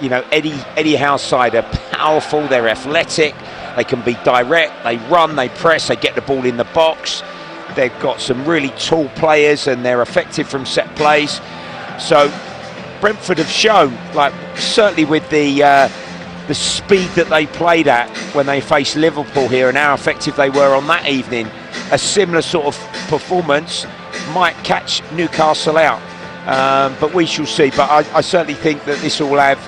You know, Eddie Howe's side are powerful, they're athletic, they can be direct, they run, they press, they get the ball in the box. They've got some really tall players and they're effective from set plays. So Brentford have shown, like certainly with the speed that they played at when they faced Liverpool here and how effective they were on that evening, a similar sort of performance might catch Newcastle out. But we shall see. But I certainly think that this will have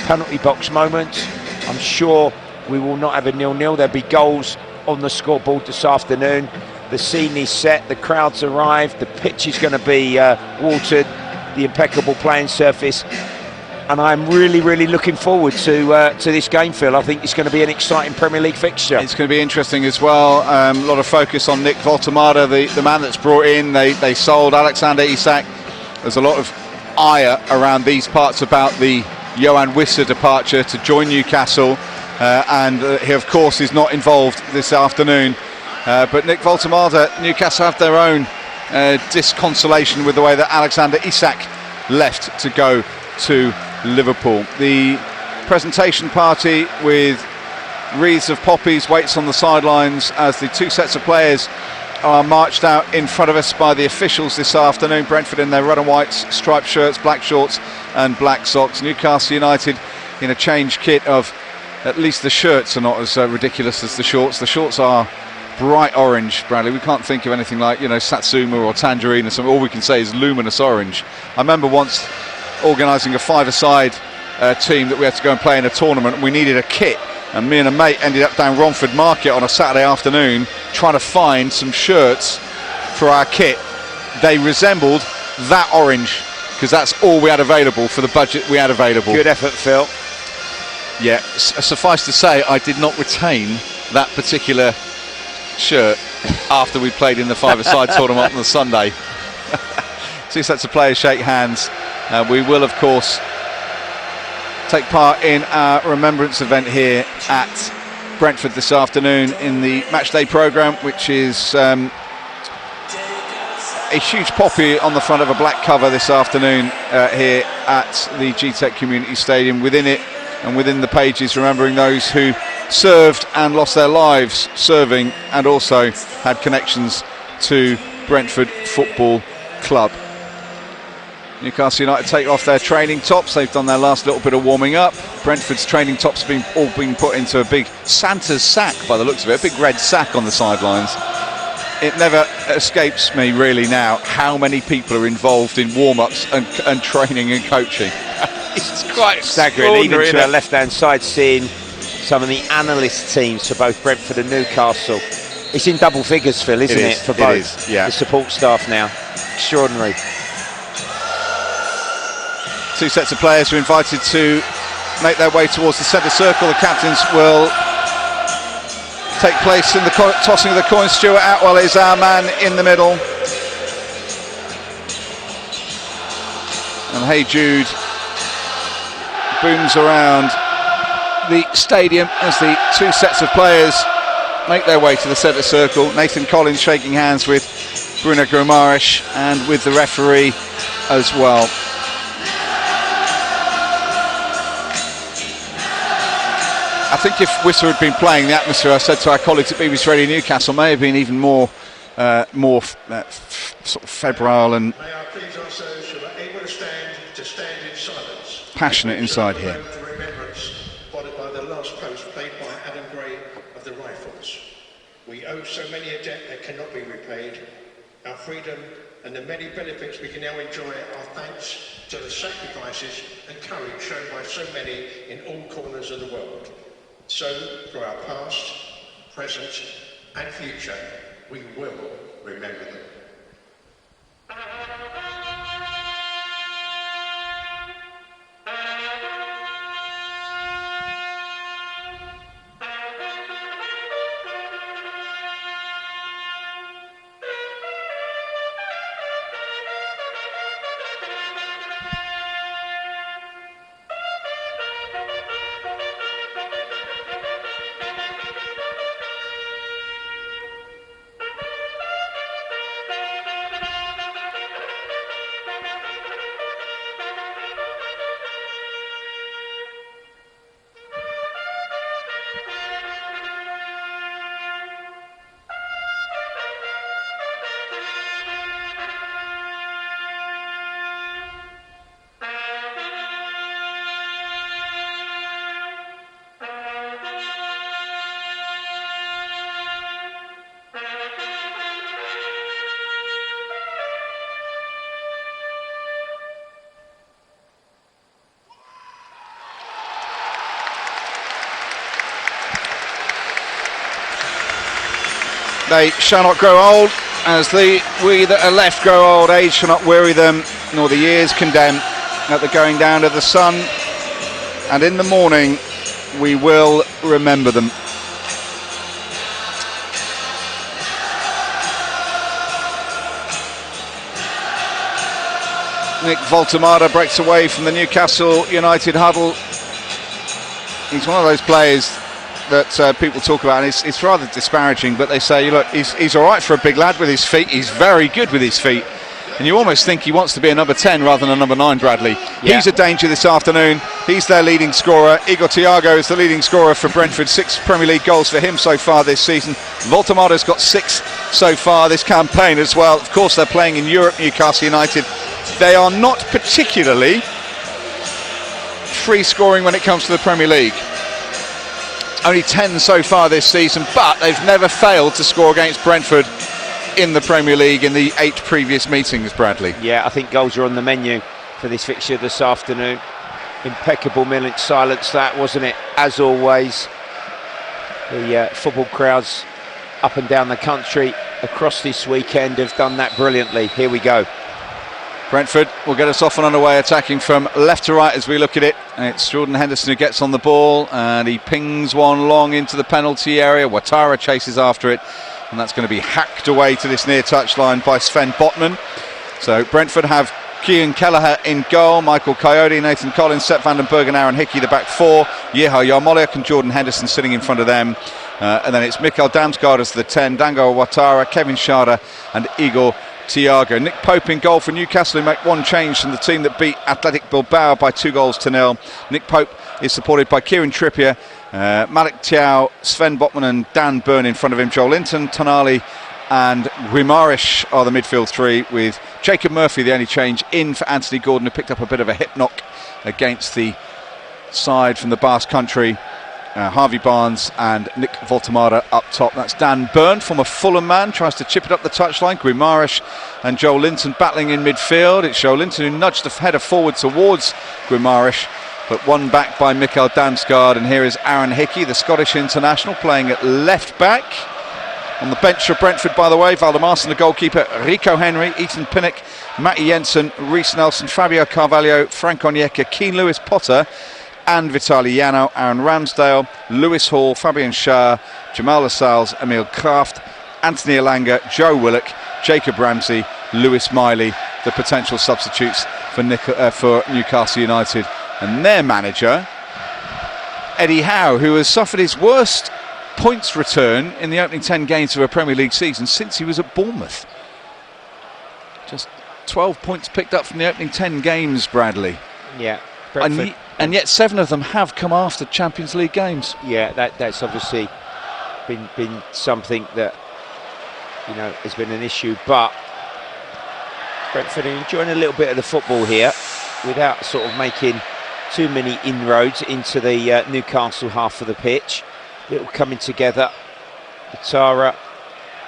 penalty box moments. I'm sure we will not have a 0-0. There'll be goals on the scoreboard this afternoon. The scene is set, the crowd's arrived, the pitch is going to be watered, the impeccable playing surface. And I'm really, really looking forward to this game, Phil. I think it's going to be an exciting Premier League fixture. It's going to be interesting as well. A lot of focus on Nick Voltemada, the man that's brought in. They sold Alexander Isak. There's a lot of ire around these parts about the Johan Wissa departure to join Newcastle. And he, of course, is not involved this afternoon. But Nick Voltemada, Newcastle have their own disconsolation with the way that Alexander Isak left to go to Liverpool. The presentation party with wreaths of poppies waits on the sidelines as the two sets of players are marched out in front of us by the officials this afternoon. Brentford in their red and white striped shirts, black shorts and black socks. Newcastle United in a change kit of, at least the shirts are not as ridiculous as the shorts. The shorts are bright orange, Bradley. We can't think of anything like, you know, Satsuma or Tangerine or something. All we can say is luminous orange. I remember once organising a five-a-side team that we had to go and play in a tournament, and we needed a kit, and me and a mate ended up down Romford Market on a Saturday afternoon trying to find some shirts for our kit. They resembled that orange because that's all we had available for the budget we had available. Good effort, Phil. Yeah, suffice to say, I did not retain that particular shirt after we played in the five-a-side tournament on the Sunday. Two sets of players shake hands. We will, of course, take part in our remembrance event here at Brentford this afternoon in the matchday programme, which is a huge poppy on the front of a black cover this afternoon here at the GTEC Community Stadium. Within it and within the pages, remembering those who served and lost their lives serving and also had connections to Brentford Football Club. Newcastle United take off their training tops. They've done their last little bit of warming up. Brentford's training tops have been put into a big Santa's sack by the looks of it, a big red sack on the sidelines. It never escapes me really now how many people are involved in warm-ups and training and coaching. It's quite staggering, even to our left-hand side, seeing some of the analyst teams for both Brentford and Newcastle. It's in double figures, Phil, isn't it? For both. It is, yeah. The support staff now. Extraordinary. Two sets of players are invited to make their way towards the centre circle. The captains will take place in the tossing of the coin. Stuart Atwell is our man in the middle. And Hey Jude booms around the stadium as the two sets of players make their way to the centre circle. Nathan Collins shaking hands with Bruno Guimaraes and with the referee as well. I think if Wissa had been playing, the atmosphere, I said to our colleagues at BBC Radio Newcastle, may have been even more sort of febrile and passionate inside here. Followed by the last post played by Adam Gray of the Rifles. We owe so many a debt that cannot be repaid. Our freedom and the many benefits we can now enjoy are thanks to the sacrifices and courage shown by so many in all corners of the world. So, for our past, present and future, we will remember them. They shall not grow old, as we that are left grow old. Age shall not weary them, nor the years condemn. At the going down of the sun, and in the morning, we will remember them. Nick Voltemada breaks away from the Newcastle United huddle. He's one of those players that people talk about, and it's rather disparaging, but they say, look, he's all right for a big lad with his feet. He's very good with his feet. And you almost think he wants to be a number 10 rather than a number 9, Bradley. Yeah. He's a danger this afternoon. He's their leading scorer. Igor Thiago is the leading scorer for Brentford. 6 Premier League goals for him so far this season. Voltemada's got 6 so far this campaign as well. Of course, they're playing in Europe, Newcastle United. They are not particularly free scoring when it comes to the Premier League. Only 10 so far this season, but they've never failed to score against Brentford in the Premier League in the 8 previous meetings, Bradley. Yeah, I think goals are on the menu for this fixture this afternoon. Impeccable minute silence that, wasn't it? As always, the football crowds up and down the country across this weekend have done that brilliantly. Here we go. Brentford will get us off and underway, attacking from left to right as we look at it. It's Jordan Henderson who gets on the ball, and he pings one long into the penalty area. Ouattara chases after it, and that's going to be hacked away to this near touchline by Sven Botman. So Brentford have Cian Kelleher in goal, Michael Coyote, Nathan Collins, Sepp van den Berg and Aaron Hickey, the back 4. Yeho Yarmoliuk and Jordan Henderson sitting in front of them. And then it's Mikael Damsgaard as the 10, Dango Ouattara, Kevin Schade and Igor Thiago. Nick Pope in goal for Newcastle, who make one change from the team that beat Athletic Bilbao by 2-0. Nick Pope is supported by Kieran Trippier, Malik Thiaw, Sven Botman and Dan Burn in front of him. Joel Linton, Tonali and Guimaraes are the midfield 3, with Jacob Murphy the only change in for Anthony Gordon, who picked up a bit of a hip knock against the side from the Basque Country. Harvey Barnes and Nick Voltemada up top. That's Dan Burn, former Fulham man, tries to chip it up the touchline. Guimaraes and Joel Linton battling in midfield. It's Joel Linton who nudged the header forward towards Guimaraes, but one back by Mikael Damsgaard. And here is Aaron Hickey, the Scottish international, playing at left back. On the bench for Brentford, by the way, Valdemarson, the goalkeeper, Rico Henry, Ethan Pinnock, Matty Jensen, Reece Nelson, Fabio Carvalho, Frank Onyeka, Keane Lewis Potter and Vitaly Yano, Aaron Ramsdale, Lewis Hall, Fabian Schär, Jamal Lascelles, Emil Kraft, Anthony Elanga, Joe Willock, Jacob Ramsey, Lewis Miley, the potential substitutes for Newcastle United. And their manager, Eddie Howe, who has suffered his worst points return in the opening 10 games of a Premier League season since he was at Bournemouth. Just 12 points picked up from the opening 10 games, Bradley. Yeah. And yet 7 of them have come after Champions League games. Yeah, that's obviously been something that, you know, has been an issue. But Brentford are enjoying a little bit of the football here without sort of making too many inroads into the Newcastle half of the pitch. Little coming together. Ouattara,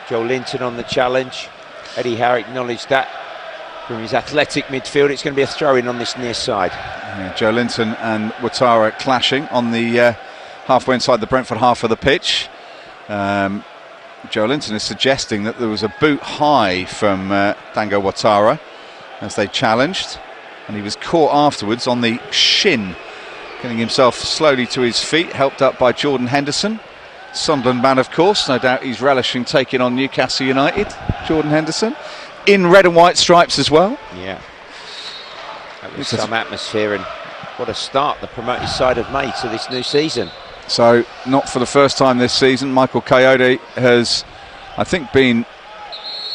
Joel Linton on the challenge. Eddie Howe acknowledged that from his athletic midfield. It's going to be a throw-in on this near side. Yeah, Joe Linton and Ouattara clashing on the halfway inside the Brentford half of the pitch. Joe Linton is suggesting that there was a boot high from Dango Ouattara as they challenged, and he was caught afterwards on the shin, getting himself slowly to his feet, helped up by Jordan Henderson. Sunderland man, of course. No doubt he's relishing taking on Newcastle United, Jordan Henderson, in red and white stripes as well. Yeah, that was some atmosphere, and what a start the promoted side have made to this new season. So, not for the first time this season, Michael Coyote has, I think,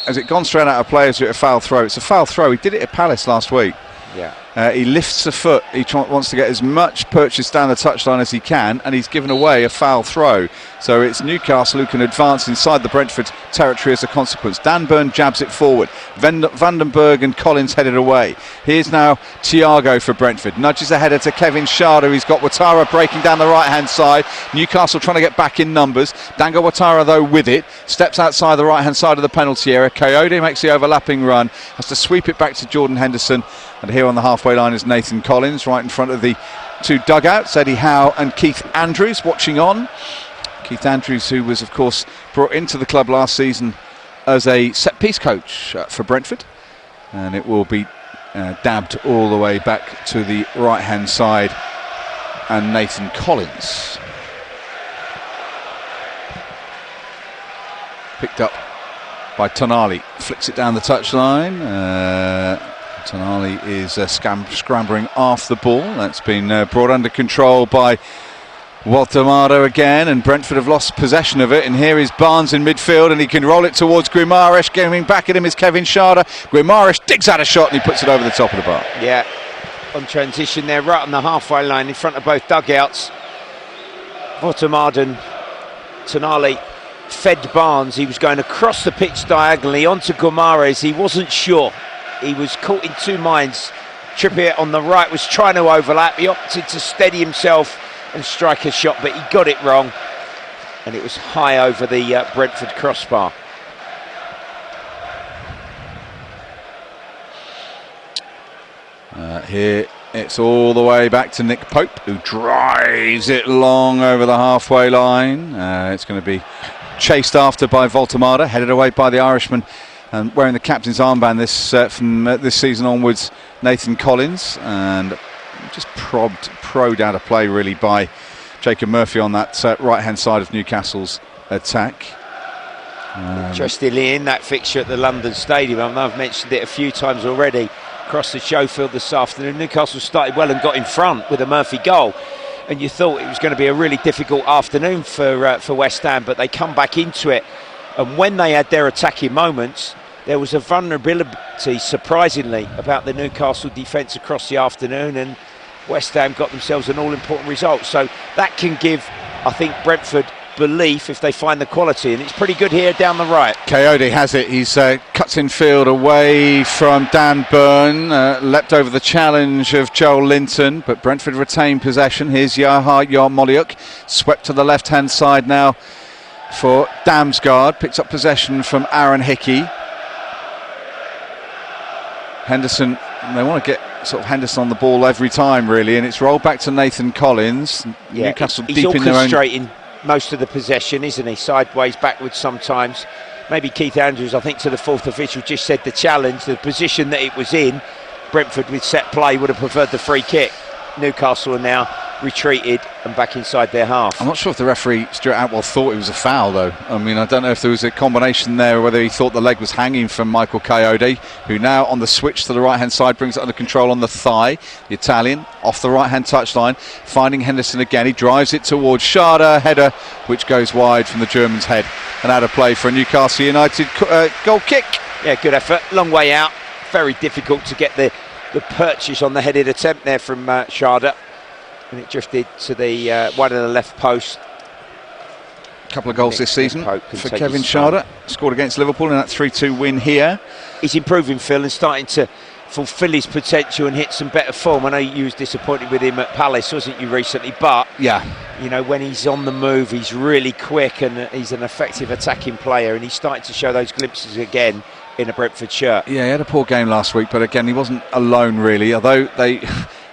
has it gone straight out of play? Is it a foul throw? It's a foul throw. He did it at Palace last week. Yeah. He lifts a foot. He wants to get as much purchase down the touchline as he can, and he's given away a foul throw. So it's Newcastle who can advance inside the Brentford territory as a consequence. Dan Burn jabs it forward. Van den Berg and Collins headed away. Here's now Thiago for Brentford. Nudges a header to Kevin Schade. He's got Ouattara breaking down the right-hand side. Newcastle trying to get back in numbers. Dango Ouattara, though, with it. Steps outside the right-hand side of the penalty area. Coyote makes the overlapping run. Has to sweep it back to Jordan Henderson. And here on the halfway line is Nathan Collins, right in front of the 2 dugouts. Eddie Howe and Keith Andrews watching on. Keith Andrews, who was, of course, brought into the club last season as a set-piece coach for Brentford. And it will be dabbed all the way back to the right-hand side. And Nathan Collins. Picked up by Tonali. Flicks it down the touchline. Tonali is scrambling off the ball. That's been brought under control by Waltemado again, and Brentford have lost possession of it. And here is Barnes in midfield, and he can roll it towards Guimaraes. Going back at him is Kevin Schade. Guimaraes digs out a shot and he puts it over the top of the bar. Yeah, on transition there, right on the halfway line in front of both dugouts. Waltemado and Tonali fed Barnes. He was going across the pitch diagonally onto Guimaraes. He wasn't sure. He was caught in two minds. Trippier on the right was trying to overlap. He opted to steady himself and strike a shot, but he got it wrong, and it was high over the Brentford crossbar. Here it's all the way back to Nick Pope, who drives it long over the halfway line. It's going to be chased after by Waltemado, headed away by the Irishman, and wearing the captain's armband from this season onwards, Nathan Collins, and just proed out of play really by Jacob Murphy on that right-hand side of Newcastle's attack. Interestingly, in that fixture at the London Stadium, I know I've mentioned it a few times already, across the showfield this afternoon, Newcastle started well and got in front with a Murphy goal, and you thought it was going to be a really difficult afternoon for West Ham, but they come back into it, and when they had their attacking moments, there was a vulnerability, surprisingly, about the Newcastle defence across the afternoon, and West Ham got themselves an all-important result. So that can give, I think, Brentford belief if they find the quality, and it's pretty good here down the right. Coyote has it. He's cuts in field away from Dan Burn, leapt over the challenge of Joel Linton, but Brentford retain possession. Here's Yaha Yarmoliuk, swept to the left-hand side now for Damsgaard, picks up possession from Aaron Hickey. Henderson, they want to get sort of Henderson on the ball every time really, and it's rolled back to Nathan Collins. Yeah, Newcastle he's deep in their own... orchestrating most of the possession, isn't he? Sideways, backwards sometimes. Maybe Keith Andrews, I think to the fourth official, just said the challenge, the position that it was in, Brentford with set play would have preferred the free kick. Newcastle are now retreated and back inside their half. I'm not sure if the referee, Stuart Atwell, thought it was a foul though. I mean, I don't know if there was a combination there, or whether he thought the leg was hanging from Michael Coyote, who now on the switch to the right hand side brings it under control on the thigh. The Italian off the right hand touchline, finding Henderson again. He drives it towards Schade, header which goes wide from the German's head, and out of play for a Newcastle United goal kick. Yeah, good effort, long way out, very difficult to get the purchase on the headed attempt there from Schade, and it drifted to the one in the left post. A couple of goals this season for Kevin Schade, scored against Liverpool in that 3-2 win here. He's improving, Phil, and starting to fulfil his potential and hit some better form. I know you was disappointed with him at Palace, wasn't you, recently? But yeah, you know, when he's on the move, he's really quick and he's an effective attacking player, and he's starting to show those glimpses again in a Brentford shirt. Yeah, he had a poor game last week, but again, he wasn't alone really. Although they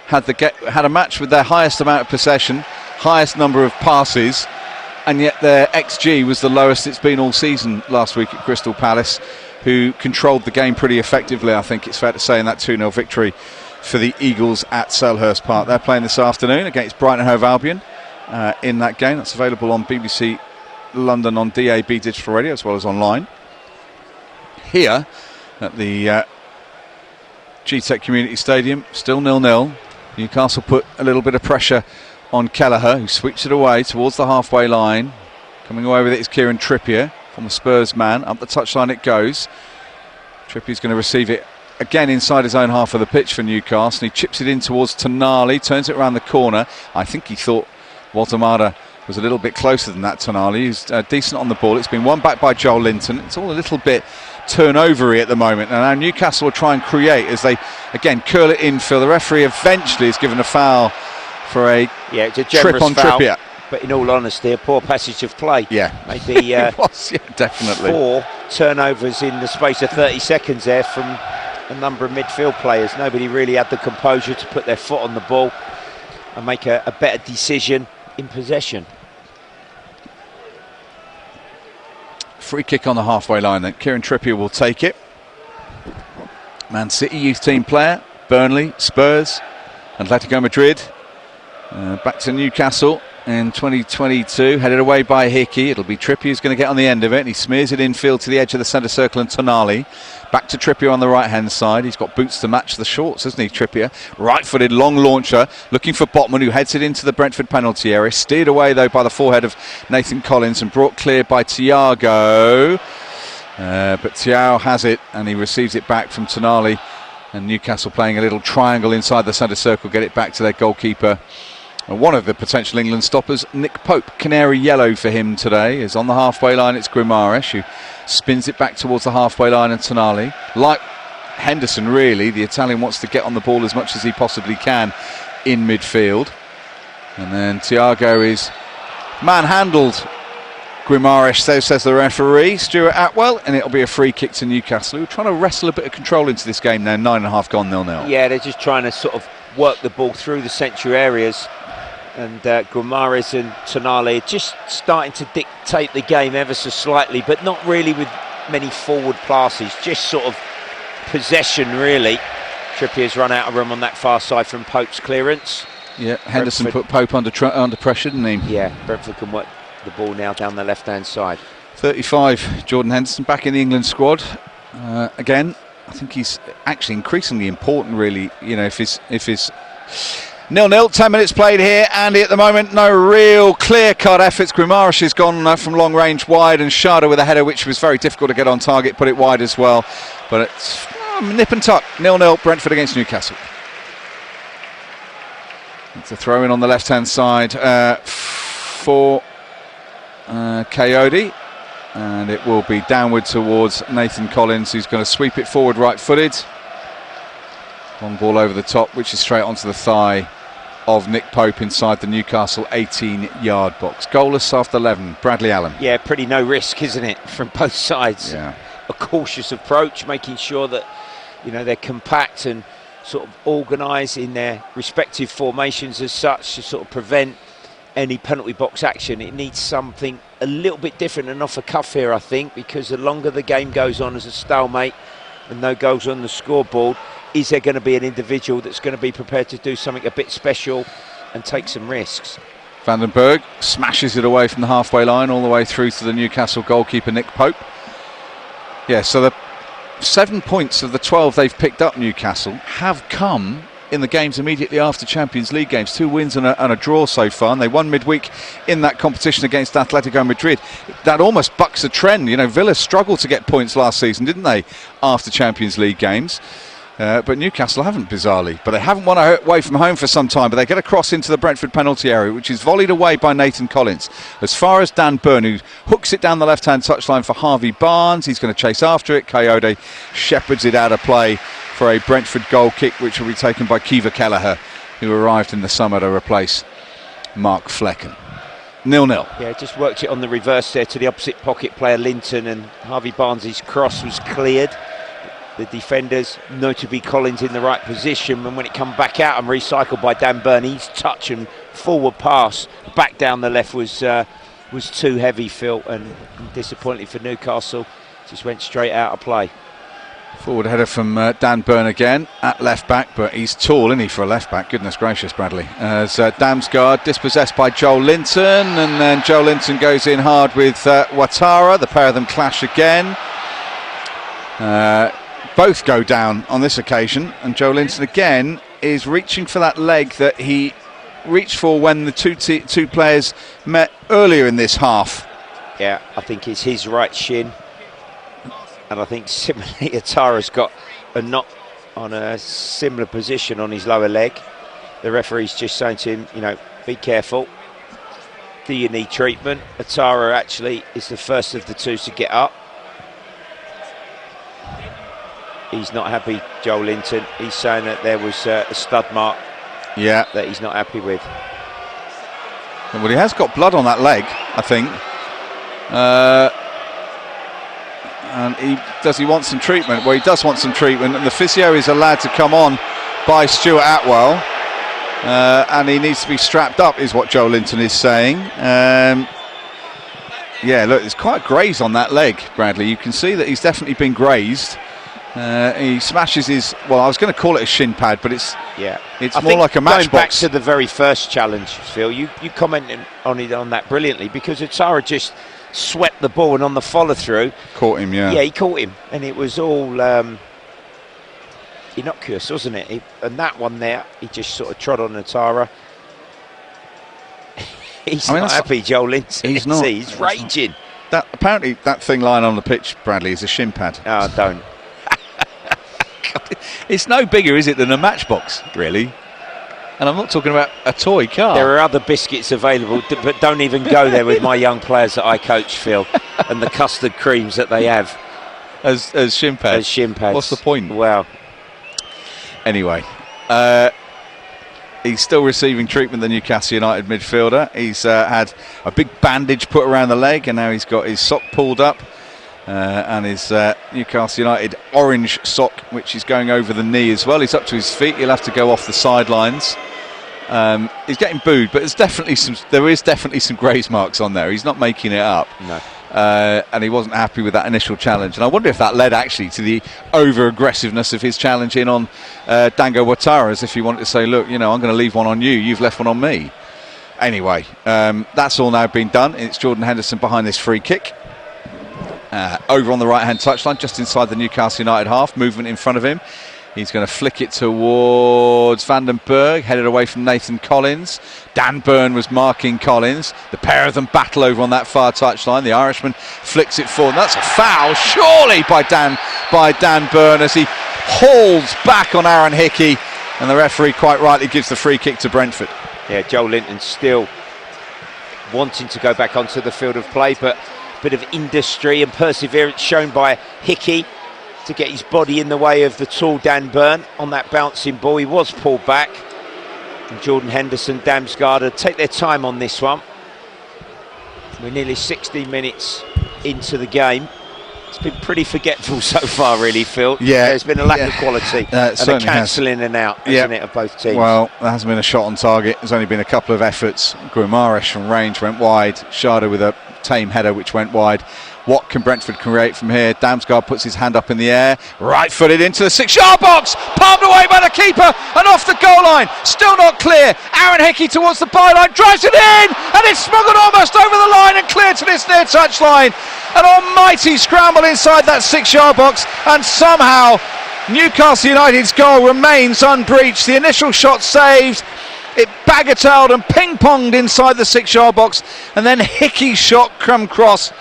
had a match with their highest amount of possession, highest number of passes, and yet their XG was the lowest it's been all season last week at Crystal Palace, who controlled the game pretty effectively, I think it's fair to say, in that 2-0 victory for the Eagles at Selhurst Park. They're playing this afternoon against Brighton and Hove Albion in that game. That's available on BBC London on DAB digital radio as well as online. Here at the G-Tech Community Stadium, still 0-0. Newcastle put a little bit of pressure on Kelleher, who switched it away towards the halfway line. Coming away with it is Kieran Trippier from the Spurs man. Up the touchline it goes. Trippier's going to receive it again inside his own half of the pitch for Newcastle. He chips it in towards Tonali, turns it around the corner. I think he thought Waltemado was a little bit closer than that. Tonali, who's decent on the ball. It's been won back by Joel Linton. It's all a little bit turnovery at the moment, and now Newcastle will try and create as they again curl it in. Phil, the referee eventually is given a foul for a it's a trip on foul, Trippier. But in all honesty, a poor passage of play. Yeah, maybe it was, yeah, definitely 4 turnovers in the space of 30 seconds there from a number of midfield players. Nobody really had the composure to put their foot on the ball and make a better decision in possession. Free kick on the halfway line then. Kieran Trippier will take it. Man City youth team player, Burnley, Spurs, Atletico Madrid. Back to Newcastle in 2022, headed away by Hickey. It'll be Trippier who's going to get on the end of it, and he smears it infield to the edge of the centre circle, and Tonali. Back to Trippier on the right-hand side. He's got boots to match the shorts, hasn't he, Trippier? Right-footed, long launcher, looking for Botman, who heads it into the Brentford penalty area. Steered away, though, by the forehead of Nathan Collins and brought clear by Thiago. But Thiago has it, and he receives it back from Tonali. And Newcastle playing a little triangle inside the centre circle, get it back to their goalkeeper. And one of the potential England stoppers, Nick Pope. Canary yellow for him today. Is on the halfway line, it's Guimaraes who spins it back towards the halfway line, and Tonali. Like Henderson, really, the Italian wants to get on the ball as much as he possibly can in midfield. And then Thiago is manhandled. Guimaraes, so says the referee, Stuart Atwell, and it'll be a free kick to Newcastle, who are trying to wrestle a bit of control into this game now. 9.5 gone, 0-0. Yeah, they're just trying to sort of work the ball through the central areas. And Guimaraes and Tonali just starting to dictate the game ever so slightly, but not really with many forward passes, just sort of possession, really. Trippier's run out of room on that far side from Pope's clearance. Yeah, Henderson put Pope under pressure, didn't he? Yeah, Brentford can work the ball now down the left-hand side. 35, Jordan Henderson back in the England squad. Again, I think he's actually increasingly important, really. You know, if his 0-0, 10 minutes played here. Andy, at the moment, no real clear-cut efforts. Guimaraes has gone from long range wide, and Schade with a header which was very difficult to get on target, put it wide as well. But it's nip and tuck, 0-0, Brentford against Newcastle. It's a throw-in on the left-hand side for Coyote, and it will be downward towards Nathan Collins, who's going to sweep it forward right-footed. Long ball over the top, which is straight onto the thigh of Nick Pope inside the Newcastle 18-yard box. Goalless after 11, Bradley Allen. Yeah, pretty no risk, isn't it, from both sides? Yeah. A cautious approach, making sure that, you know, they're compact and sort of organised in their respective formations as such to sort of prevent any penalty box action. It needs something a little bit different and off the cuff here, I think, because the longer the game goes on as a stalemate and no goals on the scoreboard, is there going to be an individual that's going to be prepared to do something a bit special and take some risks? Vandenberg smashes it away from the halfway line all the way through to the Newcastle goalkeeper Nick Pope. Yeah, so the 7 points of the 12 they've picked up, Newcastle, have come in the games immediately after Champions League games. 2 wins and a draw so far, and they won midweek in that competition against Atletico Madrid. That almost bucks the trend. You know, Villa struggled to get points last season, didn't they, after Champions League games? But Newcastle haven't, bizarrely. But they haven't won away from home for some time. But they get a cross into the Brentford penalty area, which is volleyed away by Nathan Collins. As far as Dan Burn, who hooks it down the left-hand touchline for Harvey Barnes. He's going to chase after it. Coyote shepherds it out of play for a Brentford goal kick, which will be taken by Kiva Kelleher, who arrived in the summer to replace Mark Flecken. 0-0. Yeah, just worked it on the reverse there to the opposite pocket player Linton, and Harvey Barnes' cross was cleared. The defenders, notably Collins, in the right position, and when it come back out and recycled by Dan Burn, his touch and forward pass back down the left was too heavy, Phil, and disappointing for Newcastle. Just went straight out of play. Forward header from Dan Burn again at left back, but he's tall, isn't he, for a left back? Goodness gracious, Bradley. As Damsgaard dispossessed by Joel Linton, and then Joel Linton goes in hard with Ouattara. The pair of them clash again. Both go down on this occasion, and Joe Linton again is reaching for that leg that he reached for when the two players met earlier in this half. Yeah, I think it's his right shin, and I think similarly Atara's got a knot on a similar position on his lower leg. The referee's just saying to him, you know, be careful. Do you need treatment? Atara actually is the first of the two to get up. He's not happy, Joel Linton. He's saying that there was a stud mark that he's not happy with. Well, he has got blood on that leg, I think. And does he want some treatment? Well, he does want some treatment, and the physio is allowed to come on by Stuart Atwell. And he needs to be strapped up, is what Joel Linton is saying. Yeah, look, it's quite grazed on that leg, Bradley. You can see that he's definitely been grazed. He smashes his, well, I was going to call it a shin pad, but it's more like a matchbox. Going back to the very first challenge, Phil, you commented on that brilliantly, because Atara just swept the ball, and on the follow through caught him. Yeah, he caught him, and it was all innocuous, wasn't it? And that one there, he just sort of trod on Atara. He's not happy, Joel Linton. He's not. He's raging. Apparently that thing lying on the pitch, Bradley, is a shin pad. Oh, don't. It's no bigger, is it, than a matchbox, really? And I'm not talking about a toy car. There are other biscuits available, but don't even go there with my young players that I coach, Phil, and the custard creams that they have. As shin pads? As shin pads. What's the point? Well. Anyway, he's still receiving treatment, the Newcastle United midfielder. He's had a big bandage put around the leg, and now he's got his sock pulled up. And his Newcastle United orange sock, which is going over the knee as well. He's up to his feet. He'll have to go off the sidelines. He's getting booed, but there is definitely some graze marks on there. He's not making it up. No. And he wasn't happy with that initial challenge. And I wonder if that led actually to the over-aggressiveness of his challenge in on Dango Ouattara, as if he wanted to say, look, I'm going to leave one on you. You've left one on me. Anyway, that's all now been done. It's Jordan Henderson behind this free kick. Over on the right-hand touchline, just inside the Newcastle United half, movement in front of him. He's going to flick it towards Van den Berg, headed away from Nathan Collins. Dan Burn was marking Collins. The pair of them battle over on that far touchline. The Irishman flicks it forward. That's a foul, surely, by Dan Burn, as he hauls back on Aaron Hickey, and the referee quite rightly gives the free kick to Brentford. Yeah, Joel Linton still wanting to go back onto the field of play, but bit of industry and perseverance shown by Hickey to get his body in the way of the tall Dan Burn on that bouncing ball. He was pulled back. And Jordan Henderson, Damsgaard take their time on this one. We're nearly 60 minutes into the game. It's been pretty forgetful so far, really, Phil. Yeah, there's been a lack of quality and a cancelling in and out, hasn't it, of both teams? Well, there hasn't been a shot on target. There's only been a couple of efforts. Guimaraes from range went wide. Sharda with a tame header which went wide. What can Brentford create from here? Damsgaard puts his hand up in the air, right-footed into the 6-yard box, palmed away by the keeper and off the goal line. Still not clear. Aaron Hickey towards the byline, drives it in, and it's smuggled almost over the line and cleared to this near touchline. An almighty scramble inside that 6-yard box, and somehow Newcastle United's goal remains unbreached. The initial shot saved. It bagatelled and ping-ponged inside the 6-yard box, and then Hickey's shot come cross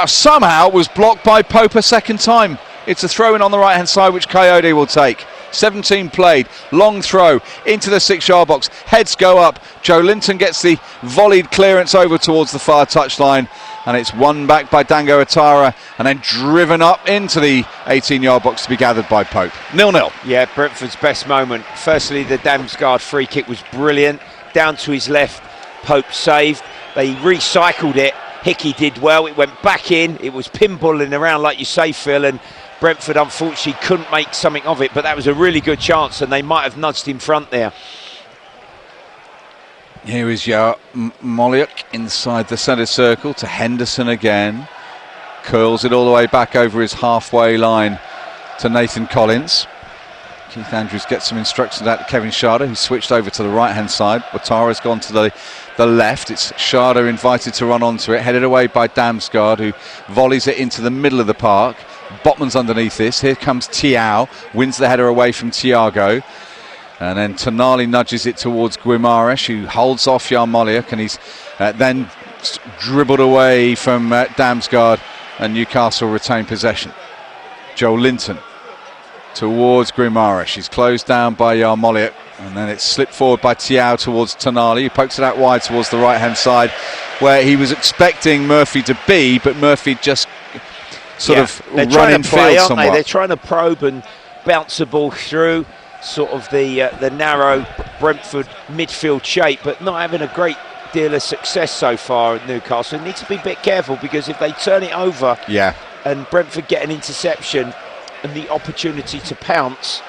somehow was blocked by Pope a second time. It's a throw in on the right-hand side, which Coyote will take. 17 played, long throw into the 6-yard box. Heads go up. Joe Linton gets the volleyed clearance over towards the far touchline, and it's won back by Dango Ouattara and then driven up into the 18-yard box to be gathered by Pope. 0-0. Yeah, Brentford's best moment. Firstly, the Damsgaard free kick was brilliant. Down to his left, Pope saved. They recycled it. Hickey did well. It went back in. It was pinballing around, like you say, Phil, and Brentford unfortunately couldn't make something of it, but that was a really good chance, and they might have nudged in front there. Here is Moliuk inside the centre circle to Henderson again. Curls it all the way back over his halfway line to Nathan Collins. Keith Andrews gets some instructions out to Kevin Sharda, who switched over to the right-hand side. Ouattara's gone to the left. It's Sharda invited to run onto it, headed away by Damsgaard, who volleys it into the middle of the park. Botman's underneath this. Here comes Tiao, wins the header away from Thiago. And then Tonali nudges it towards Guimaraes, who holds off Yarmoliuk, and he's then dribbled away from Damsgaard, and Newcastle retain possession. Joe Linton towards Guimaraes. She's closed down by Yarmoliuk, and then it's slipped forward by Tiao towards Tonali, who pokes it out wide towards the right-hand side, where he was expecting Murphy to be, but Murphy just sort of run in field somewhat. They're trying to probe and bounce the ball through sort of the narrow Brentford midfield shape, but not having a great deal of success so far at Newcastle. They need to be a bit careful, because if they turn it over and Brentford get an interception and the opportunity to pounce,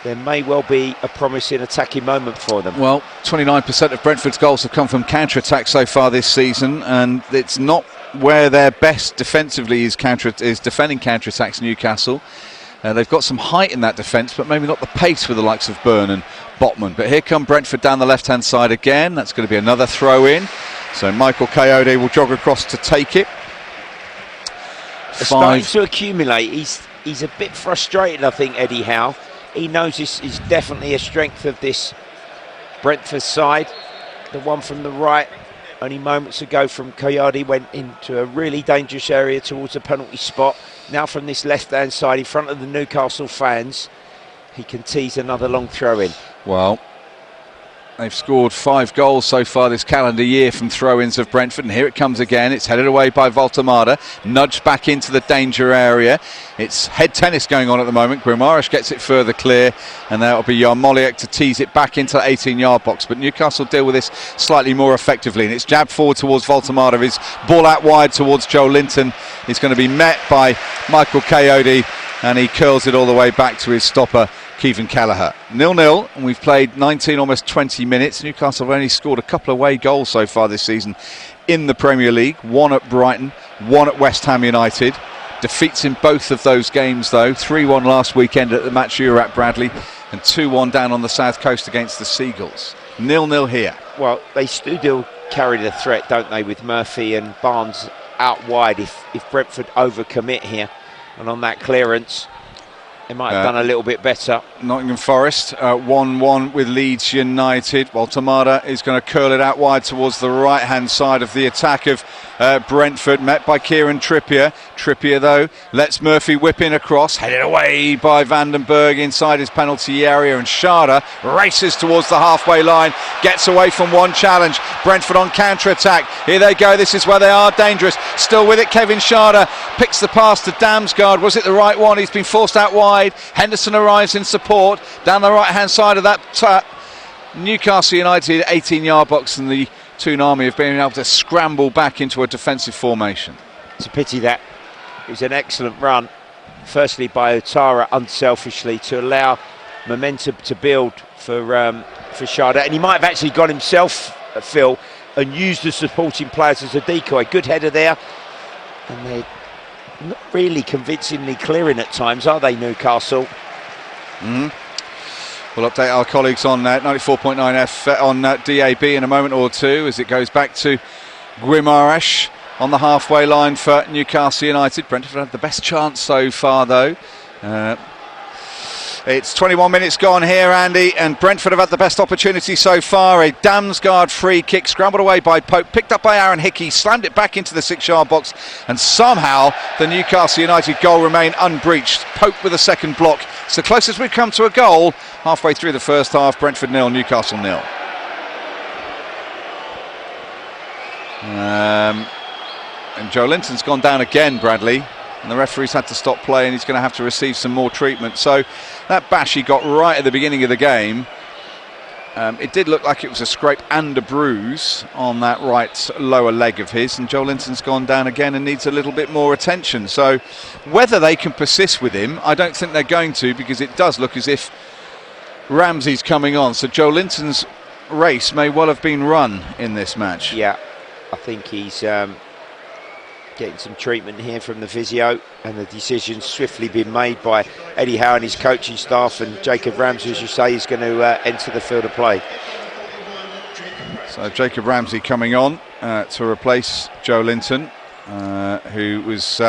there may well be a promising attacking moment for them. Well, 29% of Brentford's goals have come from counter-attack so far this season, and it's not where their best defensively is defending counter-attacks, Newcastle. They've got some height in that defence, but maybe not the pace with the likes of Byrne and Botman. But here come Brentford down the left-hand side again. That's going to be another throw-in. So Michael Coyote will jog across to take it. Starting to accumulate. He's a bit frustrated, I think, Eddie Howe. He knows this is definitely a strength of this Brentford side. The one from the right, only moments ago from Coyote, went into a really dangerous area towards the penalty spot. Now from this left-hand side, in front of the Newcastle fans, he can tease another long throw-in. Well, they've scored 5 goals so far this calendar year from throw-ins of Brentford, and here it comes again. It's headed away by Voltemada, nudged back into the danger area. It's head tennis going on at the moment. Guimaraes gets it further clear, and that'll be Yarmoliak to tease it back into the 18-yard box. But Newcastle deal with this slightly more effectively, and it's jabbed forward towards Voltemada. His ball out wide towards Joe Linton. He's going to be met by Michael Coyote, and he curls it all the way back to his stopper, Kevin Kelleher. 0-0, and we've played 19, almost 20 minutes. Newcastle have only scored a couple of away goals so far this season in the Premier League. One at Brighton, one at West Ham United. Defeats in both of those games, though. 3-1 last weekend at the match you were at, Bradley, and 2-1 down on the south coast against the Seagulls. 0-0 here. Well, they still carry the threat, don't they, with Murphy and Barnes out wide if Brentford overcommit here. And on that clearance, they might have done a little bit better. Nottingham Forest 1-1 with Leeds United. Voltemada is going to curl it out wide towards the right-hand side of the attack of Brentford, met by Kieran Trippier. Trippier, though, lets Murphy whip in across, headed away by Vandenberg inside his penalty area, and Schade races towards the halfway line, gets away from one challenge. Brentford on counter-attack. Here they go. This is where they are dangerous. Still with it, Kevin Schade picks the pass to Damsgaard. Was it the right one? He's been forced out wide. Henderson arrives in support down the right-hand side of that Newcastle United 18-yard box, and the Toon Army have been able to scramble back into a defensive formation. It's a pity that it was an excellent run, firstly by Otara unselfishly, to allow momentum to build for Schade, and he might have actually gone himself, Phil, and used the supporting players as a decoy. Good header there, and they're not really convincingly clearing at times, are they, Newcastle? We'll update our colleagues on 94.9 F on DAB in a moment or two, as it goes back to Guimaraes on the halfway line for Newcastle United. Brentford had the best chance so far, though. It's 21 minutes gone here, Andy, and Brentford have had the best opportunity so far. A Damsgaard free kick, scrambled away by Pope, picked up by Aaron Hickey, slammed it back into the 6-yard box, and somehow the Newcastle United goal remained unbreached. Pope with a second block. It's the closest we've come to a goal halfway through the first half. Brentford 0, Newcastle 0. And Joe Linton's gone down again, Bradley, and the referee's had to stop play, and he's going to have to receive some more treatment. So that bash he got right at the beginning of the game, it did look like it was a scrape and a bruise on that right lower leg of his, and Joe Linton's gone down again and needs a little bit more attention. So whether they can persist with him, I don't think they're going to, because it does look as if Ramsey's coming on. So Joe Linton's race may well have been run in this match. Yeah, I think he's getting some treatment here from the physio, and the decision's swiftly been made by Eddie Howe and his coaching staff, and Jacob Ramsey, as you say, is going to enter the field of play. So Jacob Ramsey coming on to replace Joe Linton, who was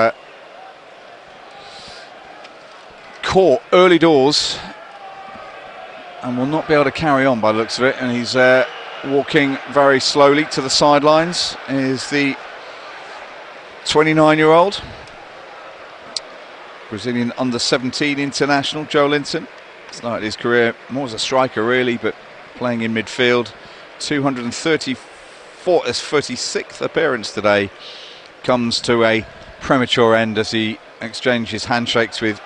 caught early doors and will not be able to carry on by the looks of it, and he's walking very slowly to the sidelines. Is the 29-year-old Brazilian under-17 international, Joe Linton. Started his career more as a striker, really, but playing in midfield. 36th appearance today comes to a premature end as he exchanges handshakes with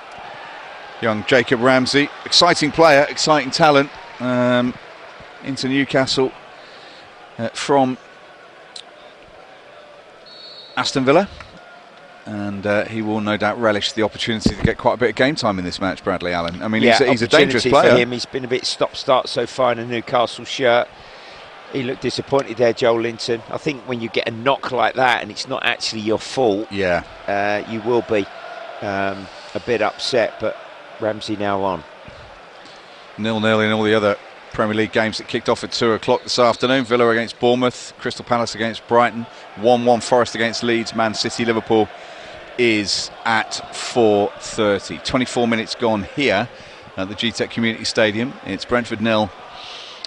young Jacob Ramsey. Exciting player, exciting talent, into Newcastle from Aston Villa, and he will no doubt relish the opportunity to get quite a bit of game time in this match, Bradley Allen. I mean, he's a dangerous player. For him. He's been a bit stop-start so far in a Newcastle shirt. He looked disappointed there, Joel Linton. I think when you get a knock like that and it's not actually your fault, you will be a bit upset. But Ramsey now on. 0-0 in all the other Premier League games that kicked off at 2 o'clock this afternoon. Villa against Bournemouth, Crystal Palace against Brighton, 1-1 Forest against Leeds, Man City, Liverpool is at 4:30. 24 minutes gone here at the GTEC Community Stadium. It's Brentford 0,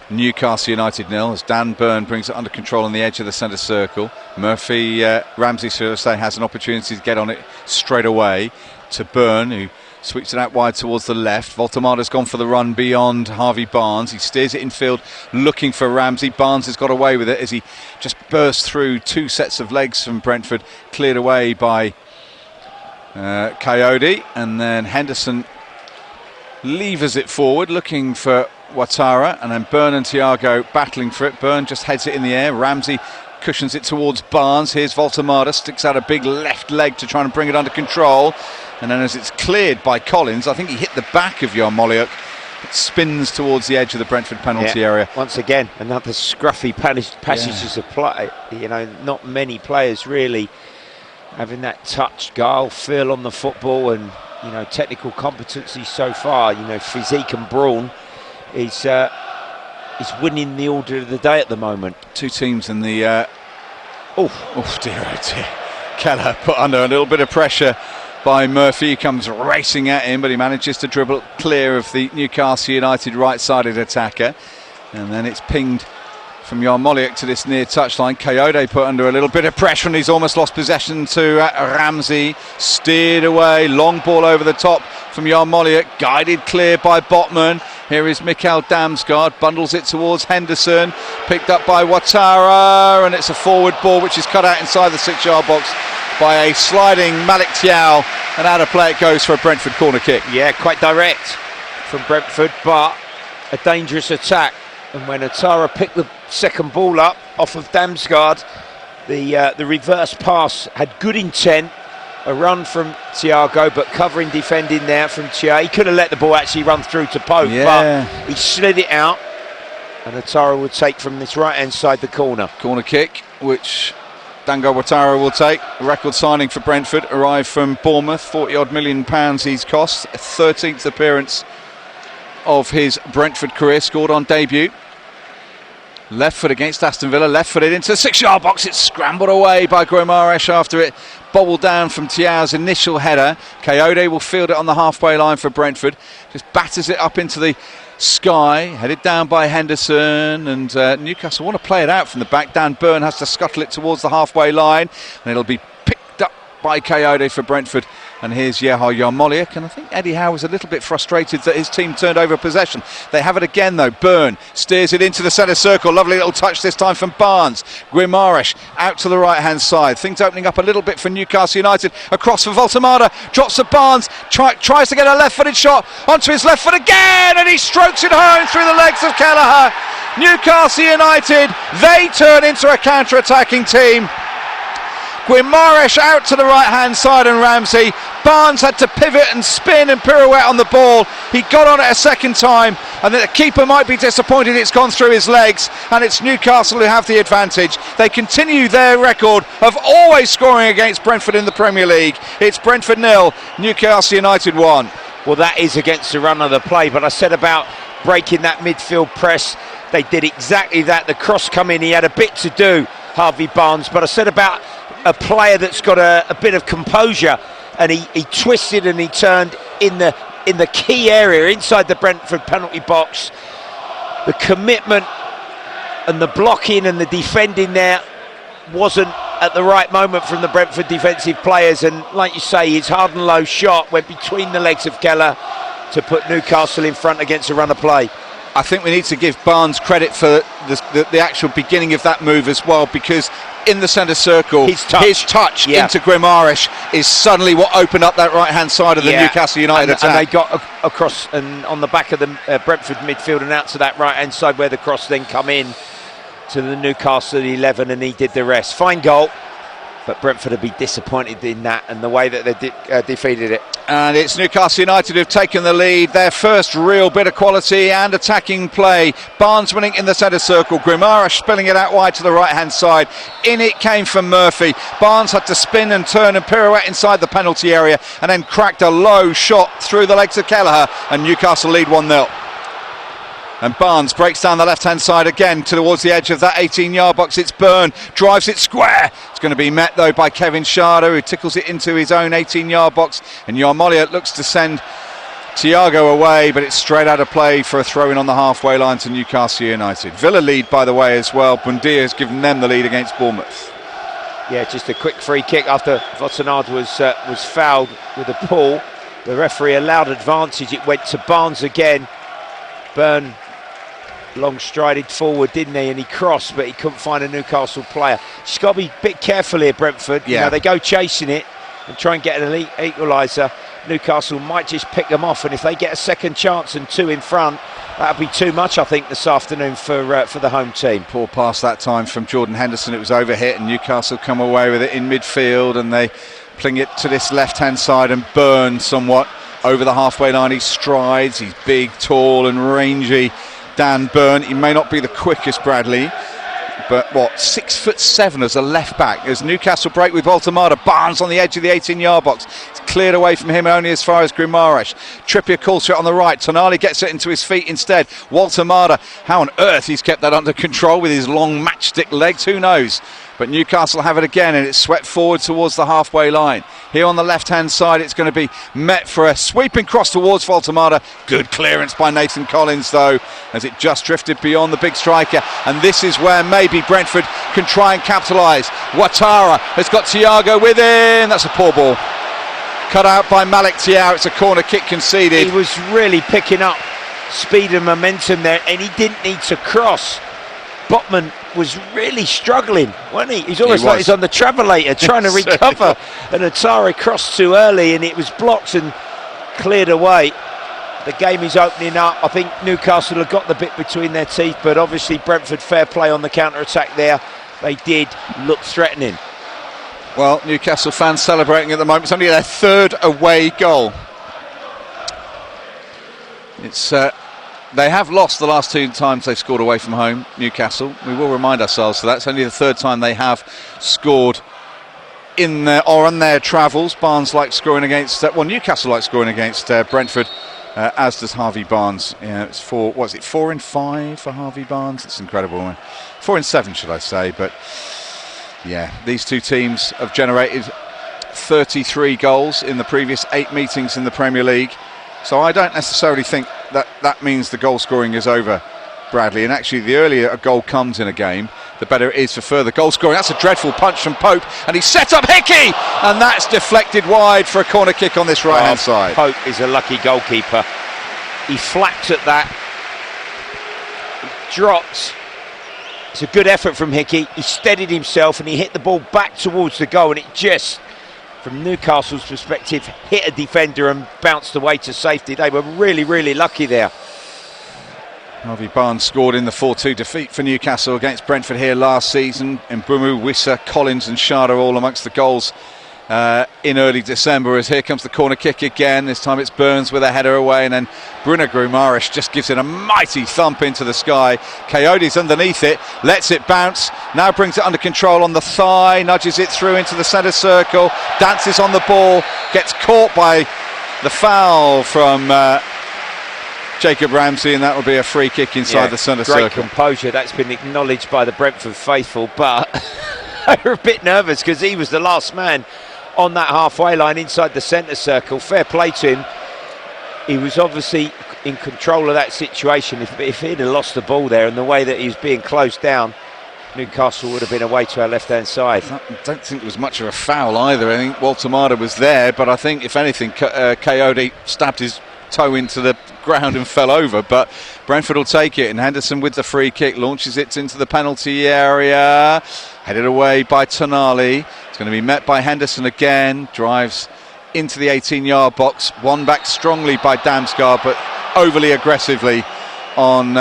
Newcastle United 0, as Dan Burn brings it under control on the edge of the centre circle. Ramsey, should I say, has an opportunity to get on it straight away to Burn, who sweeps it out wide towards the left. Voltemada's gone for the run beyond Harvey Barnes. He steers it infield looking for Ramsey. Barnes has got away with it as he just burst through 2 sets of legs from Brentford, cleared away by Coyote, and then Henderson levers it forward looking for Ouattara, and then Burn and Thiago battling for it. Burn just heads it in the air. Ramsey cushions it towards Barnes. Here's Voltemada, sticks out a big left leg to try and bring it under control, and then as it's cleared by Collins, I think he hit the back of Yarmoliuk. It spins towards the edge of the Brentford penalty area. Once again, another scruffy passages of play. You know, not many players really having that touch, guile, feel on the football, and technical competency so far. Physique and brawn is winning the order of the day at the moment. 2 teams in the. Oh dear. Keller put under a little bit of pressure by Murphy. He comes racing at him, but he manages to dribble clear of the Newcastle United right-sided attacker, and then it's pinged from Yarmoliuk to this near touchline. Coyote put under a little bit of pressure and he's almost lost possession to Ramsey. Steered away, long ball over the top from Yarmoliuk, guided clear by Botman. Here is Mikael Damsgaard, bundles it towards Henderson, picked up by Ouattara, and it's a forward ball which is cut out inside the 6-yard box by a sliding Malik Thiaw, and out of play it goes for a Brentford corner kick. Yeah, quite direct from Brentford, but a dangerous attack. And when Ouattara picked the second ball up off of Damsgaard, the reverse pass had good intent, a run from Thiago, but covering defending there from Chia. He could have let the ball actually run through to Pope, but he slid it out, and Ouattara would take from this right-hand side the corner. Corner kick, which Dango Ouattara will take. A record signing for Brentford, arrived from Bournemouth, £40-odd million he's cost. A 13th appearance of his Brentford career, scored on debut. Left foot against Aston Villa, left footed into the 6-yard box. It's scrambled away by Guimaraes after it bobbled down from Thiaw's initial header. Coyote will field it on the halfway line for Brentford. Just batters it up into the sky, headed down by Henderson, and Newcastle want to play it out from the back. Dan Burn has to scuttle it towards the halfway line, and it'll be picked up by Coyote for Brentford. And here's Yarmoliuk, and I think Eddie Howe was a little bit frustrated that his team turned over possession. They have it again though. Burn steers it into the centre circle. Lovely little touch this time from Barnes. Guimaraes out to the right hand side. Things opening up a little bit for Newcastle United. Across for Voltemada, drops for Barnes, tries to get a left-footed shot onto his left foot again, and he strokes it home through the legs of Kelleher. Newcastle United, they turn into a counter-attacking team. Guimaraes out to the right-hand side and Ramsey. Barnes had to pivot and spin and pirouette on the ball. He got on it a second time, and the keeper might be disappointed it's gone through his legs, and it's Newcastle who have the advantage. They continue their record of always scoring against Brentford in the Premier League. It's Brentford 0, Newcastle United 1. Well, that is against the run of the play, but I said about breaking that midfield press. They did exactly that. The cross come in, he had a bit to do, Harvey Barnes, but I said about a player that's got a bit of composure, and he twisted and he turned in the key area inside the Brentford penalty box. The commitment and the blocking and the defending there wasn't at the right moment from the Brentford defensive players, and like you say, his hard and low shot went between the legs of Keller to put Newcastle in front against a run of play. I think we need to give Barnes credit for the actual beginning of that move as well, because in the centre circle, his touch into Guimaraes is suddenly what opened up that right-hand side of the Newcastle United attack. And they got across and on the back of the Brentford midfield and out to that right-hand side where the cross then come in to the Newcastle 11, and he did the rest. Fine goal. but Brentford would be disappointed in that and the way that they defeated it. And it's Newcastle United who've taken the lead. Their first real bit of quality and attacking play. Barnes winning in the centre circle. Grimara spilling it out wide to the right-hand side. In it came from Murphy. Barnes had to spin and turn and pirouette inside the penalty area and then cracked a low shot through the legs of Kelleher, and Newcastle lead 1-0. And Barnes breaks down the left-hand side again towards the edge of that 18-yard box. It's Byrne, drives it square. It's going to be met, though, by Kevin Schade, who tickles it into his own 18-yard box. And Yarmolia looks to send Thiago away, but it's straight out of play for a throw-in on the halfway line to Newcastle United. Villa lead, by the way, as well. Bundia has given them the lead against Bournemouth. Yeah, just a quick free kick after Votanard was fouled with a pull. The referee allowed advantage. It went to Barnes again. Byrne long strided forward, didn't he? And he crossed, but he couldn't find a Newcastle player. Just got to be a bit careful here, Brentford. Yeah. You know, they go chasing it and try and get an elite equaliser. Newcastle might just pick them off, and if they get a second chance and two in front, that'll be too much, I think, this afternoon for the home team. Poor pass that time from Jordan Henderson. It was overhit, and Newcastle come away with it in midfield, and they pling it to this left-hand side, and Byrne somewhat over the halfway line. He strides. He's big, tall, and rangy. Dan Byrne. He may not be the quickest, Bradley, but 6'7" as a left back. As Newcastle break with Voltamada. Barnes on the edge of the 18-yard box. It's cleared away from him only as far as Grimarash. Trippier calls for it on the right. Tonali gets it into his feet instead. Voltamada, how on earth he's kept that under control with his long matchstick legs, who knows? But Newcastle have it again, and it's swept forward towards the halfway line. Here on the left-hand side, it's going to be met for a sweeping cross towards Voltamada. Good clearance by Nathan Collins, though, as it just drifted beyond the big striker. And this is where maybe Brentford can try and capitalise. Ouattara has got Thiago with him. That's a poor ball. Cut out by Malik Thiaw. It's a corner kick conceded. He was really picking up speed and momentum there, and he didn't need to cross. Botman was really struggling, wasn't he? He's almost like he's on the travelator trying to recover. And Atara crossed too early, and it was blocked and cleared away. The game is opening up. I think Newcastle have got the bit between their teeth, but obviously Brentford fair play on the counter-attack there. They did look threatening. Well, Newcastle fans celebrating at the moment. It's only their third away goal. It's they have lost the last two times they've scored away from home, Newcastle. We will remind ourselves that that's only the third time they have scored in their, or on their travels. Barnes likes scoring against, Newcastle likes scoring against Brentford, as does Harvey Barnes. Yeah, it's 4 in 5 for Harvey Barnes? It's incredible. 4 in 7, should I say? But yeah, these two teams have generated 33 goals in the previous 8 meetings in the Premier League. So I don't necessarily think that means the goal scoring is over, Bradley. And actually, the earlier a goal comes in a game, the better it is for further goal scoring. That's a dreadful punch from Pope, and he set up Hickey, and that's deflected wide for a corner kick on this right-hand side. Pope is a lucky goalkeeper. He flapped at that, dropped. It's a good effort from Hickey. He steadied himself, and he hit the ball back towards the goal, and it just, from Newcastle's perspective, hit a defender and bounced away to safety. They were really, really lucky there. Harvey Barnes scored in the 4-2 defeat for Newcastle against Brentford here last season. Mbumu, Wissa, Collins and Schade all amongst the goals in early December. As here comes the corner kick again. This time it's Burns with a header away, and then Bruno Guimaraes just gives it a mighty thump into the sky. Coyote's underneath it, lets it bounce, now brings it under control on the thigh, nudges it through into the centre circle, dances on the ball, gets caught by the foul from Jacob Ramsey, and that will be a free kick inside the centre circle. Great composure. That's been acknowledged by the Brentford faithful, but they were a bit nervous because he was the last man on that halfway line inside the centre circle. Fair play to him. He was obviously in control of that situation. If he'd have lost the ball there and the way that he was being closed down, Newcastle would have been away to our left-hand side. I don't think it was much of a foul either. I think Walter Marder was there, but I think, if anything, Coyote stabbed his toe into the ground and fell over. But Brentford will take it, and Henderson with the free kick launches it into the penalty area, headed away by Tonali. It's going to be met by Henderson again, drives into the 18-yard box, won back strongly by Damsgaard, but overly aggressively on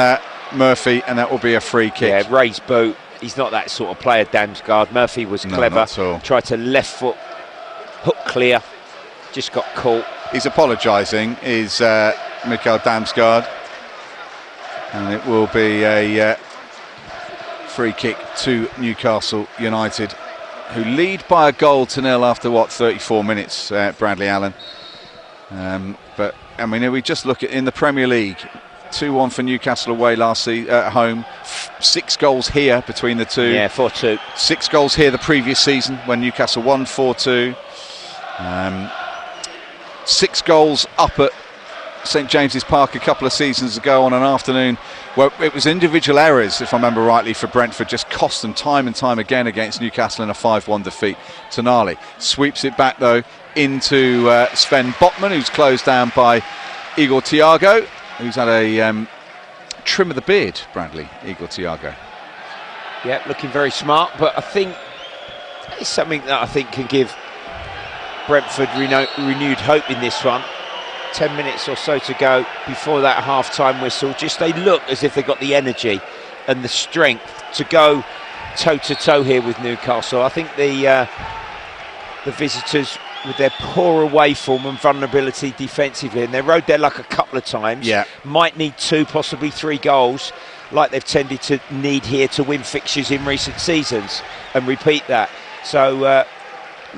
Murphy, and that will be a free kick. Yeah, raised boot. He's not that sort of player, Damsgaard. Murphy was clever. Not at all. Tried to left foot, hook clear, just got caught. He's apologising, is Mikael Damsgaard. And it will be a free kick to Newcastle United, who lead by a goal to nil after, 34 minutes, Bradley Allen. But, I mean, we just look at in the Premier League, 2-1 for Newcastle away last season at home. 6 goals here between the two. Yeah, 4-2. 6 goals here the previous season when Newcastle won 4-2. 6 goals up at St James's Park a couple of seasons ago on an afternoon where it was individual errors, if I remember rightly, for Brentford, just cost them time and time again against Newcastle in a 5-1 defeat. Tonali sweeps it back though into Sven Botman, who's closed down by Igor Thiago, who's had a trim of the beard, Bradley, Igor Thiago. Yeah, looking very smart, but I think it's something that I think can give Brentford renewed hope in this one. 10 minutes or so to go before that half-time whistle. Just they look as if they've got the energy and the strength to go toe-to-toe here with Newcastle. I think the visitors, with their poor away form and vulnerability defensively, and they rode their luck a couple of times, might need 2, possibly 3 goals, like they've tended to need here to win fixtures in recent seasons, and repeat that. So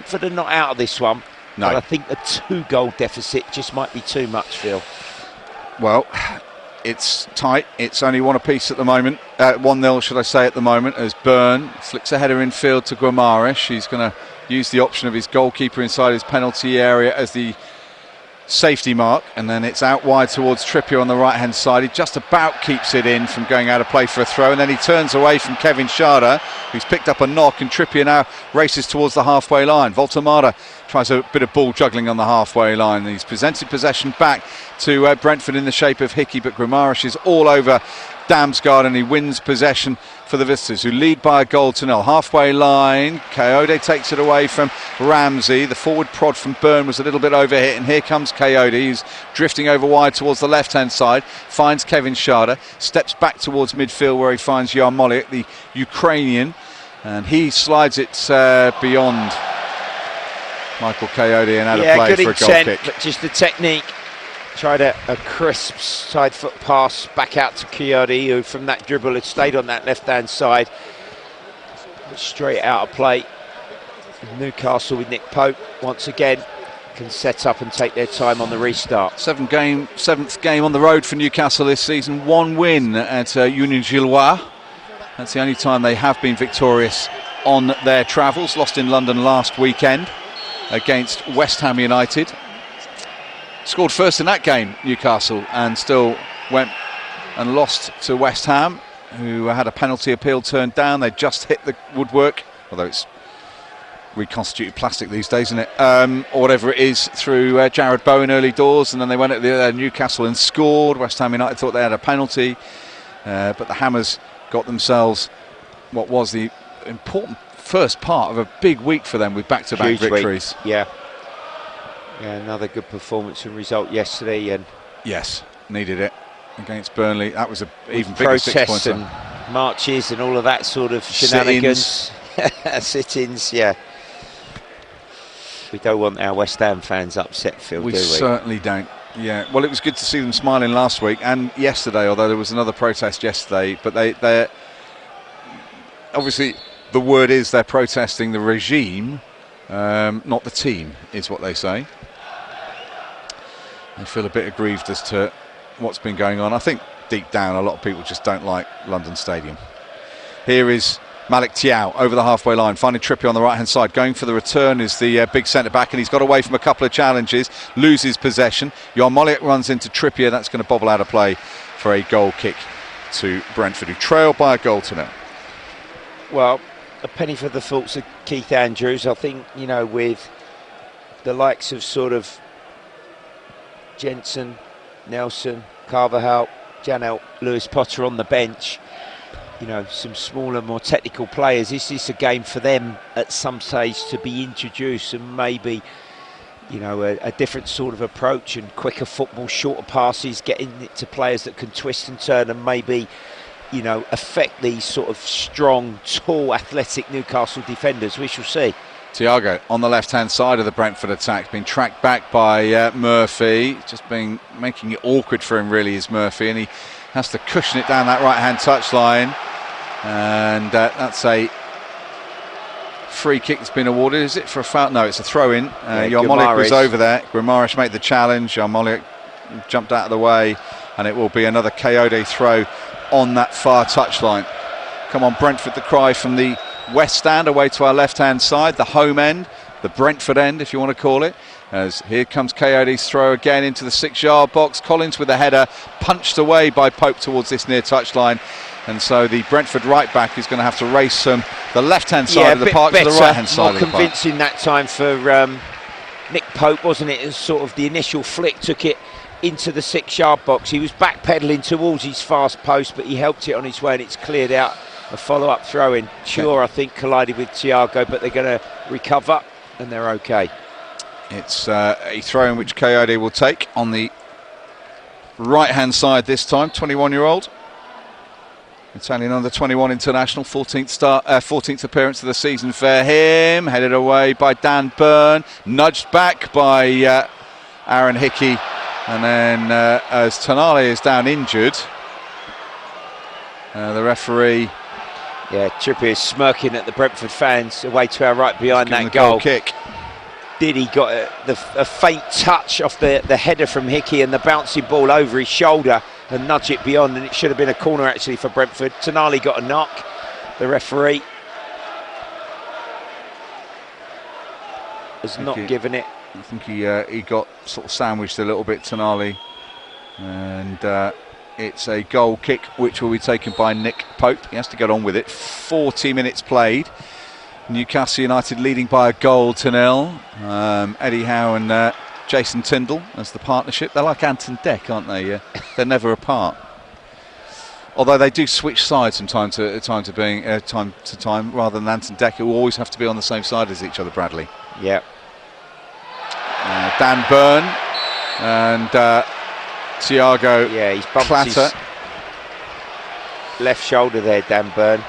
for the not out of this one, but I think a 2-goal deficit just might be too much, Phil. Well, it's tight. It's only 1 apiece at the moment. 1-0, should I say, at the moment, as Byrne flicks a header in field to Guimaraes. He's going to use the option of his goalkeeper inside his penalty area as the safety mark, and then it's out wide towards Trippier on the right-hand side. He just about keeps it in from going out of play for a throw, and then he turns away from Kevin Schade, who's picked up a knock, and Trippier now races towards the halfway line. Voltemade tries a bit of ball juggling on the halfway line. He's presented possession back to Brentford in the shape of Hickey, but Guimaraes is all over Damsgaard, and he wins possession for the visitors, who lead by a goal to nil. Halfway line, Coyote takes it away from Ramsey. The forward prod from Byrne was a little bit overhit, and here comes Coyote. He's drifting over wide towards the left-hand side, finds Kevin Schade, steps back towards midfield where he finds Yarmolenko, the Ukrainian, and he slides it beyond Michael Coyote and out of play for a goal kick. But just the technique. Tried a crisp side foot pass back out to Coyote, who from that dribble had stayed on that left-hand side. Straight out of play. Newcastle with Nick Pope once again can set up and take their time on the restart. 7th game on the road for Newcastle this season. 1 win at Union Gilloise. That's the only time they have been victorious on their travels. Lost in London last weekend against West Ham United. Scored first in that game, Newcastle, and still went and lost to West Ham, who had a penalty appeal turned down. They just hit the woodwork, although it's reconstituted plastic these days, isn't it? Or whatever it is, through Jared Bowen early doors, and then they went at the Newcastle and scored. West Ham United thought they had a penalty, but the Hammers got themselves what was the important first part of a big week for them with back-to-back victories. Yeah, another good performance and result yesterday, and yes, needed it against Burnley. That was an even bigger 6-pointer. And marches and all of that sort of shenanigans. Sit-ins, yeah. We don't want our West Ham fans upset, Phil, do we? We certainly don't. Yeah, well, it was good to see them smiling last week and yesterday, although there was another protest yesterday. But they're obviously, the word is they're protesting the regime, not the team, is what they say. They feel a bit aggrieved as to what's been going on. I think deep down a lot of people just don't like London Stadium. Here is Malik Thiaw over the halfway line, finding Trippier on the right hand side. Going for the return is the big centre back, and he's got away from a couple of challenges, loses possession. Yarmolenko runs into Trippier. That's going to bobble out of play for a goal kick to Brentford, who trail by a goal to nil. Well, a penny for the thoughts of Keith Andrews. I think, you know, with the likes of sort of Jensen, Nelson, Carvajal, Janelt, Lewis Potter on the bench, you know, some smaller, more technical players. Is this a game for them at some stage to be introduced, and maybe, you know, a different sort of approach and quicker football, shorter passes, getting it to players that can twist and turn and maybe you know, affect these sort of strong, tall, athletic Newcastle defenders. We shall see. Thiago on the left-hand side of the Brentford attack, being tracked back by Murphy, just making it awkward for him, really, is Murphy, and he has to cushion it down that right-hand touchline, and that's a free kick that's been awarded. Is it for a foul? No, it's a throw-in. Yarmolenko was over there. Guimaraes made the challenge. Yarmolenko jumped out of the way, and it will be another Kayode throw on that far touchline. Come on, Brentford, the cry from the west stand away to our left-hand side, the home end, the Brentford end, if you want to call it. As here comes Kayode's throw again into the 6-yard box. Collins with a header, punched away by Pope towards this near touchline. And so the Brentford right back is going to have to race from the left-hand side of the park to the right-hand side of the park. More convincing that time for Nick Pope, wasn't it? As sort of the initial flick took it into the 6-yard box. He was backpedaling towards his fast post, but he helped it on his way, and it's cleared out. A follow-up throw-in. Sure, I think collided with Thiago, but they're going to recover, and they're okay. It's a throw-in which Kayode will take on the right-hand side this time. 21-year-old. Italian under-21 international, 14th appearance of the season for him. Headed away by Dan Burn, nudged back by Aaron Hickey, and then as Tonali is down injured, the referee... Yeah, Trippier is smirking at the Brentford fans away to our right behind that goal kick. Diddy got a faint touch off the header from Hickey and the bouncing ball over his shoulder and nudge it beyond, and it should have been a corner actually for Brentford. Tonali got a knock, the referee has not given it. I think he got sort of sandwiched a little bit, Tonali, and it's a goal kick which will be taken by Nick Pope. He has to get on with it. 40 minutes played. Newcastle United leading by a goal to 0. Eddie Howe and Jason Tyndall as the partnership. They're like Ant and Dec, aren't they? They're never apart. Although they do switch sides from time to time, rather than Ant and Dec, who always have to be on the same side as each other. Bradley. Yeah. Dan Burn and Thiago. Yeah, he's bumped his left shoulder there, Dan Burn.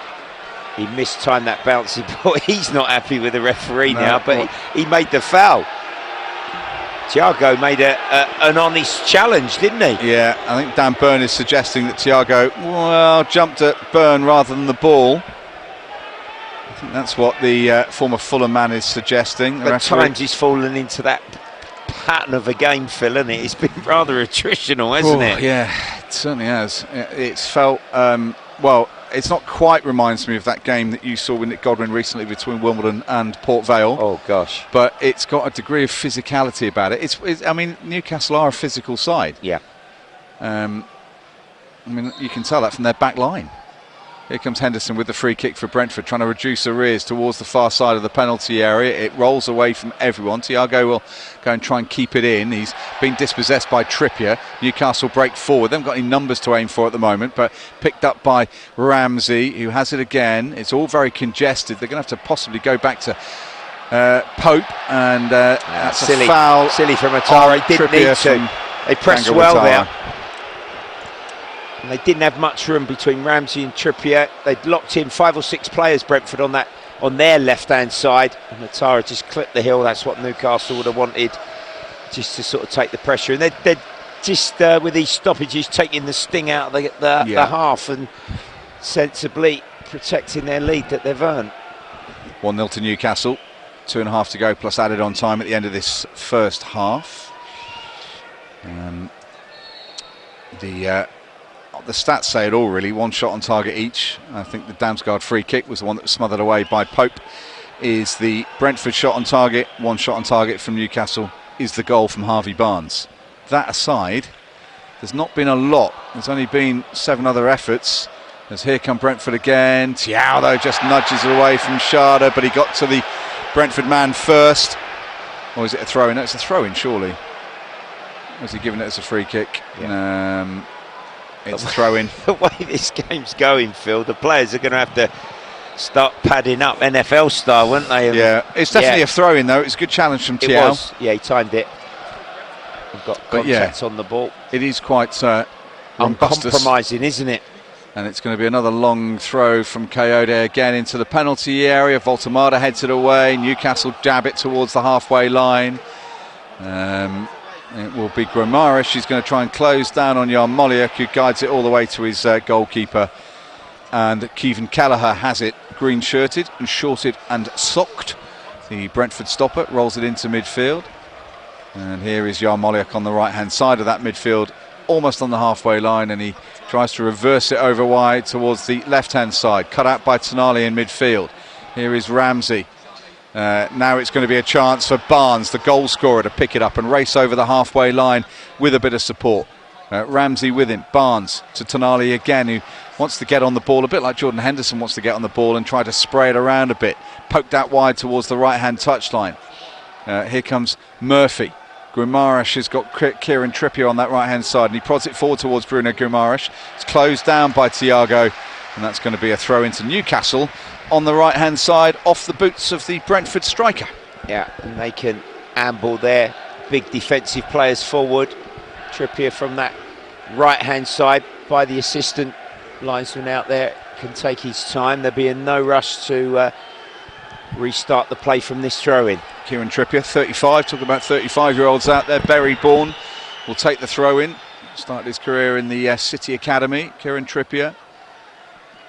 He mistimed that bouncy ball. He's not happy with the referee now, but he made the foul. Thiago made an honest challenge, didn't he? Yeah, I think Dan Burn is suggesting that Thiago, jumped at Burn rather than the ball. I think that's what the former Fulham man is suggesting. At times he's fallen into that pattern of a game, Phil, hasn't it? It's been rather attritional, hasn't it? Yeah, it certainly has. It's felt, it's not quite reminds me of that game that you saw with Nick Godwin recently between Wimbledon and Port Vale. Oh, gosh. But it's got a degree of physicality about it. I mean, Newcastle are a physical side. Yeah. I mean, you can tell that from their back line. Here comes Henderson with the free kick for Brentford, trying to reduce arrears towards the far side of the penalty area. It rolls away from everyone. Thiago will go and try and keep it in. He's been dispossessed by Trippier. Newcastle break forward. They haven't got any numbers to aim for at the moment, but picked up by Ramsey, who has it again. It's all very congested. They're going to have to possibly go back to Pope, and that's a foul. Silly from Atara. Didn't need to. They pressed well there. And they didn't have much room between Ramsey and Trippier. They'd locked in 5 or 6 players, Brentford, on their left-hand side. And Atara just clipped the hill. That's what Newcastle would have wanted, just to sort of take the pressure. And they're just, with these stoppages, taking the sting out of the half and sensibly protecting their lead that they've earned. 1-0 to Newcastle. 2.5 to go, plus added on time at the end of this first half. The stats say it all, really. 1 shot on target each. I think the Damsgaard free kick was the one that was smothered away by Pope. Is the Brentford shot on target. 1 shot on target from Newcastle is the goal from Harvey Barnes. That aside, there's not been a lot. There's only been 7 other efforts. As here come Brentford again. Thiago, though, just nudges it away from Schade, but he got to the Brentford man first. Or is it a throw-in? No, it's a throw-in, surely. Was he giving it as a free kick? Yeah. It's a throw-in. The way this game's going, Phil, the players are going to have to start padding up NFL style, won't they? Yeah, it's definitely a throw-in, though. It's a good challenge from Thiago. It was. Yeah, he timed it. We've got contact on the ball. It is quite uncompromising, isn't it? And it's going to be another long throw from Coyote again into the penalty area. Voltemada heads it away. Newcastle jab it towards the halfway line. It will be Guimaraes. He's going to try and close down on Yarmoliuk, who guides it all the way to his goalkeeper. And Kevin Kelleher has it, green-shirted and shorted and socked. The Brentford stopper rolls it into midfield. And here is Yarmoliuk on the right-hand side of that midfield, almost on the halfway line, and he tries to reverse it over wide towards the left-hand side, cut out by Tonali in midfield. Here is Ramsey. Now it's going to be a chance for Barnes, the goal scorer, to pick it up and race over the halfway line with a bit of support. Ramsey with him, Barnes to Tonali again, who wants to get on the ball, a bit like Jordan Henderson wants to get on the ball and try to spray it around a bit. Poked out wide towards the right-hand touchline. Here comes Murphy. Guimaraes has got Kieran Trippier on that right-hand side, and he prods it forward towards Bruno Guimaraes. It's closed down by Thiago, and that's going to be a throw into Newcastle on the right-hand side, off the boots of the Brentford striker. Yeah, and they can amble their big defensive players forward. Trippier from that right-hand side by the assistant linesman out there can take his time. There'll be in no rush to restart the play from this throw-in. Kieran Trippier, 35, talking about 35-year-olds out there. Bury-born will take the throw-in. Started his career in the City Academy. Kieran Trippier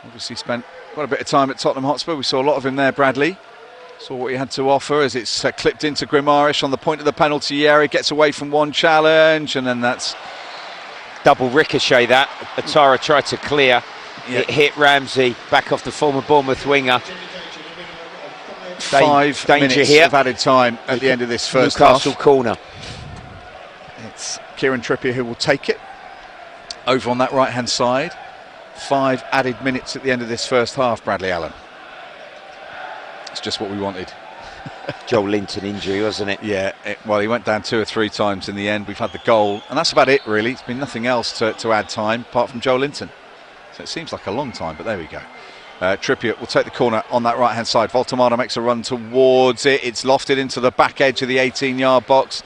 obviously spent quite a bit of time at Tottenham Hotspur. We saw a lot of him there, Bradley. Saw what he had to offer as it's clipped into Guimaraes on the point of the penalty area. Gets away from one challenge, and then that's double ricochet that. Atara tried to clear. Yeah. It hit Ramsey, back off the former Bournemouth winger. 5 minutes here of added time at the end of this first Newcastle half. Corner. It's Kieran Trippier who will take it over on that right-hand side. 5 added minutes at the end of this first half, Bradley Allen. It's just what we wanted. Joel Linton injury, wasn't it? Yeah, well, he went down 2 or 3 times in the end. We've had the goal, and that's about it, really. It's been nothing else to add time, apart from Joel Linton. So it seems like a long time, but there we go. Trippier will take the corner on that right-hand side. Voltemada makes a run towards it. It's lofted into the back edge of the 18-yard box.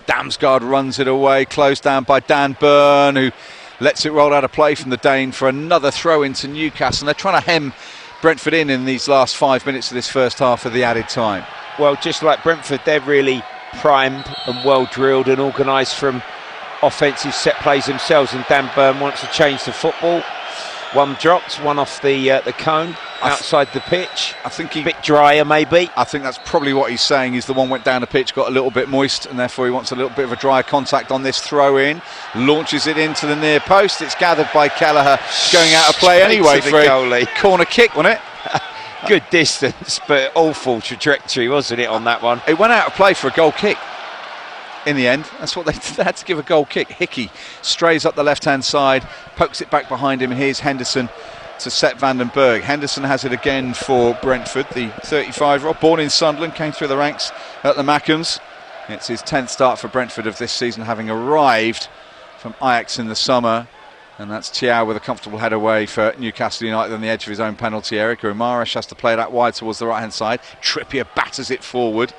Damsgaard runs it away, closed down by Dan Burn, who lets it roll out of play from the Dane for another throw into Newcastle. And they're trying to hem Brentford in these last 5 minutes of this first half of the added time. Well, just like Brentford, they're really primed and well drilled and organised from offensive set plays themselves, and Dan Burn wants to change the football. One dropped, one off the cone outside the pitch. I think a bit drier, maybe. I think that's probably what he's saying. Is the one went down the pitch, got a little bit moist, and therefore he wants a little bit of a drier contact on this throw in. Launches it into the near post. It's gathered by Kelleher, going out of play anyway for a corner kick, wasn't it? Good distance, but awful trajectory, wasn't it, on that one? It went out of play for a goal kick. In the end, that's what they had to give a goal kick. Hickey strays up the left-hand side, pokes it back behind him. Here's Henderson to Sepp van den Berg. Henderson has it again for Brentford, the 35-year-old, born in Sunderland, came through the ranks at the Mackems. It's his 10th start for Brentford of this season, having arrived from Ajax in the summer. And that's Thiaw with a comfortable head away for Newcastle United on the edge of his own penalty area. Guimaraes has to play that wide towards the right-hand side. Trippier batters it forward.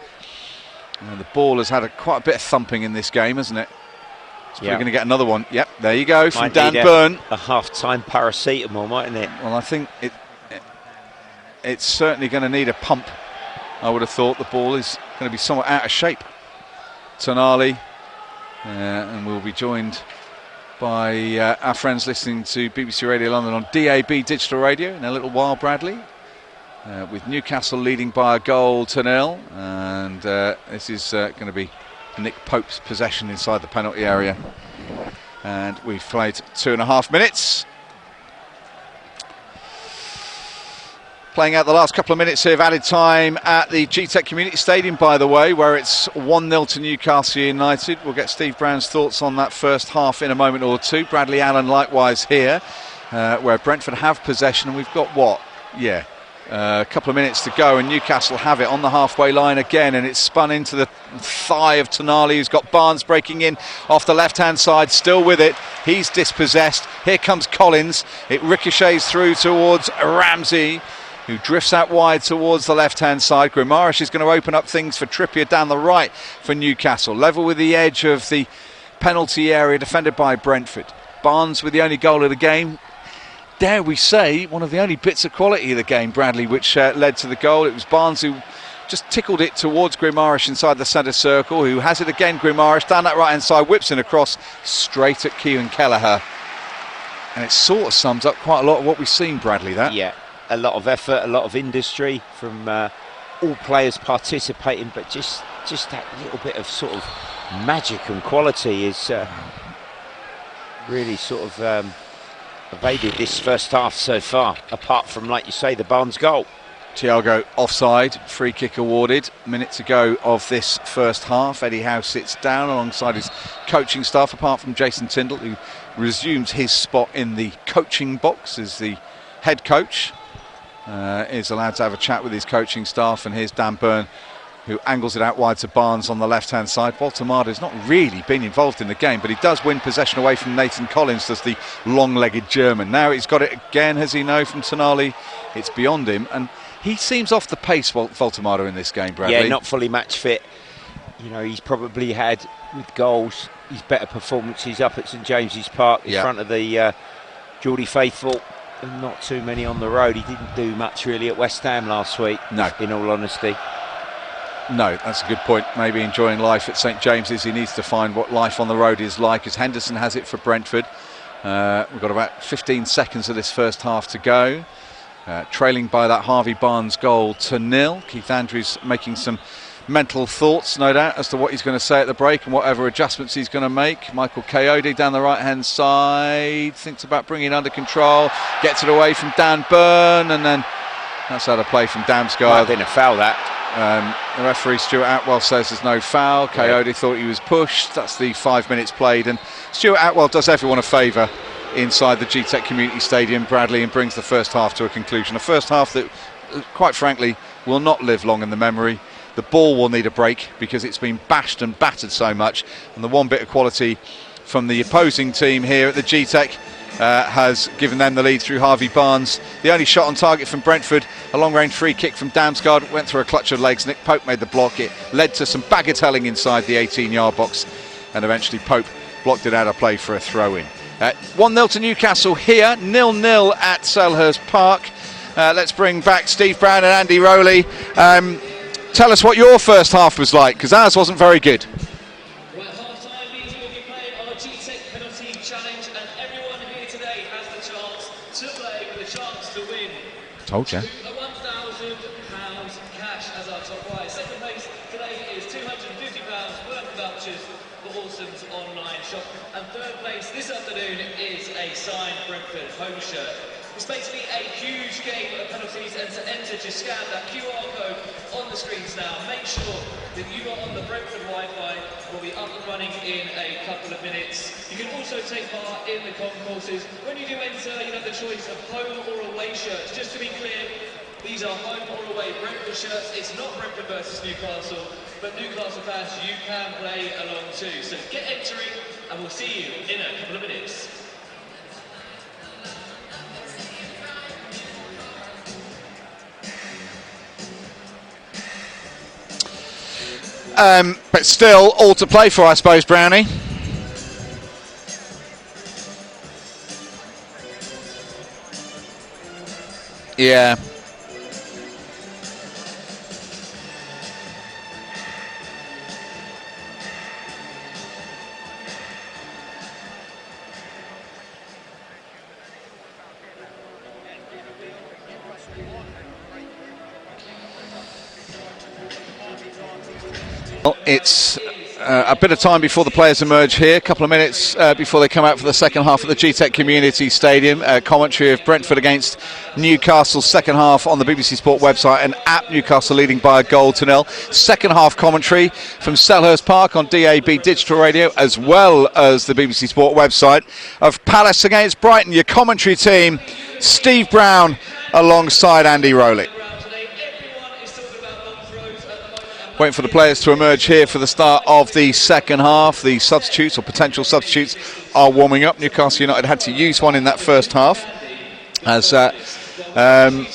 The ball has had quite a bit of thumping in this game, hasn't it? So we're going to get another one. Yep, there you go, from Dan Burn. A half-time paracetamol, mightn't it? Well, I think it's certainly going to need a pump. I would have thought the ball is going to be somewhat out of shape. Tonali, and we'll be joined by our friends listening to BBC Radio London on DAB Digital Radio in a little while, Bradley. With Newcastle leading by a goal to 0, and this is going to be Nick Pope's possession inside the penalty area, and we've played 2.5 minutes. Playing out the last couple of minutes here of added time at the GTEC Community Stadium, by the way, where it's 1-0 to Newcastle United. We'll get Steve Brown's thoughts on that first half in a moment or two. Bradley Allen likewise here, where Brentford have possession, and we've got a couple of minutes to go, and Newcastle have it on the halfway line again, and it's spun into the thigh of Tonali, who's got Barnes breaking in off the left-hand side, still with it. He's dispossessed. Here comes Collins. It ricochets through towards Ramsey, who drifts out wide towards the left-hand side. Guimaraes is going to open up things for Trippier down the right for Newcastle. Level with the edge of the penalty area defended by Brentford. Barnes with the only goal of the game. dare we say, one of the only bits of quality of the game, Bradley, which led to the goal. It was Barnes who just tickled it towards Grimarish inside the centre circle, who has it again. Grimarish down that right-hand side, whips it across straight at Keelan Kelleher. And it sort of sums up quite a lot of what we've seen, Bradley, that. Yeah, a lot of effort, a lot of industry from all players participating, but just that little bit of sort of magic and quality is really sort of evaded this first half so far, apart from, like you say, the Barnes goal. Thiago offside, free kick awarded. Minute to go of this first half. Eddie Howe sits down alongside his coaching staff, apart from Jason Tyndall, who resumes his spot in the coaching box as the head coach. Is allowed to have a chat with his coaching staff, and here's Dan Byrne, who angles it out wide to Barnes on the left-hand side. Baltamarda's not really been involved in the game, but he does win possession away from Nathan Collins, does the long-legged German. Now he's got it again, has he? No, from Tonali. It's beyond him, and he seems off the pace, Baltamarda, in this game, Bradley. Yeah, not fully match fit. You know, he's probably had, with goals, his better performances up at St James's Park in front of the Geordie faithful. And not too many on the road. He didn't do much really at West Ham last week, no, in all honesty. No, that's a good point. Maybe enjoying life at St James's. He needs to find what life on the road is like, as Henderson has it for Brentford. We've got about 15 seconds of this first half to go. Trailing by that Harvey Barnes goal to 0. Keith Andrews making some mental thoughts, no doubt, as to what he's going to say at the break and whatever adjustments he's going to make. Michael Coyote down the right-hand side, thinks about bringing it under control, gets it away from Dan Byrne, and then that's out of play from Damsgaard. Might have been a foul, that. The referee, Stuart Atwell, says there's no foul. Coyote thought he was pushed. That's the 5 minutes played, and Stuart Atwell does everyone a favour inside the GTEC Community Stadium, Bradley, and brings the first half to a conclusion. A first half that, quite frankly, will not live long in the memory. The ball will need a break because it's been bashed and battered so much, and the one bit of quality from the opposing team here at the GTEC has given them the lead through Harvey Barnes. The only shot on target from Brentford, a long-range free kick from Damsgaard, went through a clutch of legs. Nick Pope made the block. It led to some bagatelling inside the 18-yard box, and eventually Pope blocked it out of play for a throw-in. 1-0 to Newcastle here, 0-0 at Selhurst Park. Let's bring back Steve Brown and Andy Rowley. Tell us what your first half was like, because ours wasn't very good. Well, half-time means we'll be playing our GTEC penalty challenge, and everyone here today has the chance to play with a chance to win. Told you. £1,000 cash as our top prize. Second place today is £250 worth of vouchers for Awesome's online shop. And third place this afternoon is a signed Brentford home shirt. It's basically a huge game of penalties, and to enter, just scan that QR code on the screens now. Make sure that you are on the Brentford Wi-Fi. We'll be up and running in a couple of minutes. You can also take part in the concourses. When you do enter, you have the choice of home or away shirts. Just to be clear, these are home or away Brentford shirts. It's not Brentford versus Newcastle, but Newcastle fans, you can play along too. So get entering, and we'll see you in a couple of minutes. But still, all to play for, I suppose, Brownie. Yeah. It's a bit of time before the players emerge here, a couple of minutes before they come out for the second half at the GTEC Community Stadium. Commentary of Brentford against Newcastle, second half on the BBC Sport website and app. Newcastle leading by a goal to 0. Second half commentary from Selhurst Park on DAB Digital Radio, as well as the BBC Sport website, of Palace against Brighton. Your commentary team, Steve Brown alongside Andy Rowley. Waiting for the players to emerge here for the start of the second half. The substitutes, or potential substitutes, are warming up. Newcastle United had to use one in that first half, as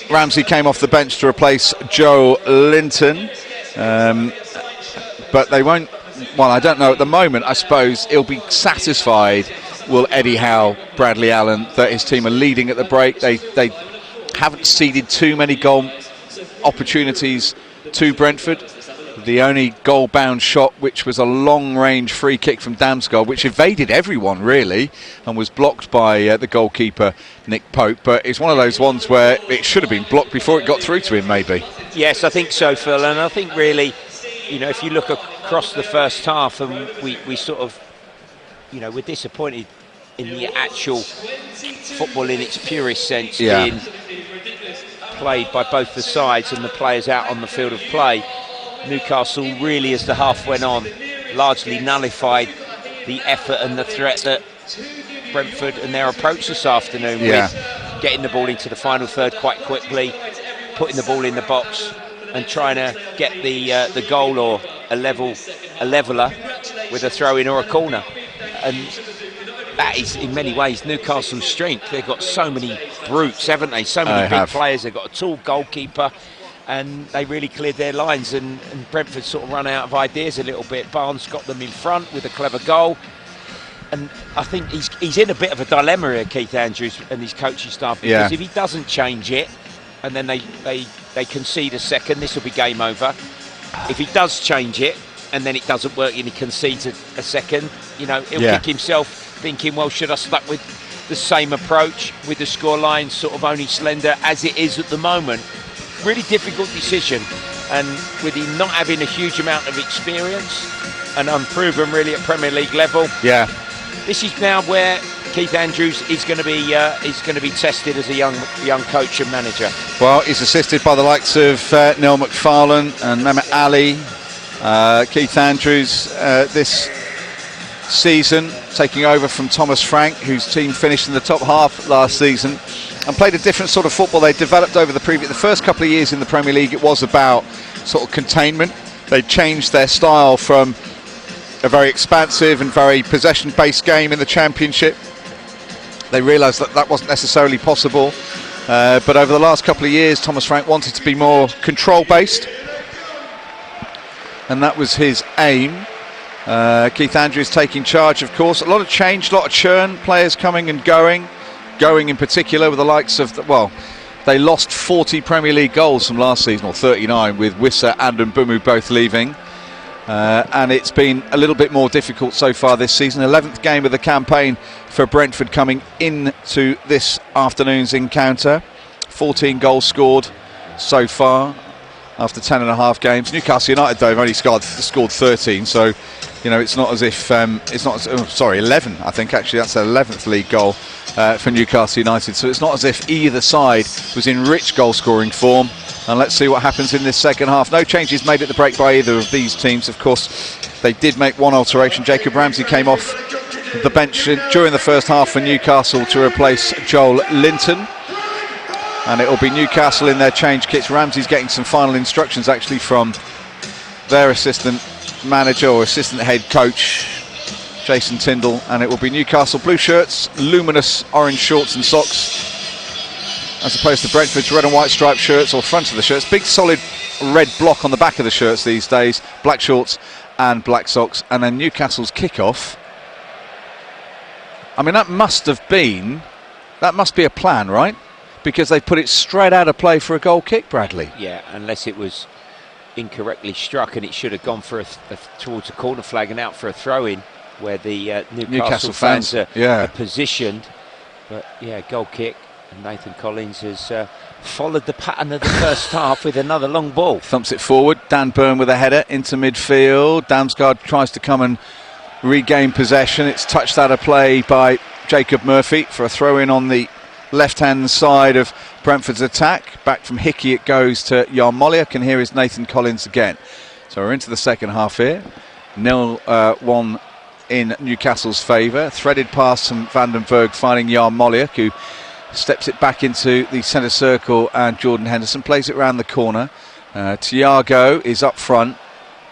Ramsey came off the bench to replace Joe Linton. But they won't, well, I don't know, at the moment I suppose he'll be satisfied will Eddie Howe, Bradley Allen, that his team are leading at the break. They haven't ceded too many goal opportunities to Brentford. The only goal-bound shot, which was a long-range free kick from Damsgaard, which evaded everyone really and was blocked by the goalkeeper Nick Pope. But it's one of those ones where it should have been blocked before it got through to him, maybe. Yes, I think so, Phil. And I think really, if you look across the first half, and we sort of, we're disappointed in the actual football in its purest sense being played by both the sides and the players out on the field of play. Newcastle really, as the half went on, largely nullified the effort and the threat that Brentford and their approach this afternoon with getting the ball into the final third quite quickly, putting the ball in the box and trying to get the goal or a leveller with a throw-in or a corner. And that is in many ways Newcastle's strength. They've got so many brutes, haven't they? So many big players. They've got a tall goalkeeper, and they really cleared their lines, and Brentford sort of run out of ideas a little bit. Barnes got them in front with a clever goal, and I think he's in a bit of a dilemma here, Keith Andrews and his coaching staff, because if he doesn't change it and then they concede a second, this will be game over. If he does change it and then it doesn't work and he concedes a second, he'll kick himself thinking, well, should I stuck with the same approach with the scoreline sort of only slender as it is at the moment? Really difficult decision, and with him not having a huge amount of experience and unproven really at Premier League level, this is now where Keith Andrews is going to be tested as a young coach and manager. Well, he's assisted by the likes of Neil McFarlane and Mehmet Ali. Keith Andrews this season taking over from Thomas Frank, whose team finished in the top half last season and played a different sort of football. They developed over the first couple of years in the Premier League. It was about sort of containment. They changed their style from a very expansive and very possession-based game in the Championship. They realised that wasn't necessarily possible. But over the last couple of years, Thomas Frank wanted to be more control-based, and that was his aim. Keith Andrews taking charge, of course. A lot of change, a lot of churn, players coming and going in particular with the likes of, they lost 40 Premier League goals from last season, or 39, with Wissa and Mbumu both leaving. And it's been a little bit more difficult so far this season. 11th game of the campaign for Brentford coming into this afternoon's encounter. 14 goals scored so far after 10.5 games. Newcastle United, though, have only scored 13, so it's not as if 11. I think actually that's their 11th league goal for Newcastle United. So it's not as if either side was in rich goal-scoring form. And let's see what happens in this second half. No changes made at the break by either of these teams. Of course, they did make one alteration. Jacob Ramsey came off the bench during the first half for Newcastle to replace Joel Linton. And it will be Newcastle in their change kits. Ramsey's getting some final instructions actually from their assistant manager or assistant head coach, Jason Tyndall. And it will be Newcastle blue shirts, luminous orange shorts and socks, as opposed to Brentford's red and white striped shirts, or front of the shirts. Big solid red block on the back of the shirts these days. Black shorts and black socks. And then Newcastle's kickoff. I mean, that must be a plan, right? Because they've put it straight out of play for a goal kick, Bradley. Yeah, unless it was incorrectly struck and it should have gone for towards a corner flag and out for a throw-in, where the Newcastle fans are positioned. But yeah, goal kick. And Nathan Collins has followed the pattern of the first half with another long ball. Thumps it forward. Dan Burn with a header into midfield. Damsgaard tries to come and regain possession. It's touched out of play by Jacob Murphy for a throw-in on the left-hand side of Brentford's attack. Back from Hickey it goes to Yarmoliuk, and here is Nathan Collins again. So we're into the second half here. 0-1 in Newcastle's favour. Threaded pass from Van den Berg finding Yarmoliuk, who steps it back into the centre circle, and Jordan Henderson plays it round the corner. Thiago is up front.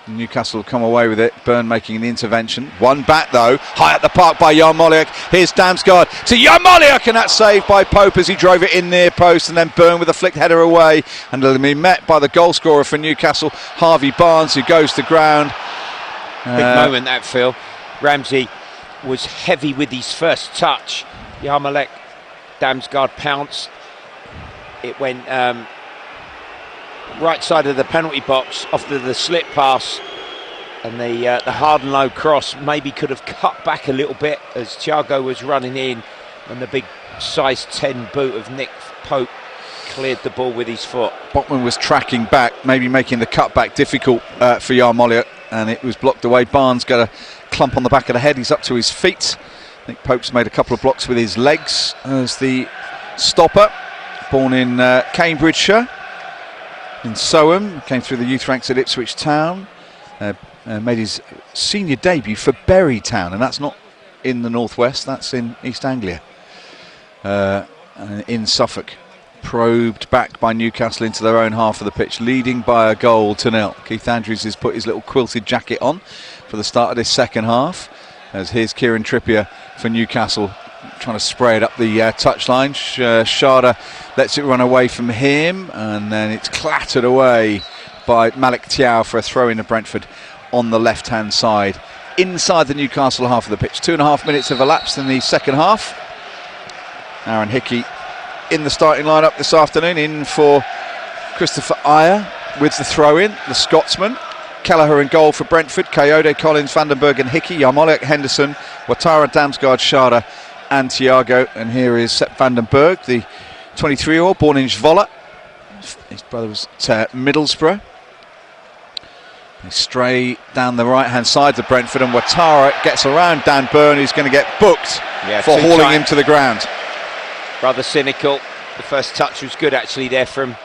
Newcastle come away with it. Byrne making the intervention. One back though, high at the park by Yarmoliuk. Here's Damsgaard to Yarmoliuk, and that's saved by Pope as he drove it in near post, and then Byrne with a flicked header away, and it'll be met by the goal scorer for Newcastle, Harvey Barnes, who goes to ground. Big moment that, Phil. Ramsey was heavy with his first touch. Yarmolek Damsgaard pounced. It went right side of the penalty box after the slip pass, and the hard and low cross maybe could have cut back a little bit as Thiago was running in, and the big size 10 boot of Nick Pope cleared the ball with his foot. Botman was tracking back, maybe making the cutback difficult for Yarmoliuk, and it was blocked away. Barnes got a clump on the back of the head. He's up to his feet. Nick Pope's made a couple of blocks with his legs as the stopper. Born in Cambridgeshire, in Soham, came through the youth ranks at Ipswich Town, made his senior debut for Bury Town, and that's not in the northwest, that's in East Anglia, in Suffolk. Probed back by Newcastle into their own half of the pitch, leading by a goal to nil. Keith Andrews has put his little quilted jacket on for the start of this second half, as here's Kieran Trippier for Newcastle, trying to spray it up the touchline. Sharda lets it run away from him, and then it's clattered away by Malik Thiaw for a throw in to Brentford on the left hand side inside the Newcastle half of the pitch. 2.5 minutes have elapsed in the second half. Aaron Hickey in the starting lineup this afternoon, in for Christopher Ayer with the throw in, the Scotsman. Kelleher in goal for Brentford. Coyote, Collins, Vandenberg and Hickey. Yarmoliuk, Henderson, Ouattara, Damsgaard, Sharda and Thiago. And here is Sepp Vandenberg, the 23-year-old, born in Zwolle. His brother was at Middlesbrough. They stray down the right-hand side to Brentford, and Ouattara gets around Dan Burn, who's going to get booked for hauling him to the ground. Rather cynical. The first touch was good actually there from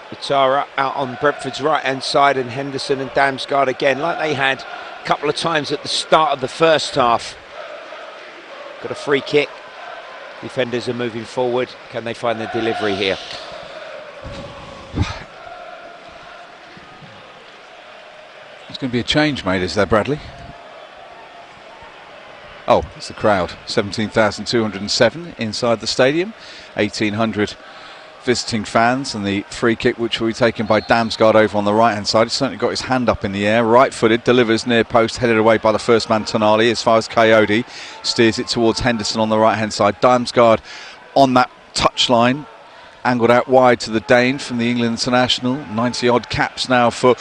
Ouattara out on Brentford's right-hand side, and Henderson and Damsgaard again, like they had a couple of times at the start of the first half. Got a free kick. Defenders are moving forward. Can they find the delivery here? There's going to be a change made, is there, Bradley? Oh, it's the crowd. 17,207 inside the stadium. 1,800 visiting fans, and the free kick which will be taken by Damsgaard over on the right hand side. He's certainly got his hand up in the air, right footed, delivers near post, headed away by the first man Tonali as far as Coyote, steers it towards Henderson on the right hand side. Damsgaard on that touchline, angled out wide to the Dane from the England international. 90 odd caps now for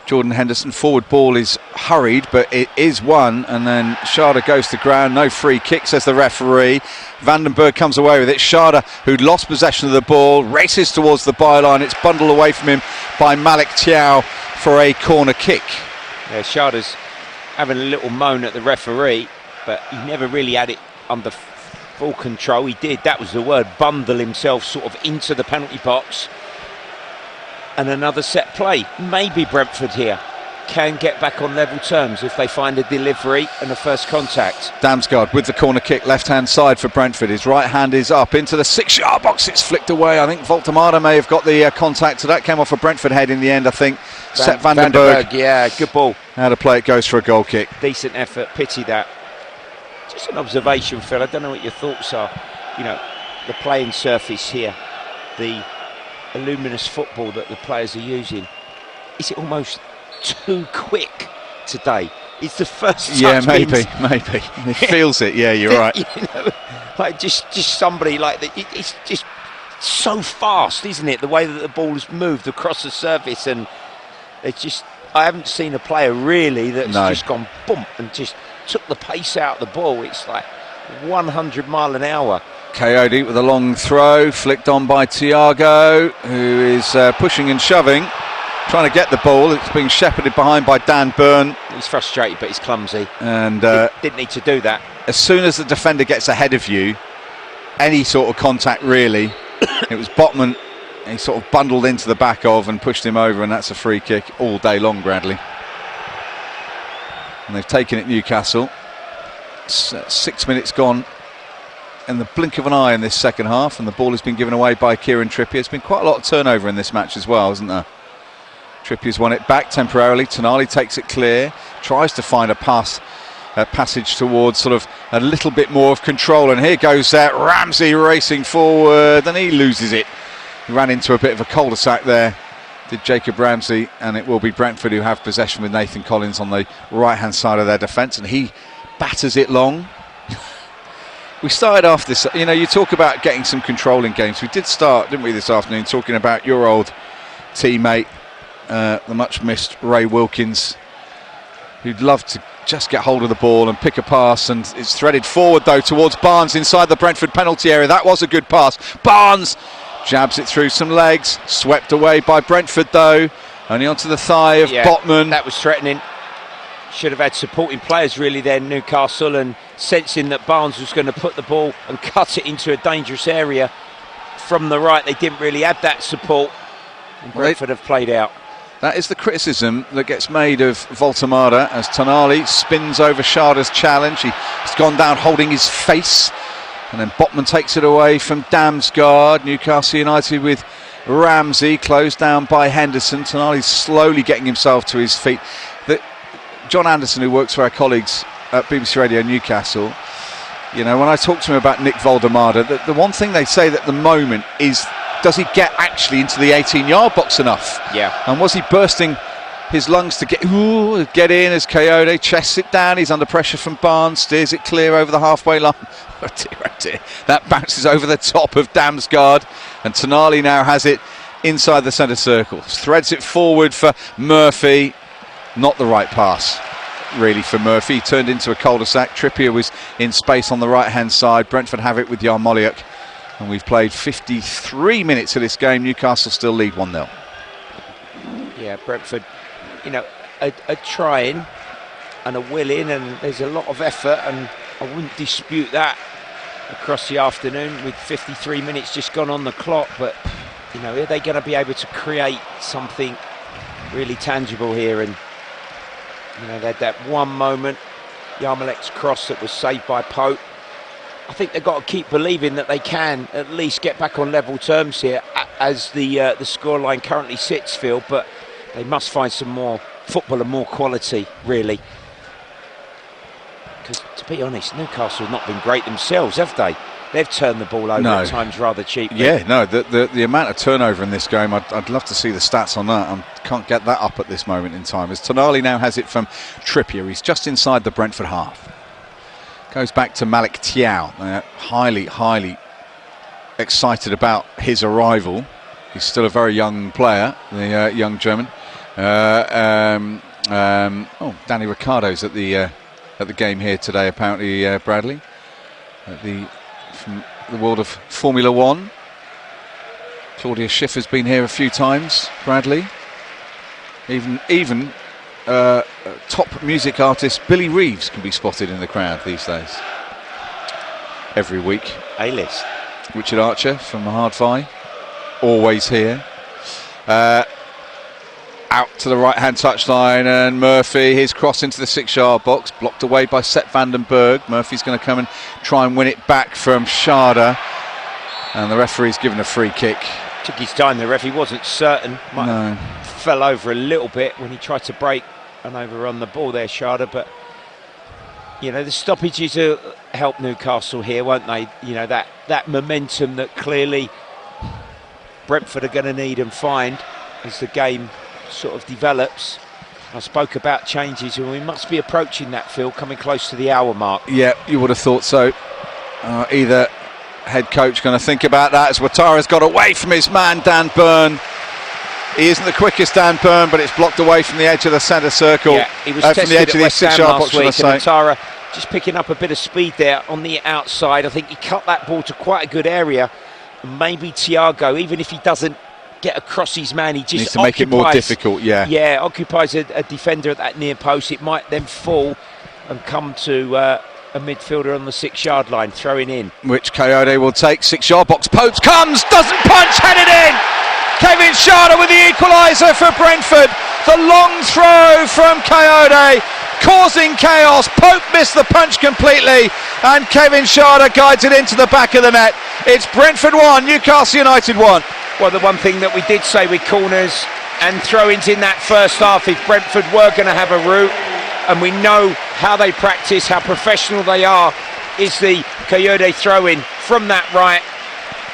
Jordan Henderson. Forward ball is hurried, but it is won, and then Sharda goes to ground. No free kick, says the referee. Vandenberg comes away with it. Sharda, who'd lost possession of the ball, races towards the byline. It's bundled away from him by Malik Thiaw for a corner kick. Yeah, Sharda's having a little moan at the referee, but he never really had it under full control. He did, that was the word, bundle himself sort of into the penalty box. And another set play. Maybe Brentford here can get back on level terms if they find a delivery and a first contact. Damsgaard with the corner kick, left hand side for Brentford. His right hand is up into the 6-yard box. It's flicked away. I think Voltemada may have got the contact, so that came off a Brentford head in the end, I think. Sepp Vandenberg. Yeah, good ball. How to play it, goes for a goal kick. Decent effort, pity that. Just an observation, Phil. I don't know what your thoughts are. You know, the playing surface here, the luminous football that the players are using, is it almost too quick today? It's the first touch. Yeah, maybe. It feels it. Yeah, you're right. You know, like just somebody like that. It's just so fast, isn't it? The way that the ball has moved across the surface, and it's just, I haven't seen a player really that's just gone boom and just took the pace out of the ball. It's like 100 mile an hour. Coyote with a long throw, flicked on by Thiago, who is pushing and shoving, trying to get the ball. It's being shepherded behind by Dan Burn. He's frustrated, but he's clumsy. And didn't need to do that. As soon as the defender gets ahead of you, any sort of contact really, it was Botman. He sort of bundled into the back of and pushed him over, and that's a free kick all day long, Bradley. And they've taken it, Newcastle. 6 minutes gone in the blink of an eye in this second half, and the ball has been given away by Kieran Trippier. It's been quite a lot of turnover in this match as well, hasn't there? Trippier's won it back temporarily. Tonali takes it clear, tries to find a passage towards sort of a little bit more of control, and here goes Ramsey racing forward, and he loses it. He ran into a bit of a cul-de-sac there did Jacob Ramsey, and it will be Brentford who have possession with Nathan Collins on the right-hand side of their defence, and he batters it long. We started off this, you talk about getting some control in games. We did start, didn't we, this afternoon, talking about your old teammate, the much-missed Ray Wilkins, who'd love to just get hold of the ball and pick a pass, and it's threaded forward, though, towards Barnes inside the Brentford penalty area. That was a good pass. Barnes jabs it through some legs, swept away by Brentford, though, only onto the thigh of Botman. That was threatening. Should have had supporting players really there, Newcastle, and sensing that Barnes was going to put the ball and cut it into a dangerous area from the right. They didn't really have that support, and Brentford have played out. That is the criticism that gets made of Voltemada as Tonali spins over Sharda's challenge. He's gone down holding his face, and then Botman takes it away from Damsgaard. Newcastle United with Ramsey, closed down by Henderson. Tonali's slowly getting himself to his feet. John Anderson, who works for our colleagues at BBC Radio Newcastle, when I talk to him about Nick Voldemada, the one thing they say at the moment is, does he get actually into the 18-yard box enough? Yeah. And was he bursting his lungs to get in as Coyote chests it down? He's under pressure from Barnes, steers it clear over the halfway line. Oh dear. That bounces over the top of Damsgaard, and Tonali now has it inside the centre circle. Threads it forward for Murphy. Not the right pass, really, for Murphy. He turned into a cul-de-sac. Trippier was in space on the right-hand side. Brentford have it with Yarmoliuk. And we've played 53 minutes of this game. Newcastle still lead 1-0. Yeah, Brentford, are trying and are willing, and there's a lot of effort, and I wouldn't dispute that across the afternoon with 53 minutes just gone on the clock. But, are they going to be able to create something really tangible here? And they had that one moment, Yarmoliuk's cross that was saved by Pope. I think they've got to keep believing that they can at least get back on level terms here as the scoreline currently sits, Phil, but they must find some more football and more quality, really. Because, to be honest, Newcastle have not been great themselves, have they? They've turned the ball over at times rather cheaply. Yeah, no, the amount of turnover in this game, I'd love to see the stats on that. I can't get that up at this moment in time. As Tonali now has it from Trippier. He's just inside the Brentford half. Goes back to Malik Thiaw. Highly excited about his arrival. He's still a very young player, the young German. Danny Ricciardo's at the game here today, apparently, Bradley. From the world of Formula One. Claudia Schiffer's been here a few times, Bradley. Even top music artist Billy Reeves can be spotted in the crowd these days. Every week. A-list. Richard Archer from Hard-Fi, always here. Out to the right-hand touchline, and Murphy, his cross into the 6-yard box, blocked away by Sepp van den Berg. Murphy's going to come and try and win it back from Sharda, and the referee's given a free kick. Took his time, the referee wasn't certain. Fell over a little bit when he tried to break and overrun the ball there, Sharda, but the stoppages will help Newcastle here, won't they? That momentum that clearly Brentford are going to need and find as the game sort of develops. I spoke about changes, and we must be approaching that, Phil, coming close to the hour mark. Yeah, you would have thought so. Either head coach going to think about that as Ouattara's got away from his man Dan Burn. He isn't the quickest, Dan Burn, but it's blocked away from the edge of the centre circle. Yeah, he was from the edge of the 6-yard box, and Ouattara just picking up a bit of speed there on the outside. I think he cut that ball to quite a good area. Maybe Thiago, even if he doesn't get across his man, he just needs to make it more difficult. Yeah, occupies a defender at that near post. It might then fall and come to a midfielder on the 6-yard line, throwing in. Which Coyote will take. 6-yard box. Popes comes, doesn't punch, headed in. Kevin Sharda with the equaliser for Brentford. The long throw from Coyote, causing chaos. Pope missed the punch completely, and Kevin Sharda guides it into the back of the net. It's Brentford 1, Newcastle United 1. Well, the one thing that we did say with corners and throw-ins in that first half, if Brentford were going to have a route, and we know how they practice, how professional they are, is the Coyote throw-in from that right.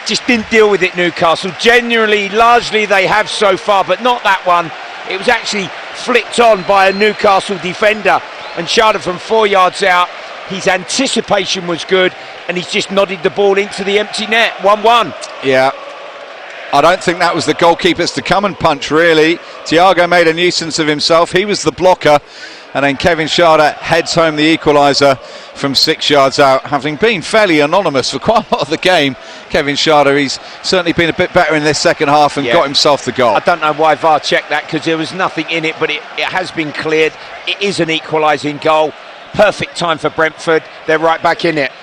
just didn't deal with it, Newcastle. Generally, largely they have so far, but not that one. It was actually flicked on by a Newcastle defender, and Sharda from 4 yards out. His anticipation was good, and he's just nodded the ball into the empty net. 1-1. Yeah. I don't think that was the goalkeeper's to come and punch, really. Thiago made a nuisance of himself. He was the blocker. And then Kevin Sharda heads home the equaliser from 6 yards out. Having been fairly anonymous for quite a lot of the game, Kevin Sharda, he's certainly been a bit better in this second half and got himself the goal. I don't know why VAR checked that, because there was nothing in it, but it has been cleared. It is an equalising goal. Perfect time for Brentford. They're right back in it.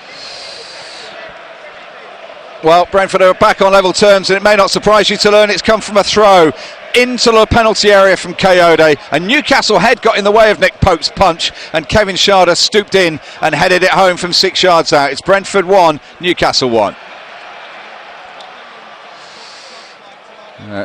Well, Brentford are back on level terms, and it may not surprise you to learn it's come from a throw into the penalty area from Coyote. A Newcastle head got in the way of Nick Pope's punch, and Kevin Sharda stooped in and headed it home from 6 yards out. It's Brentford 1, Newcastle 1.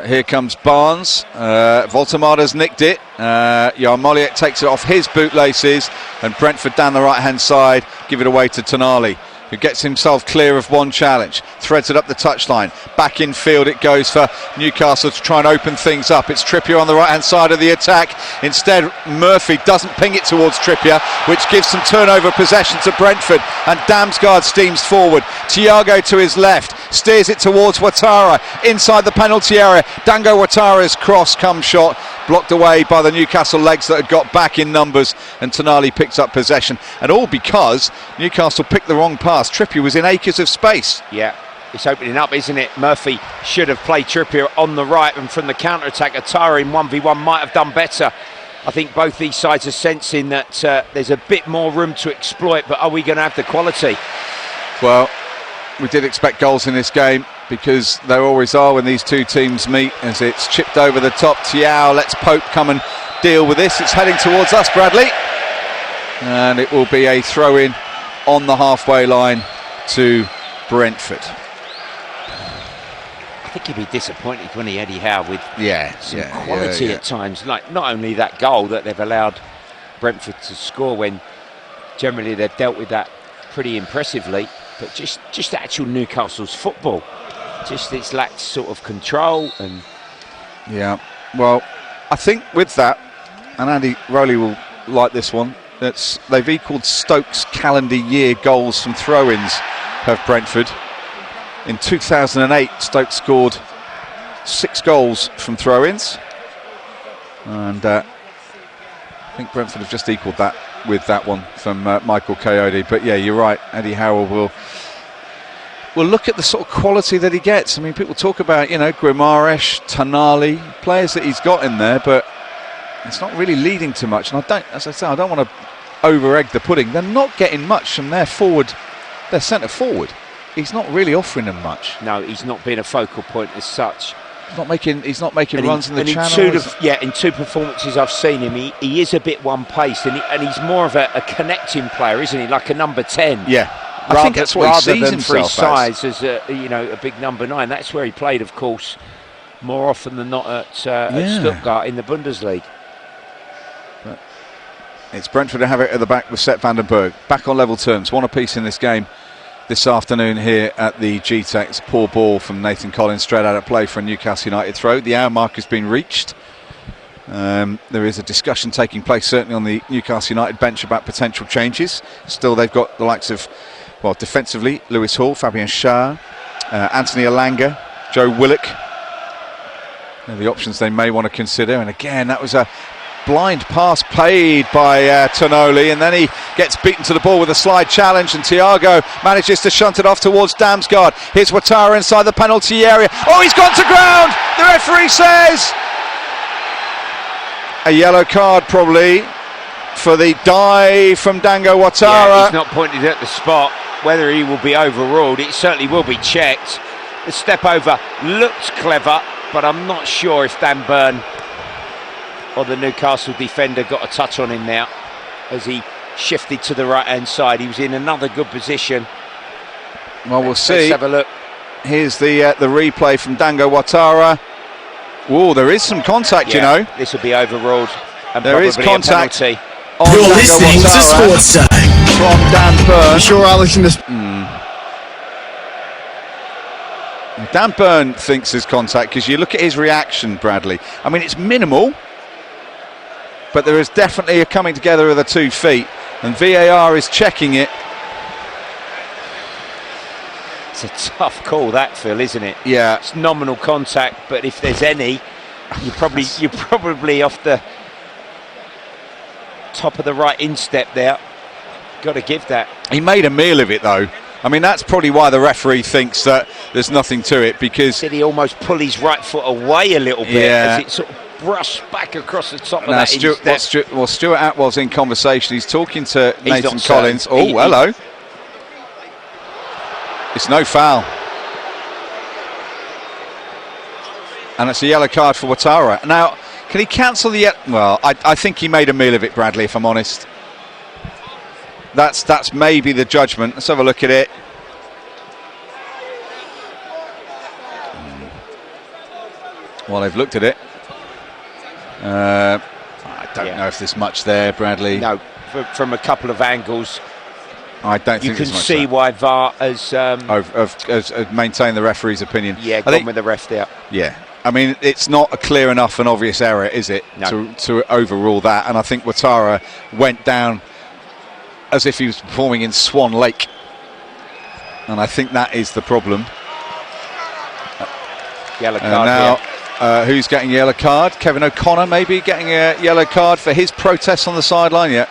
Here comes Barnes. Voltemada's nicked it. Jan Moliek takes it off his bootlaces, and Brentford down the right hand side give it away to Tonali, who gets himself clear of one challenge, threads it up the touchline. Back in field it goes for Newcastle to try and open things up. It's Trippier on the right hand side of the attack. Instead, Murphy doesn't ping it towards Trippier, which gives some turnover possession to Brentford, and Damsgaard steams forward. Thiago to his left, steers it towards Ouattara inside the penalty area. Dango Ouattara's cross come shot, blocked away by the Newcastle legs that had got back in numbers, and Tonali picks up possession, and all because Newcastle picked the wrong pass. Trippier was in acres of space. Yeah, it's opening up, isn't it? Murphy should have played Trippier on the right, and from the counter-attack, Ouattara in 1v1 might have done better. I think both these sides are sensing that there's a bit more room to exploit, but are we going to have the quality? Well, we did expect goals in this game, because there always are when these two teams meet, as it's chipped over the top. Thiago lets Pope come and deal with this. It's heading towards us, Bradley, and it will be a throw-in on the halfway line to Brentford. I think he'd be disappointed, wouldn't he, Eddie Howe, with some quality at times. Like, not only that goal that they've allowed Brentford to score, when generally they've dealt with that pretty impressively, but just actual Newcastle's football. Just it's lacked sort of control. And yeah, well, I think with that, and Andy Rowley will like this one, they've equalled Stoke's calendar year goals from throw-ins, have Brentford. In 2008, Stoke scored 6 goals from throw-ins, and I think Brentford have just equalled that with that one from Michael Coyote. But yeah, you're right, Eddie Howe will look at the sort of quality that he gets. I mean, people talk about, Guimaraes, Tonali, players that he's got in there, but it's not really leading to much. And I don't want to over-egg the pudding. They're not getting much from their centre forward. He's not really offering them much. No, he's not been a focal point as such. He's not making runs in the channel. In 2 performances I've seen him, he is a bit one-paced, and he's more of a connecting player, isn't he? Like a number 10. Yeah. I think that's what he sees himself as a big number 9. That's where he played, of course, more often than not at Stuttgart in the Bundesliga. But it's Brentford to have it at the back with Sepp van den Berg. Back on level terms, 1 apiece in this game this afternoon here at the GTEC. It's a poor ball from Nathan Collins, straight out of play for a Newcastle United throw. The hour mark has been reached. There is a discussion taking place certainly on the Newcastle United bench about potential changes. Still, they've got the likes of, defensively, Lewis Hall, Fabian Schär, Anthony Elanga, Joe Willock. They're the options they may want to consider. And again, that was a blind pass played by Tonali, and then he gets beaten to the ball with a slide challenge, and Thiago manages to shunt it off towards Damsgaard. Here's Ouattara inside the penalty area. Oh, he's gone to ground! The referee says a yellow card probably for the dive from Dango Ouattara. Yeah, he's not pointed at the spot. Whether he will be overruled, it certainly will be checked. The step over looked clever, but I'm not sure if Dan Burn or the Newcastle defender got a touch on him now as he shifted to the right hand side. He was in another good position. Well, we'll see. Let's have a look. Here's the replay from Dango Ouattara. Oh, there is some contact, This will be overruled. And there is contact. You're listening to Sports Time from Dan Burn. You sure, Alex? Dan Burn thinks there's contact because you look at his reaction, Bradley. I mean, it's minimal, but there is definitely a coming together of the 2 feet, and VAR is checking it. It's a tough call, that, Phil, isn't it? Yeah. It's nominal contact, but if there's any, you're probably off the top of the right instep there. Got to give that. He made a meal of it, though. I mean, that's probably why the referee thinks that there's nothing to it, because... Did he almost pull his right foot away a little bit as it sort of brushed back across the top of that instep? Stuart Atwell's in conversation. He's talking to Nathan Collins. Hello. It's no foul. And it's a yellow card for Ouattara. Now, can he cancel the... Well, I think he made a meal of it, Bradley, if I'm honest. That's maybe the judgment. Let's have a look at it. Well, they've looked at it. I don't know if there's much there, Bradley. No, from a couple of angles. I don't think you can see why VAR has maintained the referee's opinion. Yeah, gone with the ref there. Yeah, I mean, it's not a clear enough and obvious error, is it, to overrule that? And I think Ouattara went down as if he was performing in Swan Lake, and I think that is the problem. Yellow card now, who's getting a yellow card? Kevin O'Connor maybe getting a yellow card for his protest on the sideline. Yeah,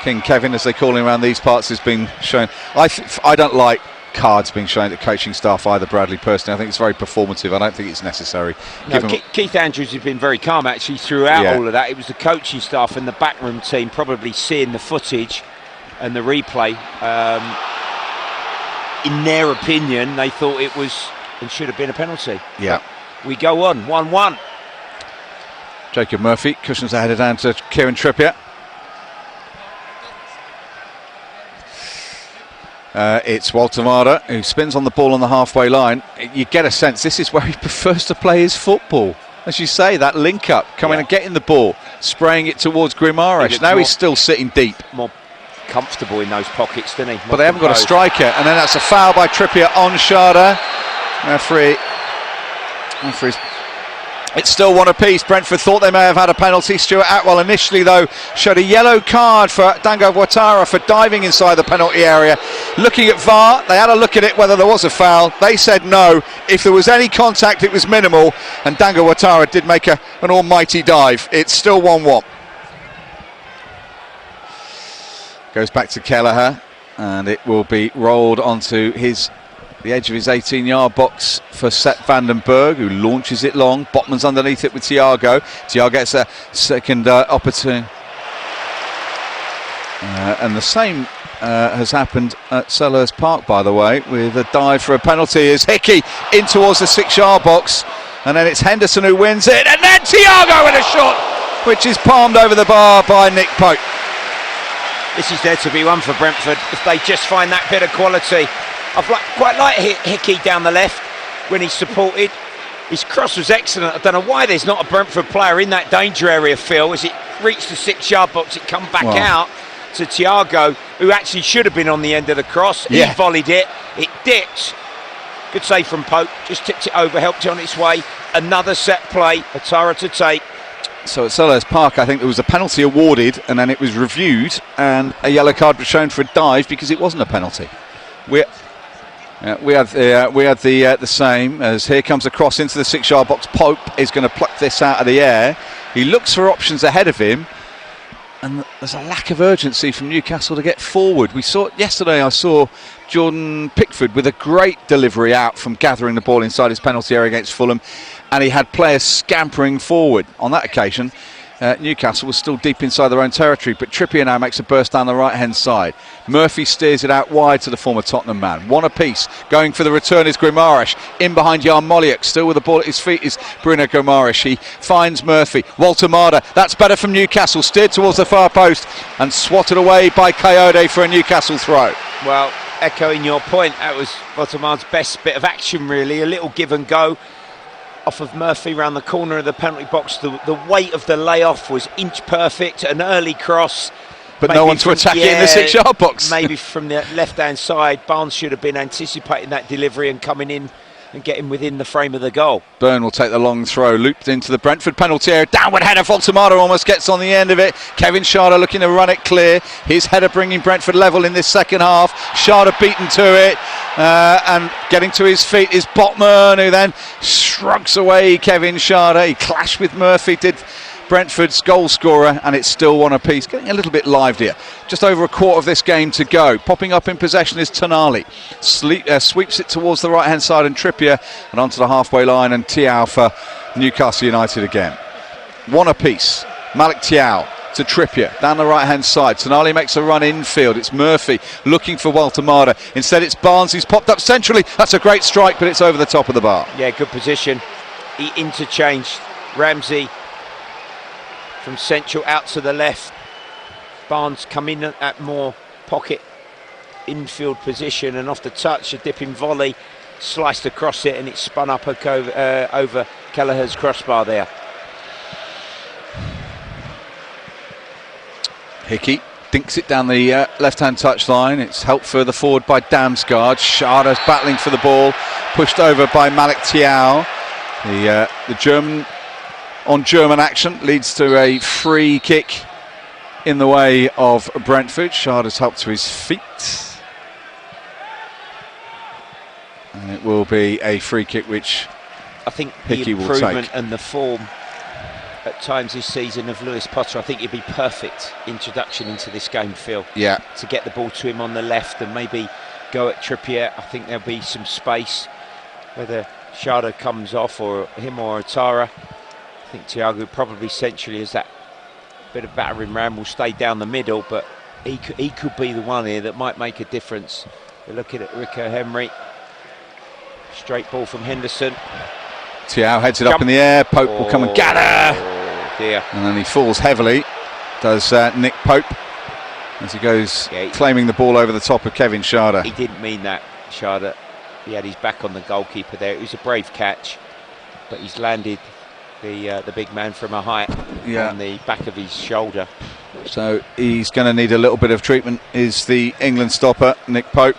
King Kevin, as they call him around these parts, has been shown. I don't like cards being shown to coaching staff either, Bradley, personally. I think it's very performative. I don't think it's necessary. No, Keith Andrews has been very calm actually throughout all of that. It was the coaching staff and the backroom team probably seeing the footage and the replay. In their opinion, they thought it was and should have been a penalty. Yeah. But we go on, 1-1. Jacob Murphy cushions the header down to Kieran Trippier. It's Ouattara who spins on the ball on the halfway line. You get a sense this is where he prefers to play his football. As you say, that link up, coming and getting the ball, spraying it towards Grimaresh. Now he's still sitting deep. More comfortable in those pockets, didn't he? But they haven't got a striker. And then that's a foul by Trippier on Sharda. Referee's. It's still one apiece. Brentford thought they may have had a penalty. Stuart Atwell initially, though, showed a yellow card for Dango Ouattara for diving inside the penalty area. Looking at VAR, they had a look at it whether there was a foul. They said no. If there was any contact, it was minimal. And Dango Ouattara did make an almighty dive. It's still 1-1. Goes back to Kelleher, and it will be rolled onto the edge of his 18-yard box for Sepp van den Berg, who launches it long. Botman's underneath it with Thiago. Thiago gets a second opportunity. And the same has happened at Selhurst Park, by the way, with a dive for a penalty as Hickey in towards the 6-yard box. And then it's Henderson who wins it. And then Thiago with a shot, which is palmed over the bar by Nick Pope. This is there to be one for Brentford if they just find that bit of quality. I've quite liked Hickey down the left when he's supported. His cross was excellent. I don't know why there's not a Brentford player in that danger area, Phil. As it reached the 6-yard box, it come back out to Thiago, who actually should have been on the end of the cross. He volleyed it. It dipped. Good save from Pope. Just tipped it over, helped it on its way. Another set play. Ouattara to take. So at Selhurst Park, I think there was a penalty awarded, and then it was reviewed, and a yellow card was shown for a dive because it wasn't a penalty. We had the same as here comes a cross into the 6-yard box. Pope is going to pluck this out of the air. He looks for options ahead of him, and there's a lack of urgency from Newcastle to get forward. We saw yesterday. I saw Jordan Pickford with a great delivery out from gathering the ball inside his penalty area against Fulham, and he had players scampering forward. On that occasion, Newcastle was still deep inside their own territory, but Trippier now makes a burst down the right-hand side. Murphy steers it out wide to the former Tottenham man. One apiece. Going for the return is Grimaresh. In behind Jan Moliak. Still with the ball at his feet is Bruno Grimaresh. He finds Murphy. Ouattara. That's better from Newcastle. Steered towards the far post and swatted away by Coyote for a Newcastle throw. Well, echoing your point, that was Ouattara's best bit of action, really. A little give and go off of Murphy round the corner of the penalty box. The weight of the layoff was inch perfect. An early cross, but no one to attack it in the 6-yard box. Maybe from the left hand side, Barnes should have been anticipating that delivery and coming in and get him within the frame of the goal. Byrne will take the long throw, looped into the Brentford penalty area. Downward header, Voltemata almost gets on the end of it. Kevin Schade looking to run it clear. His header bringing Brentford level in this second half. Schade beaten to it, and getting to his feet is Botman, who then shrugs away Kevin Schade. He clashed with Murphy, did Brentford's goal scorer, and it's still 1 apiece. Getting a little bit livelier. Just over a quarter of this game to go. Popping up in possession is Tonali. Sweeps it towards the right-hand side, and Trippier, and onto the halfway line, and Thiaw for Newcastle United again. 1 apiece. Malik Thiaw to Trippier down the right-hand side. Tonali makes a run infield. It's Murphy looking for Voltemata. Instead, it's Barnes who's popped up centrally. That's a great strike, but it's over the top of the bar. Yeah, good position. He interchanged Ramsey from central out to the left. Barnes come in at more pocket infield position, and off the touch, a dipping volley sliced across it, and it spun up over Kelleher's crossbar there. Hickey dinks it down the left-hand touchline. It's helped further forward by Damsgaard. Schade's battling for the ball, pushed over by Malik Thiaw. The German on German action leads to a free kick in the way of Brentford. Schade's helped to his feet, and it will be a free kick which I think Hickey the improvement and the form at times this season of Lewis Potter, I think it'd be perfect introduction into this game, Phil. Yeah. To get the ball to him on the left and maybe go at Trippier. I think there'll be some space, whether Schade comes off or him or Atara. I think Thiago probably centrally as that bit of battering ram will stay down the middle, but he could be the one here that might make a difference. We're looking at Rico Henry. Straight ball from Henderson. Thiaw heads it up in the air. Pope will come and gather. Oh dear. And then he falls heavily, does Nick Pope, as he goes claiming the ball over the top of Kevin Schade. He didn't mean that, Schade. He had his back on the goalkeeper there. It was a brave catch, but he's landed the big man from a height on the back of his shoulder. So he's going to need a little bit of treatment, is the England stopper, Nick Pope.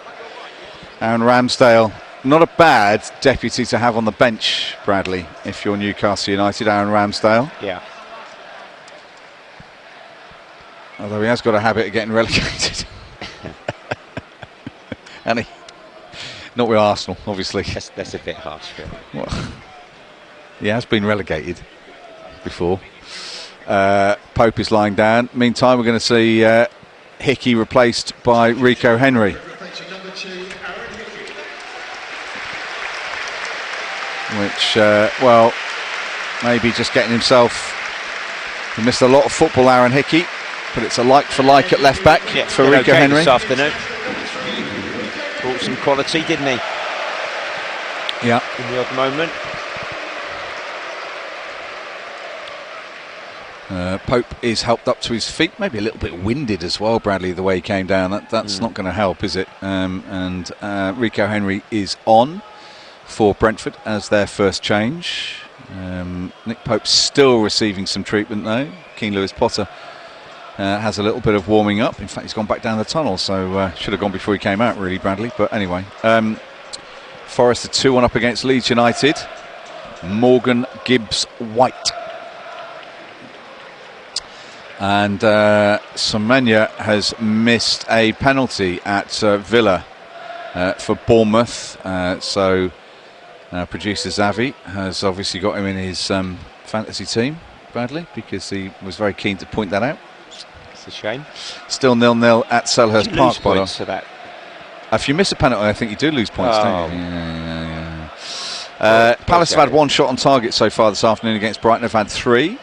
Aaron Ramsdale, not a bad deputy to have on the bench, Bradley, if you're Newcastle United. Aaron Ramsdale. Yeah. Although he has got a habit of getting relegated. And he, not with Arsenal, obviously. That's a bit harsh, Phil. Well, he has been relegated before. Pope is lying down. Meantime, we're going to see Hickey replaced by Rico Henry. Which, well, maybe just getting himself... He missed a lot of football, Aaron Hickey, but it's a like-for-like at left-back for Rico Henry. This afternoon. Brought some quality, didn't he? Yeah. In the odd moment. Pope is helped up to his feet, maybe a little bit winded as well, Bradley, the way he came down. That's not going to help, is it? And Rico Henry is on for Brentford as their first change. Nick Pope's still receiving some treatment though. King Lewis Potter has a little bit of warming up. In fact, he's gone back down the tunnel, so should have gone before he came out, really, Bradley. But anyway, Forest are 2-1 up against Leeds United. Morgan Gibbs White. And Semenya has missed a penalty at Villa for Bournemouth. So producer Xavi has obviously got him in his fantasy team, Bradley, because he was very keen to point that out. It's a shame. Still 0-0 at Selhurst Park. Points for that. If you miss a penalty, I think you do lose points, don't you? Yeah. Palace have had one shot on target so far this afternoon against Brighton. Have had 3.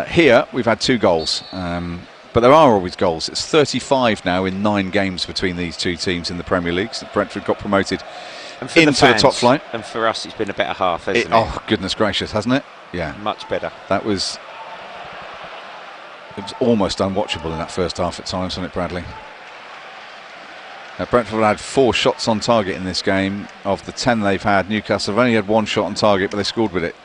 Here we've had 2 goals, but there are always goals. It's 35 now in 9 games between these two teams in the Premier League. So Brentford got promoted into the top flight, and for us it's been a better half, hasn't it? Oh goodness gracious, hasn't it? Yeah, much better. It was almost unwatchable in that first half at times, wasn't it, Bradley? Brentford had 4 shots on target in this game. Of the 10 they've had, Newcastle have only had 1 shot on target, but they scored with it.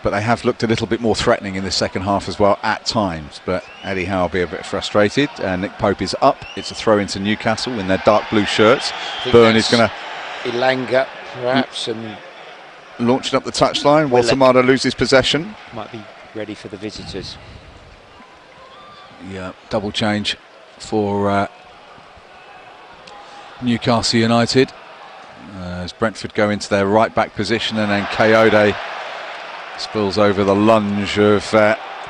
But but they have looked a little bit more threatening in the second half as well at times. But Eddie Howe will be a bit frustrated. Nick Pope is up. It's a throw into Newcastle in their dark blue shirts. Byrne is going to... Ilanga, perhaps, and... launching up the touchline. Waltamada loses possession. Might be ready for the visitors. Yeah, double change for Newcastle United. As Brentford go into their right back position, and then Kayode spills over the lunge of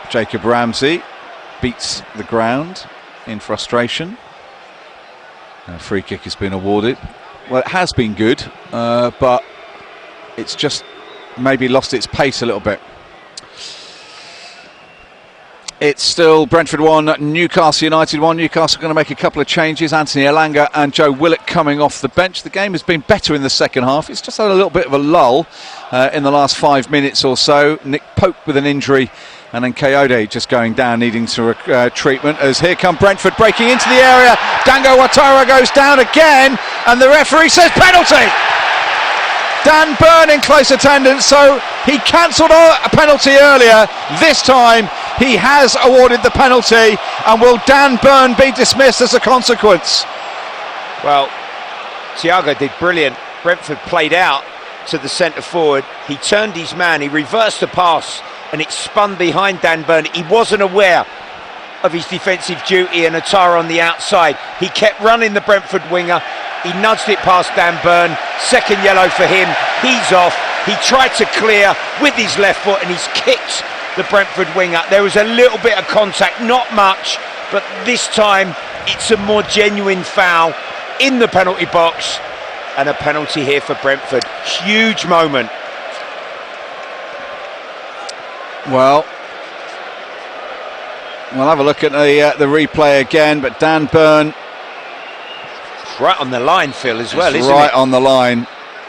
Jacob Ramsey, beats the ground in frustration. A free kick has been awarded. Well, it has been good, but it's just maybe lost its pace a little bit. It's still Brentford 1, Newcastle United 1. Newcastle going to make a couple of changes. Anthony Elanga and Joe Willett coming off the bench. The game has been better in the second half. It's just had a little bit of a lull in the last 5 minutes or so. Nick Pope with an injury, and then Kayode just going down, needing to treatment. As here come Brentford breaking into the area. Dango Ouattara goes down again, and the referee says penalty. Dan Byrne in close attendance, so he cancelled a penalty earlier. This time he has awarded the penalty, and will Dan Byrne be dismissed as a consequence? Well, Thiago did brilliant. Brentford played out to the centre forward. He turned his man, he reversed the pass, and it spun behind Dan Byrne. He wasn't aware of his defensive duty, and Ouattara on the outside. He kept running the Brentford winger. He nudged it past Dan Byrne. Second yellow for him. He's off. He tried to clear with his left foot, and he's kicked the Brentford winger. There was a little bit of contact, not much, but this time it's a more genuine foul in the penalty box, and a penalty here for Brentford. Huge moment. Well, we'll have a look at the replay again, but Dan Byrne... right on the line, Phil, as well, isn't it? Right on the line.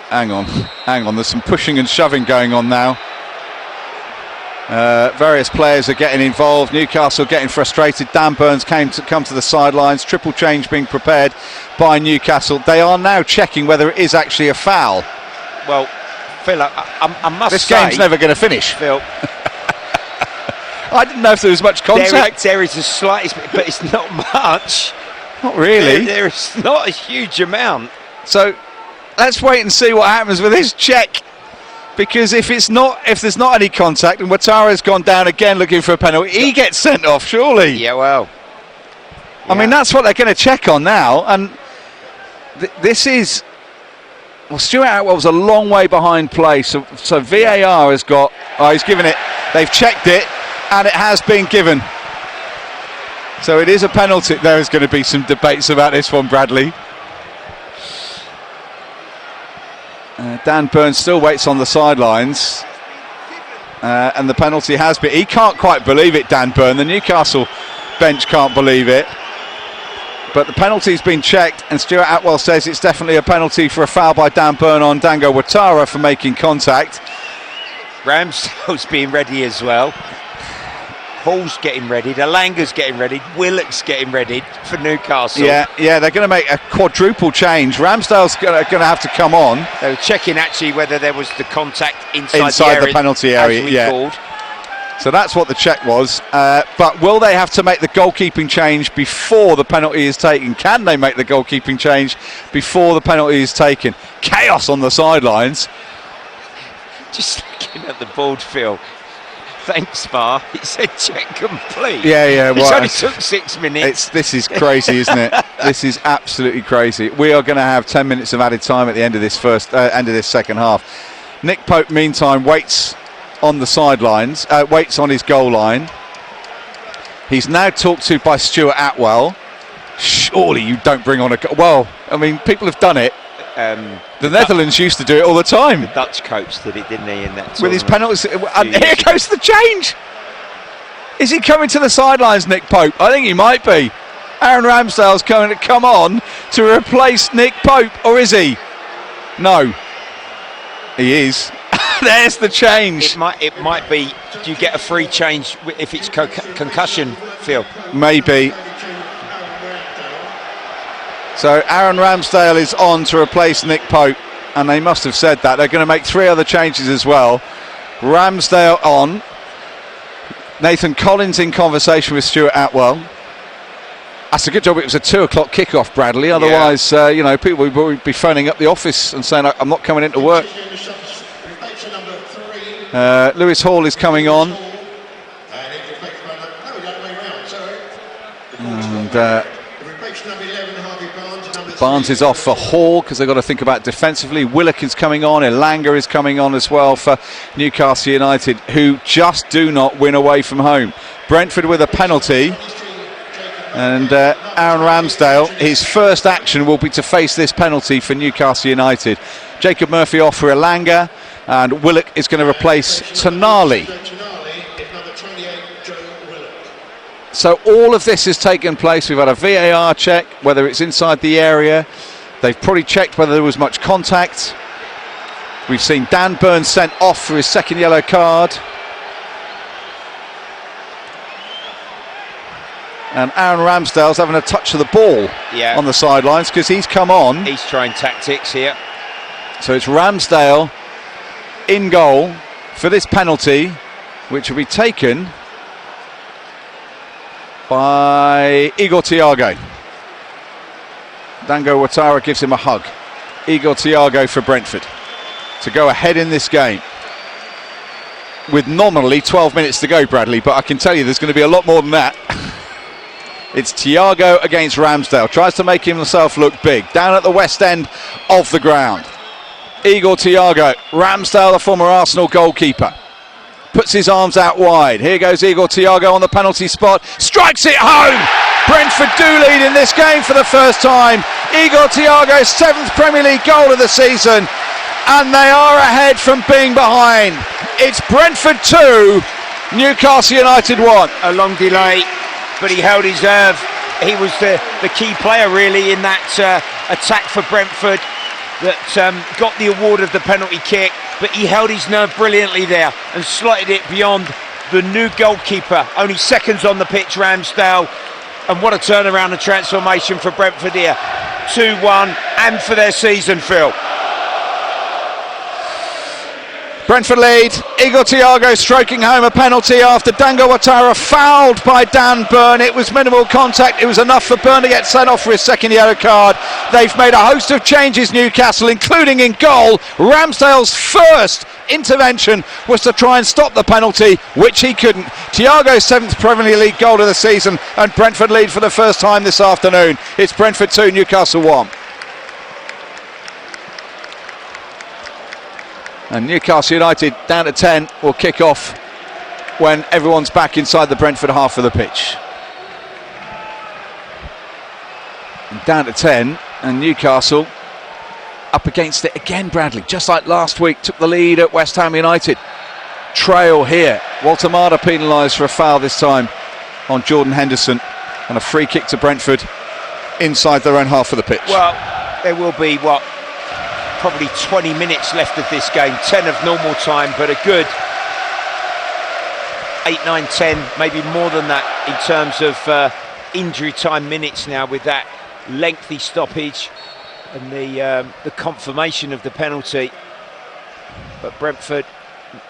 Hang on. There's some pushing and shoving going on now. Various players are getting involved. Newcastle getting frustrated. Dan Byrne's come to the sidelines. Triple change being prepared by Newcastle. They are now checking whether it is actually a foul. Well, Phil, I must this say... this game's never going to finish. Phil... I didn't know if there was much contact. There is a slight, but it's not much. Not really. There is not a huge amount. So let's wait and see what happens with this check, because if there's not any contact and Ouattara's gone down again looking for a penalty, he gets sent off, surely. Yeah, well. I mean, that's what they're going to check on now, and this is... Well, Stuart Atwell's a long way behind play, so VAR has got... Oh, he's given it. They've checked it, and it has been given. So it is a penalty. There is going to be some debates about this one, Bradley. Dan Byrne still waits on the sidelines, and the penalty has been... He can't quite believe it, Dan Byrne. The Newcastle bench can't believe it. But the penalty's been checked, and Stuart Atwell says it's definitely a penalty for a foul by Dan Byrne on Dango Ouattara for making contact. Ramsdale's being ready as well. Hall's getting ready, Elanga's getting ready, Willock's getting ready for Newcastle. Yeah, they're going to make a quadruple change. Ramsdale's going to have to come on. They were checking actually whether there was the contact inside the penalty area, called. So that's what the check was. But will they have to make the goalkeeping change before the penalty is taken? Can they make the goalkeeping change before the penalty is taken? Chaos on the sidelines. Just looking at the board, Phil. Thanks, VAR. It said check complete. Yeah. It only took 6 minutes. This is crazy, isn't it? This is absolutely crazy. We are going to have 10 minutes of added time at the end of this second half. Nick Pope, meantime, waits on the sidelines, waits on his goal line. He's now talked to by Stuart Atwell. Surely you don't bring on a... Well, I mean, people have done it. The Netherlands used to do it all the time. The Dutch coach did it, didn't he, in that with his penalties. And here goes the change. Is he coming to the sidelines, Nick Pope? I think he might be. Aaron Ramsdale's going to come on to replace Nick Pope, or is he? No. He is. There's the change. It might be. Do you get a free change if it's concussion, Phil? Maybe. So Aaron Ramsdale is on to replace Nick Pope, and they must have said that. They're going to make 3 other changes as well. Ramsdale on. Nathan Collins in conversation with Stuart Atwell. That's a good job it was a 2 o'clock kickoff, Bradley. Otherwise, people would be phoning up the office and saying, I'm not coming into work. Lewis Hall is coming on. And Barnes is off for Hall because they've got to think about defensively. Willock is coming on. Elanga is coming on as well for Newcastle United, who just do not win away from home. Brentford with a penalty. And Aaron Ramsdale, his first action will be to face this penalty for Newcastle United. Jacob Murphy off for Elanga, and Willock is going to replace Tonali. So all of this has taken place. We've had a VAR check, whether it's inside the area. They've probably checked whether there was much contact. We've seen Dan Burns sent off for his second yellow card. And Aaron Ramsdale's having a touch of the ball on the sidelines because he's come on. He's trying tactics here. So it's Ramsdale in goal for this penalty, which will be taken by Igor Thiago. Dango Ouattara gives him a hug. Igor Thiago for Brentford to go ahead in this game with nominally 12 minutes to go, Bradley, but I can tell you there's going to be a lot more than that. It's Thiago against Ramsdale. Tries to make himself look big. Down at the west end of the ground. Igor Thiago. Ramsdale, the former Arsenal goalkeeper. Puts his arms out wide. Here goes Igor Thiago on the penalty spot. Strikes it home! Brentford do lead in this game for the first time. Igor Thiago's 7th Premier League goal of the season. And they are ahead from being behind. It's Brentford 2, Newcastle United 1. A long delay, but he held his nerve. He was the key player really in that attack for Brentford that got the award of the penalty kick, but he held his nerve brilliantly there and slotted it beyond the new goalkeeper. Only seconds on the pitch, Ramsdale, and what a turnaround and transformation for Brentford here. 2-1 and for their season, Phil. Brentford lead. Igor Thiago stroking home a penalty after Dango Ouattara fouled by Dan Burn. It was minimal contact. It was enough for Burn to get sent off for his second yellow card. They've made a host of changes, Newcastle, including in goal. Ramsdale's first intervention was to try and stop the penalty, which he couldn't. Thiago's 7th Premier League goal of the season, and Brentford lead for the first time this afternoon. It's Brentford 2, Newcastle 1. And Newcastle United down to 10 will kick off when everyone's back inside the Brentford half of the pitch. And down to 10, and Newcastle up against it again, Bradley, just like last week, took the lead at West Ham United. Trail here. Walter Marder penalised for a foul this time on Jordan Henderson, and a free kick to Brentford inside their own half of the pitch. Well, there will be probably 20 minutes left of this game, 10 of normal time, but a good 8, 9, 10, maybe more than that in terms of injury time minutes now, with that lengthy stoppage and the confirmation of the penalty. But Brentford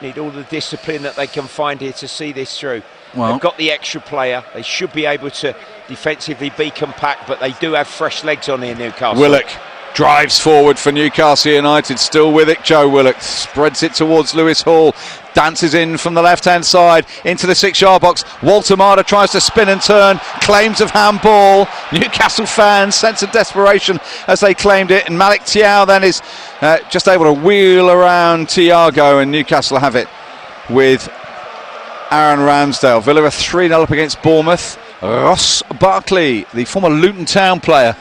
need all the discipline that they can find here to see this through. Well, they've got the extra player. They should be able to defensively be compact, but they do have fresh legs on here, Newcastle. Willock drives forward for Newcastle United, still with it. Joe Willock spreads it towards Lewis Hall, dances in from the left-hand side into the 6-yard box. Walter Marder tries to spin and turn, claims of handball. Newcastle fans sense of desperation as they claimed it, and Malik Thiaw then is just able to wheel around Thiago, and Newcastle have it with Aaron Ramsdale. Villa are 3-0 up against Bournemouth. Ross Barkley, the former Luton Town player.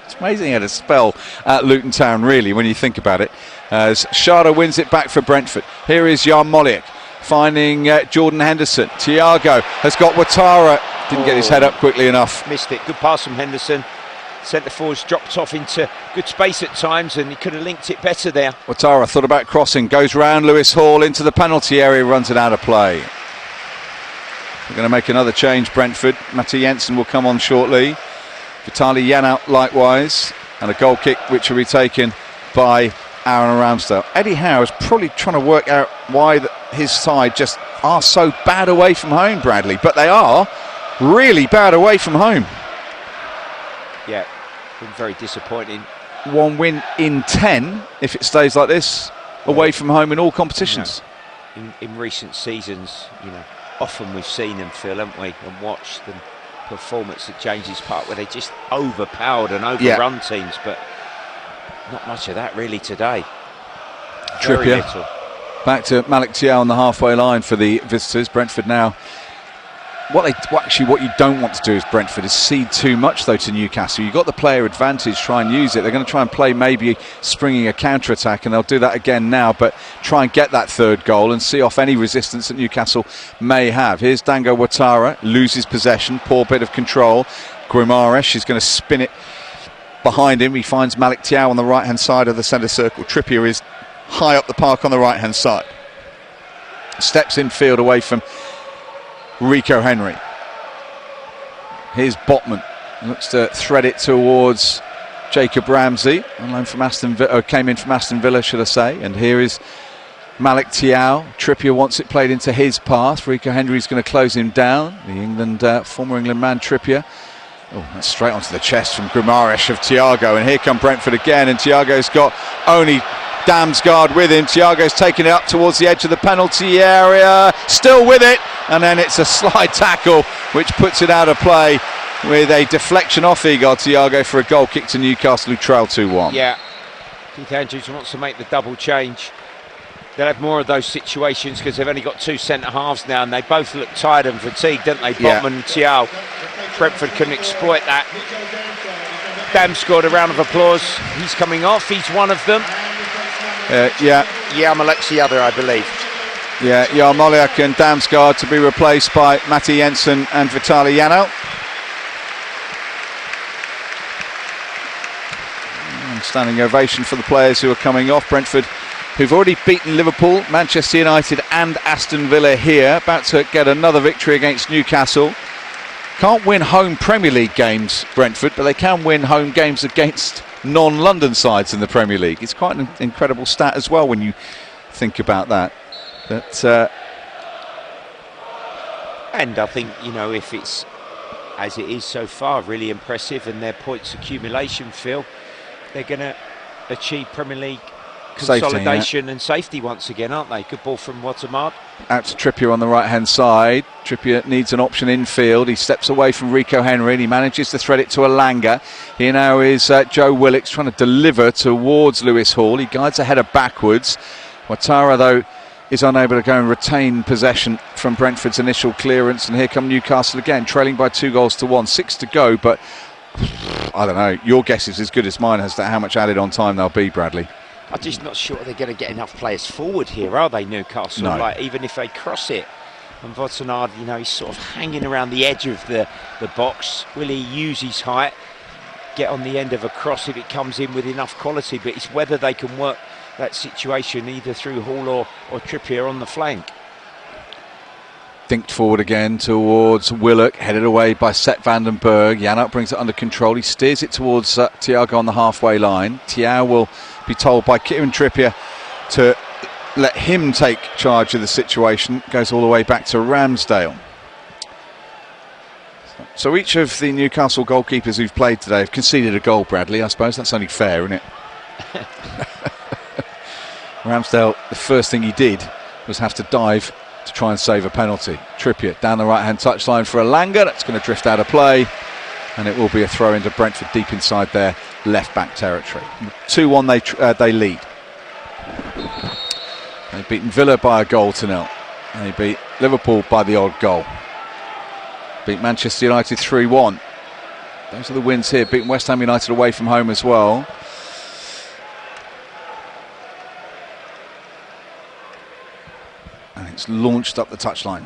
It's amazing how to spell at Luton Town, really, when you think about it. As Sharda wins it back for Brentford. Here is Jan Moliak finding Jordan Henderson. Thiago has got Ouattara. Didn't get his head up quickly enough. Missed it. Good pass from Henderson. Centre forwards dropped off into good space at times, and he could have linked it better there. Ouattara thought about crossing, goes round Lewis Hall into the penalty area, runs it out of play. We're going to make another change, Brentford. Matti Jensen will come on shortly. Vitaly Janout likewise, and a goal kick which will be taken by Aaron Ramsdale. Eddie Howe is probably trying to work out why his side just are so bad away from home, Bradley, but they are really bad away from home. Yeah, been very disappointing. 1 win in 10 if it stays like this away from home in all competitions. In recent seasons, often we've seen them, Phil, haven't we, and watched them performance at James's Park where they just overpowered and overrun teams, but not much of that really today. Trippier back to Malik Thiaw on the halfway line for the visitors. Brentford now. What you don't want to do as Brentford is cede too much though to Newcastle. You've got the player advantage, try and use it. They're going to try and play maybe springing a counter-attack, and they'll do that again now, but try and get that third goal and see off any resistance that Newcastle may have. Here's Dango Ouattara, loses possession, poor bit of control. Guimaraes is going to spin it behind him. He finds Malik Thiaw on the right-hand side of the centre circle. Trippier is high up the park on the right-hand side. Steps in field away from Rico Henry. Here's Botman. Looks to thread it towards Jacob Ramsey. On loan from Aston Villa, came in from Aston Villa, should I say. And here is Malik Thiaw. Trippier wants it played into his path. Rico Henry's going to close him down. The former England man Trippier. Oh, that's straight onto the chest from Guimaraes of Thiago. And here come Brentford again. And Thiago's got only Damsgaard with him. Thiago's taking it up towards the edge of the penalty area, still with it, and then it's a slide tackle which puts it out of play with a deflection off Igor Thiago for a goal kick to Newcastle, who trail 2-1. Yeah, Keith Andrews wants to make the double change. They'll have more of those situations because they've only got 2 centre-halves now, and they both look tired and fatigued, don't they? Yeah. Botman and Thiaw. Brentford couldn't exploit that. Dam scored a round of applause. He's coming off, he's one of them. Yarmolen's the other, I believe. Yeah, Yarmolenk and Damsgaard to be replaced by Matti Jensen and Vitaly Yano. Standing ovation for the players who are coming off. Brentford, who've already beaten Liverpool, Manchester United and Aston Villa here, about to get another victory against Newcastle. Can't win home Premier League games, Brentford, but they can win home games against non-London sides in the Premier League. It's quite an incredible stat as well when you think about that. And I think, if it's as it is so far, really impressive, and their points accumulation, Phil, they're going to achieve Premier League consolidation and safety once again, aren't they? Good ball from Ouattara. Out to Trippier on the right-hand side. Trippier needs an option infield. He steps away from Rico Henry and he manages to thread it to Elanga. Here now is Joe Willox trying to deliver towards Lewis Hall. He guides a header backwards. Ouattara, though, is unable to go and retain possession from Brentford's initial clearance. And here come Newcastle again, trailing by 2-1. 6 to go, but I don't know. Your guess is as good as mine as to how much added on time there'll be, Bradley. I'm just not sure they're going to get enough players forward here, are they, Newcastle? No. Like, even if they cross it. And Ouattara, he's sort of hanging around the edge of the box. Will he use his height, get on the end of a cross if it comes in with enough quality? But it's whether they can work that situation either through Hall or Trippier on the flank. Dinked forward again towards Willock, headed away by Sepp van den Berg. Januk brings it under control. He steers it towards Thiago on the halfway line. Thiago will be told by Kieran Trippier to let him take charge of the situation. Goes all the way back to Ramsdale. So each of the Newcastle goalkeepers who've played today have conceded a goal, Bradley. I suppose that's only fair, isn't it? Ramsdale, the first thing he did was have to dive to try and save a penalty. Trippier down the right-hand touchline for Elanga. That's going to drift out of play, and it will be a throw into Brentford deep inside their left-back territory. 2-1 they lead. They've beaten Villa by 1-0. They beat Liverpool by the odd goal. Beat Manchester United 3-1. Those are the wins here. Beaten West Ham United away from home as well. And it's launched up the touchline.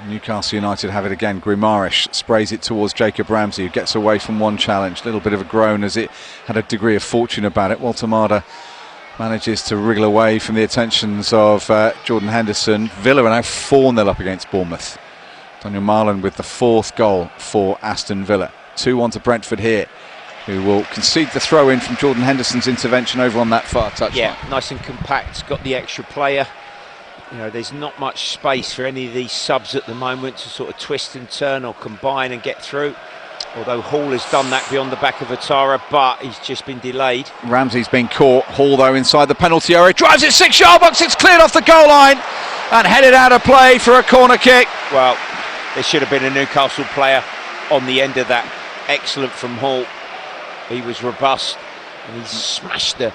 Newcastle United have it again. Guimaraes sprays it towards Jacob Ramsey, who gets away from one challenge. A little bit of a groan as it had a degree of fortune about it. Ouattara manages to wriggle away from the attentions of Jordan Henderson. Villa are now 4-0 up against Bournemouth. Daniel Marlon with the 4th goal for Aston Villa. 2-1 to Brentford here. who will concede the throw in from Jordan Henderson's intervention over on that far touchline. Yeah, nice and compact, got the extra player. You know, there's not much space for any of these subs at the moment to sort of twist and turn or combine and get through. Although Hall has done that beyond the back of Ouattara, but he's just been delayed. Ramsey's been caught. Hall, though, inside the penalty area, drives it 6-yard box. It's cleared off the goal line and headed out of play for a corner kick. Well, there should have been a Newcastle player on the end of that. Excellent from Hall. He was robust and he smashed a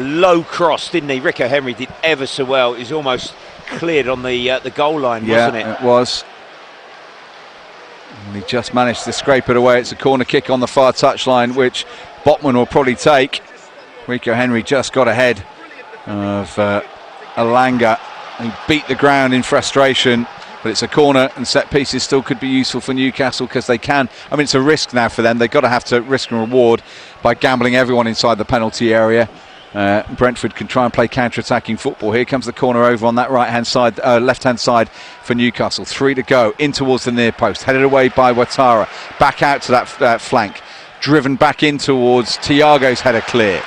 low cross, didn't he? Rico Henry did ever so well. It was almost cleared on the goal line, wasn't it? Yeah, it was. And he just managed to scrape it away. It's a corner kick on the far touchline, which Botman will probably take. Rico Henry just got ahead of Alanga. He beat the ground in frustration, but it's a corner, and set pieces still could be useful for Newcastle because they can. I mean, it's a risk now for them. They've got to have to risk and reward by gambling everyone inside the penalty area. Brentford can try and play counter-attacking football. Here comes the corner over on that right-hand side, left-hand side for Newcastle. 3 to go, in towards the near post, headed away by Ouattara. Back out to that flank, driven back in towards Thiago's header clear.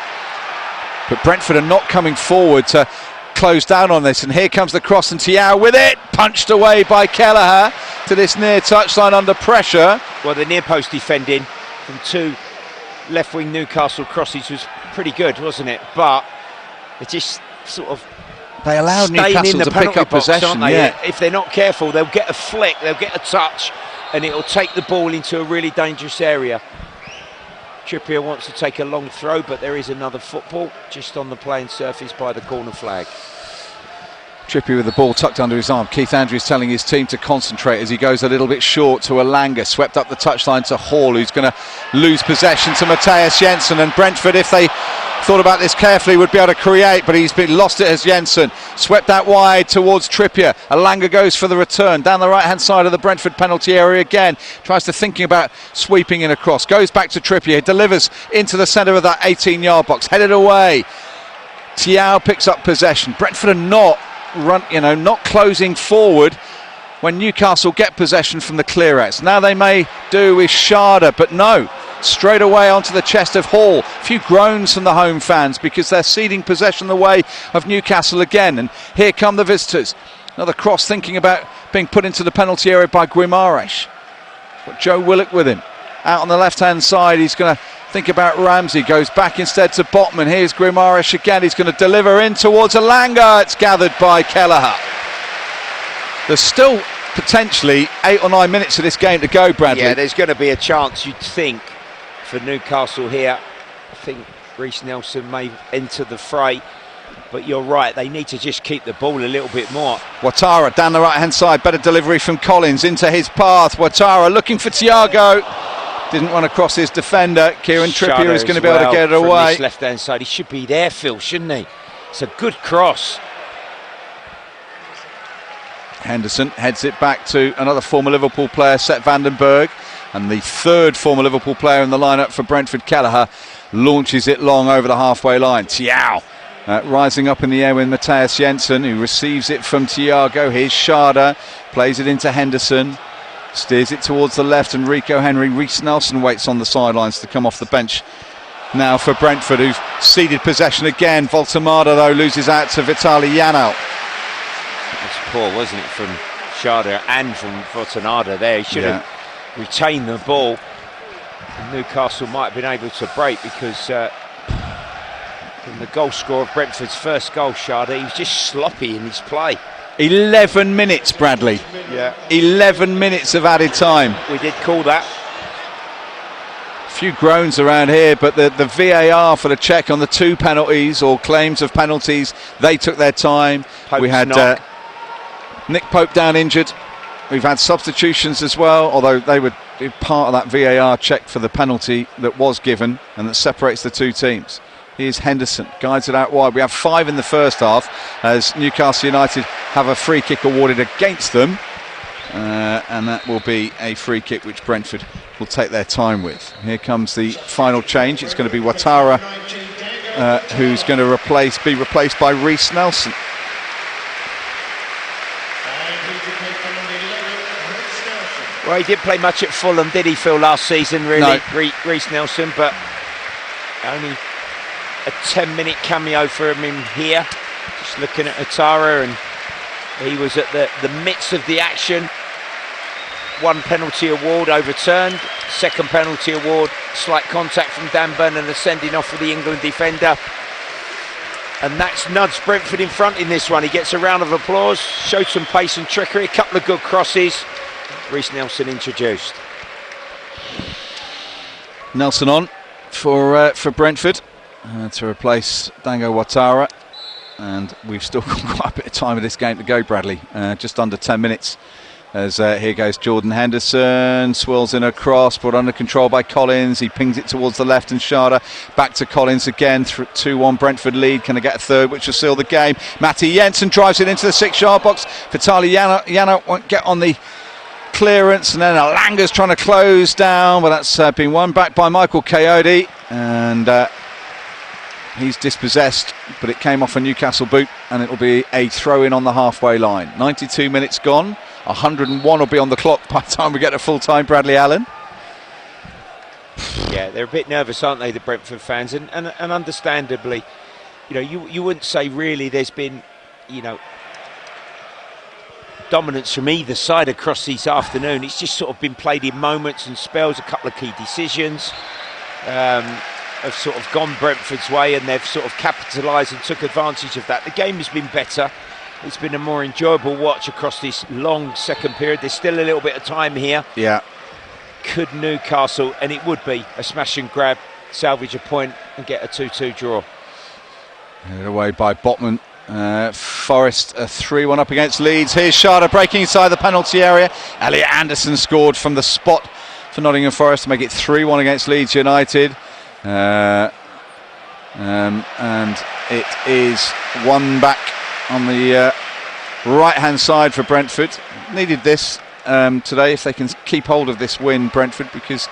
But Brentford are not coming forward to close down on this, and here comes the cross, and Thiago with it, punched away by Kelleher to this near touchline under pressure. Well, the near post defending from 2 left-wing Newcastle crosses was pretty good, wasn't it? But it just sort of they allowed Newcastle to pick up possession. Yeah. If they're not careful, they'll get a flick, they'll get a touch, and it'll take the ball into a really dangerous area. Trippier wants to take a long throw, but there is another football just on the playing surface by the corner flag. Trippier with the ball tucked under his arm. Keith Andrews telling his team to concentrate as he goes a little bit short to Alanga. Swept up the touchline to Hall, who's going to lose possession to Matthias Jensen. And Brentford, if they thought about this carefully, would be able to create, but he's been lost it as Jensen. Swept out wide towards Trippier. Alanga goes for the return down the right-hand side of the Brentford penalty area again. Tries to thinking about sweeping in across. Goes back to Trippier. Delivers into the centre of that 18-yard box. Headed away. Thiago picks up possession. Brentford are not closing forward when Newcastle get possession from the clear-outs. Now they may do with Sharda, but no, straight away onto the chest of Hall. A few groans from the home fans because they're ceding possession the way of Newcastle again. And here come the visitors. Another cross thinking about being put into the penalty area by Guimaraes. Got Joe Willock with him. Out on the left-hand side, he's going to think about Ramsey. Goes back instead to Botman. Here's Guimaraes again. He's going to deliver in towards Alanga. It's gathered by Kelleher. There's still potentially 8 or 9 minutes of this game to go, Bradley. Yeah, there's going to be a chance, you'd think, for Newcastle here. I think Reece Nelson may enter the fray, but you're right, they need to just keep the ball a little bit more. Ouattara down the right-hand side. Better delivery from Collins into his path. Ouattara looking for Thiago. Didn't run across his defender. Kieran Trippier is going to be able to get it away. Left-hand side, he should be there, Phil, shouldn't he? It's a good cross. Henderson heads it back to another former Liverpool player, Seth Vandenberg, and the third former Liverpool player in the lineup for Brentford, Kelleher, launches it long over the halfway line. Thiago rising up in the air with Matthias Jensen, who receives it from Thiago. Here's Sharda, plays it into Henderson. Steers it towards the left, and Rico Henry. Reece Nelson waits on the sidelines to come off the bench now for Brentford, who've ceded possession again. Voltemada, though, loses out to Vitaly Janel. That's poor, wasn't it, from Sharda and from Voltemada there. He should have retained the ball. And Newcastle might have been able to break because from the goal scorer of Brentford's first goal, Sharda, he was just sloppy in his play. 11 minutes, Bradley. Yeah. 11 minutes of added time. We did call that. A few groans around here, but the VAR for the check on the 2 penalties or claims of penalties, they took their time. We had Nick Pope down injured. We've had substitutions as well, although they were part of that VAR check for the penalty that was given and that separates the 2 teams. Here's Henderson, guides it out wide. We have 5 in the first half as Newcastle United have a free kick awarded against them. And that will be a free kick which Brentford will take their time with. Here comes the final change. It's going to be Ouattara who's going to be replaced by Reece Nelson. Well, he didn't play much at Fulham, did he, Phil, last season, really? No. Reece Nelson, but only a 10-minute cameo for him in here. Just looking at Atara, and he was at the midst of the action. One penalty award overturned, second penalty award, slight contact from Dan Burn and a sending off for the England defender. And that's nudged Brentford in front in this one. He gets a round of applause, showed some pace and trickery, a couple of good crosses. Reece Nelson introduced. Nelson on for Brentford to replace Dango Ouattara, and we've still got quite a bit of time of this game to go, Bradley. Just under 10 minutes. As here goes Jordan Henderson, swirls in a cross, brought under control by Collins. He pings it towards the left and Schade back to Collins again. 2-1 Brentford lead. Can they get a third, which will seal the game? Matty Jensen drives it into the 6-yard box. Vitaly Yana won't get on the clearance, and then Alanga's trying to close down, but that's been won back by Michael Coyote, and he's dispossessed, but it came off a Newcastle boot, and it'll be a throw-in on the halfway line. 92 minutes gone. 101 will be on the clock by the time we get to full time, Bradley Allen. Yeah, they're a bit nervous, aren't they, the Brentford fans? And understandably, you know, you wouldn't say really there's been, you know, dominance from either side across this afternoon. It's just sort of been played in moments and spells. A couple of key decisions have sort of gone Brentford's way, and they've sort of capitalised and took advantage of that. The game has been better. It's been a more enjoyable watch across this long second period. There's still a little bit of time here. Yeah. Could Newcastle, and it would be a smash and grab, salvage a point and get a 2-2 draw. Headed away by Botman. Forest a 3-1 up against Leeds. Here's Schade breaking inside the penalty area. Elliot Anderson scored from the spot for Nottingham Forest to make it 3-1 against Leeds United. And it is one back on the right hand side for Brentford. Needed this today if they can keep hold of this win, Brentford, because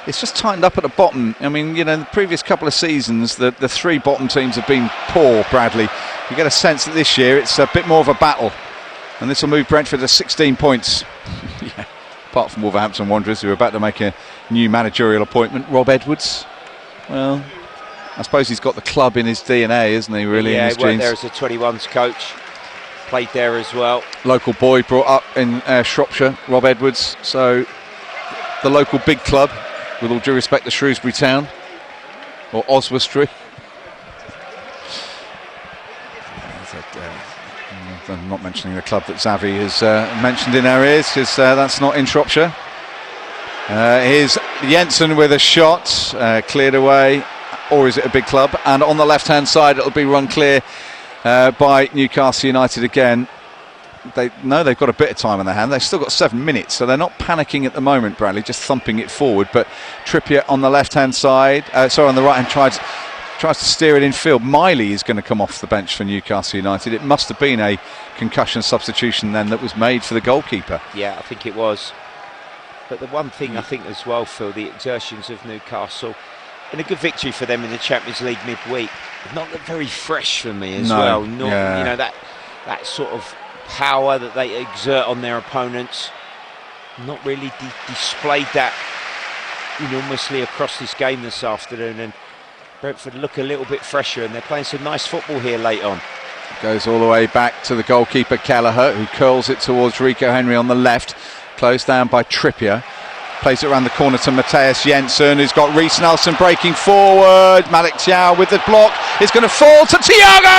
it's just tightened up at the bottom. I mean, you know, in the previous couple of seasons the three bottom teams have been poor, Bradley. You get a sense that this year it's a bit more of a battle, and this will move Brentford to 16 points. Yeah. Apart from Wolverhampton Wanderers, who are about to make a new managerial appointment. Rob Edwards, well, I suppose he's got the club in his DNA, isn't he, really? Yeah, in his he worked genes. there as a 21s coach, played there as well. Local boy brought up in Shropshire, Rob Edwards, so the local big club, with all due respect to Shrewsbury Town, or Oswestry. I'm not mentioning the club that Xavi has mentioned in our ears, because that's not in Shropshire. Here's Jensen with a shot, cleared away. Or is it a big club? And on the left-hand side, it'll be run clear by Newcastle United again. They've got a bit of time on their hand. They've still got 7 minutes, so they're not panicking at the moment, Bradley, just thumping it forward. But Trippier on the left-hand side, on the right-hand tries to steer it in field. Miley is going to come off the bench for Newcastle United. It must have been a concussion substitution then that was made for the goalkeeper. Yeah, I think it was. But the one thing I think as well, Phil, the exertions of Newcastle, and a good victory for them in the Champions League midweek, not look very fresh for me as well. Not, you know, that sort of power that they exert on their opponents, not really displayed that enormously across this game this afternoon. And Brentford look a little bit fresher, and they're playing some nice football here late on. Goes all the way back to the goalkeeper Kelleher, who curls it towards Rico Henry on the left, closed down by Trippier. Plays it around the corner to Matthias Jensen, who's got Reece Nelson breaking forward. Malik Thiaw with the block. It's going to fall to Thiago!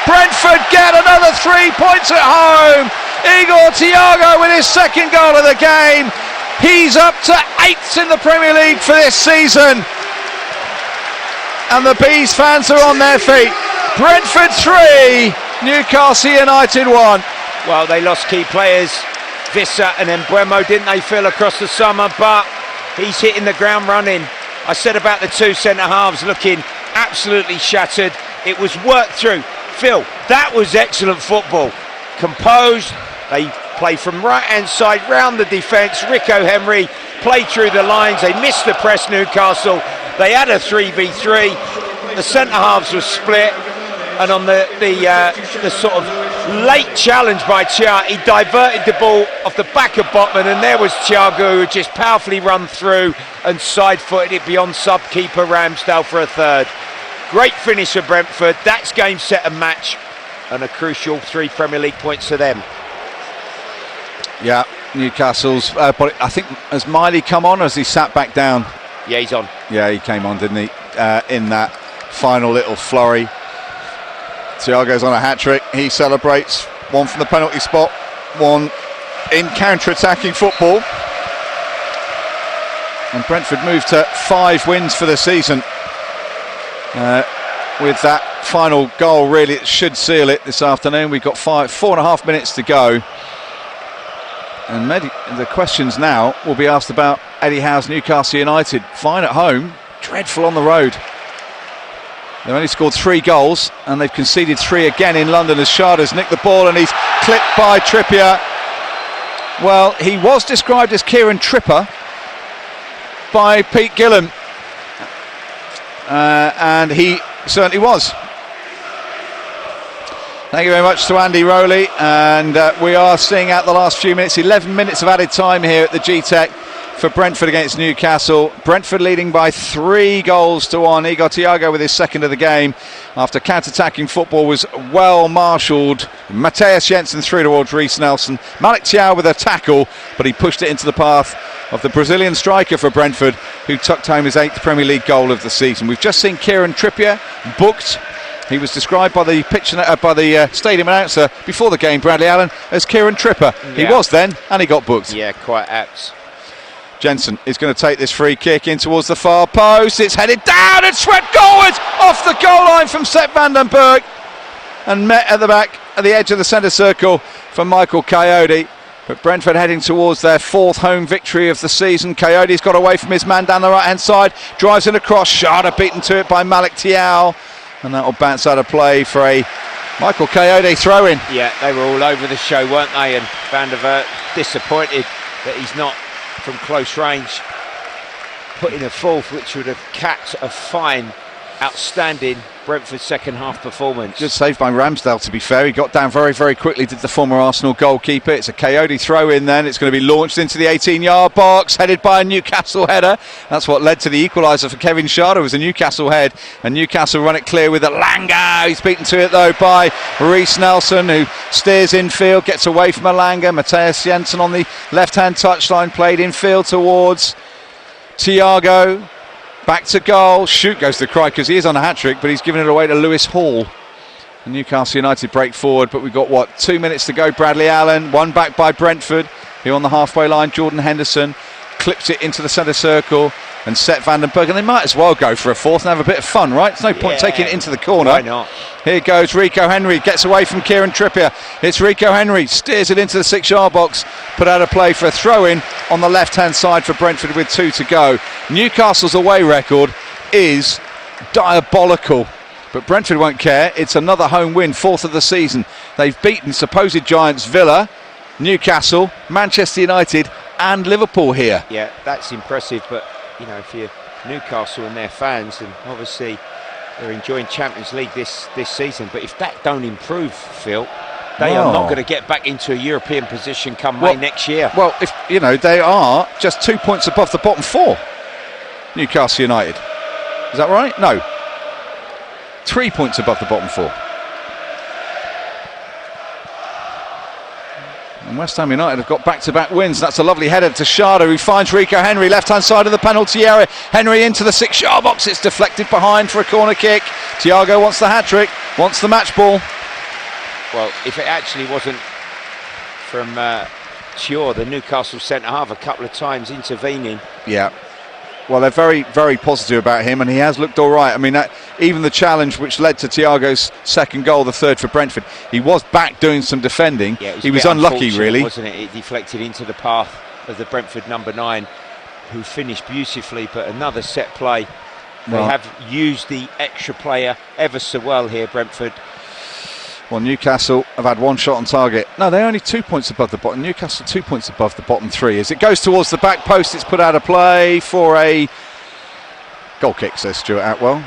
Brentford get another 3 points at home. Igor Thiago with his second goal of the game. He's up to 8th in the Premier League for this season. And the Bees fans are on their feet. Brentford 3, Newcastle United 1. Well, they lost key players, Vissa and Embuemo, didn't they, Phil, across the summer? But he's hitting the ground running. I said about the two centre-halves looking absolutely shattered. It was worked through. Phil, that was excellent football. Composed. They play from right-hand side, round the defence. Rico Henry played through the lines. They missed the press, Newcastle. They had a 3v3. The centre-halves were split. And on the sort of Late challenge by Thiago. He diverted the ball off the back of Botman, and there was Thiago, who just powerfully run through and side-footed it beyond sub-keeper Ramsdale for a third. Great finish for Brentford. That's game, set and match, and a crucial 3 Premier League points to them. Yeah, Newcastle's, but I think, has Miley come on or has he sat back down? Yeah, he's on. Yeah, he came on, didn't he, in that final little flurry. Thiago's on a hat-trick. He celebrates, one from the penalty spot, one in counter-attacking football. And Brentford moved to 5 wins for the season. With that final goal, really, it should seal it this afternoon. We've got 4.5 minutes to go. And the questions now will be asked about Eddie Howe's Newcastle United. Fine at home, dreadful on the road. They've only scored 3 goals and they've conceded 3 again in London as Sharda's nicked the ball and he's clipped by Trippier. Well, he was described as Kieran Tripper by Pete Gillen, and he certainly was. Thank you very much to Andy Rowley, and we are seeing out the last few minutes, 11 minutes of added time here at the G-Tech for Brentford against Newcastle. Brentford leading by 3-1. Igor Thiago with his second of the game after counter-attacking football was well marshalled. Matthias Jensen through towards Reece Nelson. Malik Thiaw with a tackle, but he pushed it into the path of the Brazilian striker for Brentford, who tucked home his 8th Premier League goal of the season. We've just seen Kieran Trippier booked. He was described by the stadium announcer before the game, Bradley Allen, as Kieran Tripper. Yeah. He was then, and he got booked. Yeah, quite apt. Jensen is going to take this free kick in towards the far post. It's headed down and swept goalwards off the goal line from Sepp van den Berg and met at the back at the edge of the centre circle for Michael Coyote. But Brentford heading towards their 4th home victory of the season. Coyote's got away from his man down the right hand side, drives in across, Sharda beaten to it by Malik Thiaw, and that will bounce out of play for a Michael Coyote throw in. Yeah, they were all over the show, weren't they? And Van der Vaart disappointed that he's not from close range putting a 4th, which would have capped a fine, outstanding Brentford second half performance. Good save by Ramsdale, to be fair. He got down very, very quickly, did the former Arsenal goalkeeper. It's a Coyote throw in then. It's going to be launched into the 18-yard box, headed by a Newcastle header. That's what led to the equaliser for Kevin Sharda, was a Newcastle head. And Newcastle run it clear with Elanga. He's beaten to it, though, by Reece Nelson, who steers infield, gets away from Elanga. Matthias Jensen on the left-hand touchline, played infield towards Thiago. Back to goal. Shoot goes to cry because he is on a hat-trick, but he's given it away to Lewis Hall. And Newcastle United break forward, but we've got, 2 minutes to go. Bradley Allen, one back by Brentford, who on the halfway line, Jordan Henderson, clips it into the centre circle and Sepp van den Berg, and they might as well go for a 4th and have a bit of fun, right? There's no point taking it into the corner. Why not? Here goes Rico Henry, gets away from Kieran Trippier. It's Rico Henry, steers it into the 6-yard box, put out a play for a throw-in on the left-hand side for Brentford with 2 to go. Newcastle's away record is diabolical, but Brentford won't care. It's another home win, 4th of the season. They've beaten supposed giants Villa, Newcastle, Manchester United and Liverpool here. Yeah, that's impressive, but you know, if you're Newcastle and their fans, and obviously they're enjoying Champions League this season, but if that don't improve, Phil, they are not going to get back into a European position come May next year. Well, if you know, they are just 2 points above the bottom 4, Newcastle United. Is that right? No. 3 points above the bottom 4. And West Ham United have got back-to-back wins. That's a lovely header to Sharda, who finds Rico Henry, left-hand side of the penalty area. Henry into the 6-yard box. It's deflected behind for a corner kick. Thiago wants the hat-trick, wants the match ball. Well, if it actually wasn't from Thiaw, the Newcastle centre-half, a couple of times intervening. Yeah. Well, they're very, very positive about him, and he has looked all right. I mean, even the challenge which led to Thiago's second goal, the 3rd for Brentford, he was back doing some defending. Yeah, he was unlucky, really. Wasn't it? It deflected into the path of the Brentford number 9, who finished beautifully, but another set play. They have used the extra player ever so well here, Brentford. Well, Newcastle have had 1 shot on target. No, they're only 2 points above the bottom. Newcastle 2 points above the bottom 3. As it goes towards the back post, it's put out of play for a goal kick, says Stuart Atwell.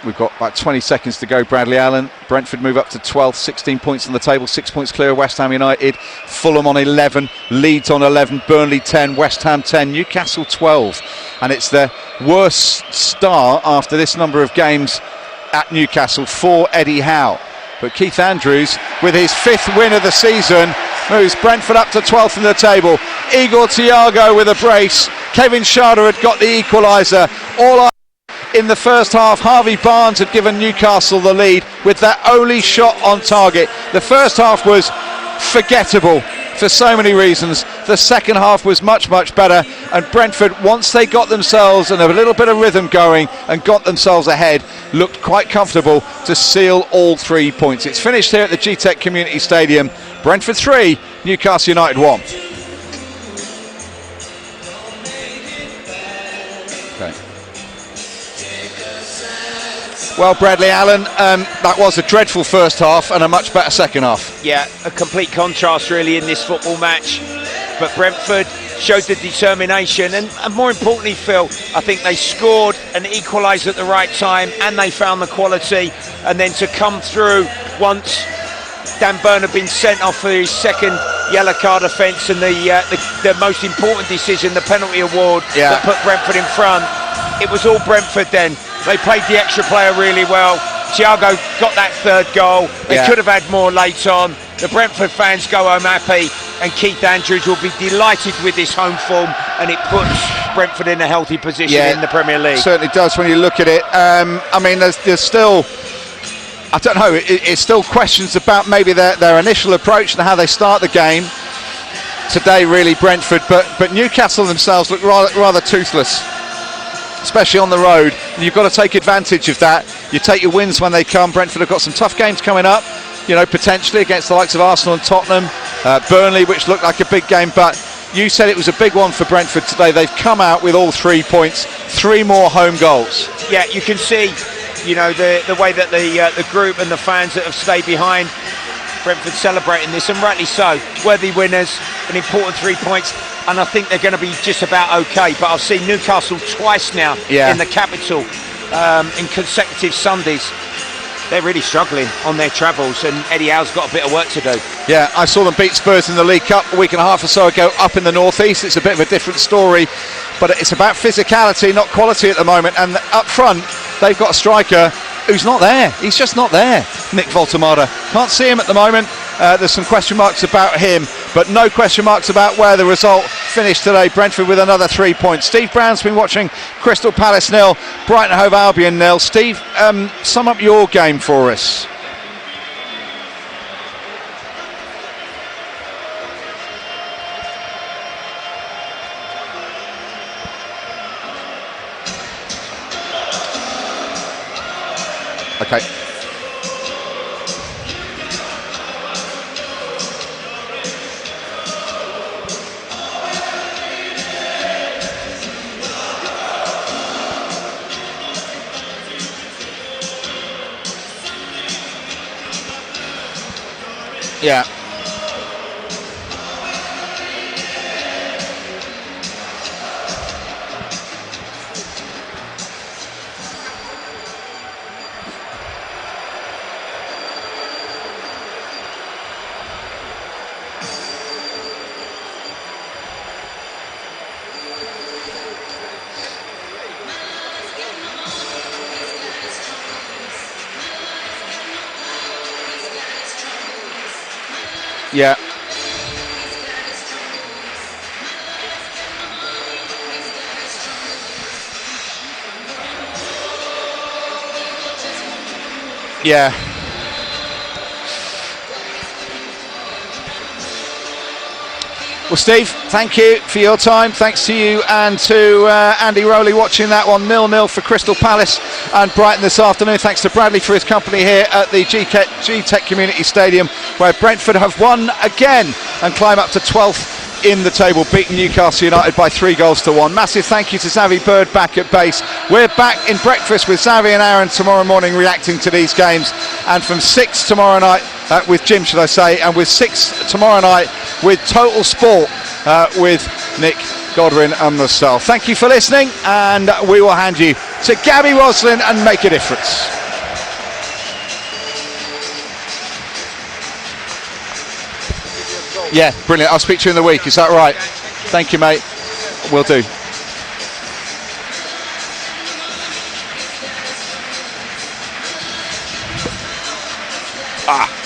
We've got about 20 seconds to go. Bradley Allen. Brentford move up to 12th, 16 points on the table, 6 points clear of West Ham United. Fulham on 11, Leeds on 11, Burnley 10, West Ham 10, Newcastle 12. And it's the worst start after this number of games at Newcastle for Eddie Howe. But Keith Andrews, with his 5th win of the season, moves Brentford up to 12th in the table. Igor Thiago with a brace. Kevin Schade had got the equaliser. All in the first half, Harvey Barnes had given Newcastle the lead with their only shot on target. The first half was forgettable for so many reasons. The second half was much, much better, and Brentford, once they got themselves and a little bit of rhythm going and got themselves ahead, looked quite comfortable to seal all 3 points. It's finished here at the G-Tech Community Stadium. Brentford 3, Newcastle United 1. Okay. Well, Bradley Allen, that was a dreadful first half and a much better second half. Yeah, a complete contrast really in this football match. But Brentford showed the determination and more importantly, Phil, I think they scored and equalised at the right time and they found the quality. And then to come through once Dan Burn had been sent off for his second yellow card offence and the most important decision, the penalty award that put Brentford in front. It was all Brentford then. They played the extra player really well. Thiago got that 3rd goal. They could have had more late on. The Brentford fans go home happy, and Keith Andrews will be delighted with this home form, and it puts Brentford in a healthy position in the Premier League. It certainly does when you look at it. I mean, there's still, I don't know, it's still questions about maybe their initial approach and how they start the game today, really, Brentford. But Newcastle themselves look rather toothless, especially on the road, and you've got to take advantage of that. You take your wins when they come. Brentford have got some tough games coming up, you know, potentially against the likes of Arsenal and Tottenham, Burnley, which looked like a big game, but you said it was a big one for Brentford today. They've come out with all 3 points, 3 more home goals. Yeah, you can see, you know, the way that the group and the fans that have stayed behind Brentford celebrating this, and rightly so. Worthy winners, an important 3 points, and I think they're going to be just about okay. But I've seen Newcastle twice now in the capital in consecutive Sundays. They're really struggling on their travels, and Eddie Howe's got a bit of work to do. Yeah, I saw them beat Spurs in the League Cup a week and a half or so ago up in the northeast. It's a bit of a different story, but it's about physicality, not quality at the moment. And up front, they've got a striker who's not there. He's just not there, Nick Voltemada. Can't see him at the moment. There's some question marks about him, but no question marks about where the result finished today. Brentford with another 3 points. Steve Brown's been watching Crystal Palace 0, Brighton Hove Albion 0. Steve, sum up your game for us. Okay. Yeah. Yeah. Yeah. Well, Steve, thank you for your time. Thanks to you and to Andy Rowley watching that one. 0-0 for Crystal Palace and Brighton this afternoon. Thanks to Bradley for his company here at the G-Tech Community Stadium, where Brentford have won again and climb up to 12th in the table, beating Newcastle United by 3-1. Massive thank you to Xavi Bird back at base. We're back in breakfast with Xavi and Aaron tomorrow morning reacting to these games, and from 6 tomorrow night with Jim, should I say, and with 6 tomorrow night with Total Sport with Nick Godwin and myself. Thank you for listening, and we will hand you to Gabby Waslin and make a difference. Yeah, brilliant. I'll speak to you in the week. Is that right? Thank you, mate. Will do. Ah.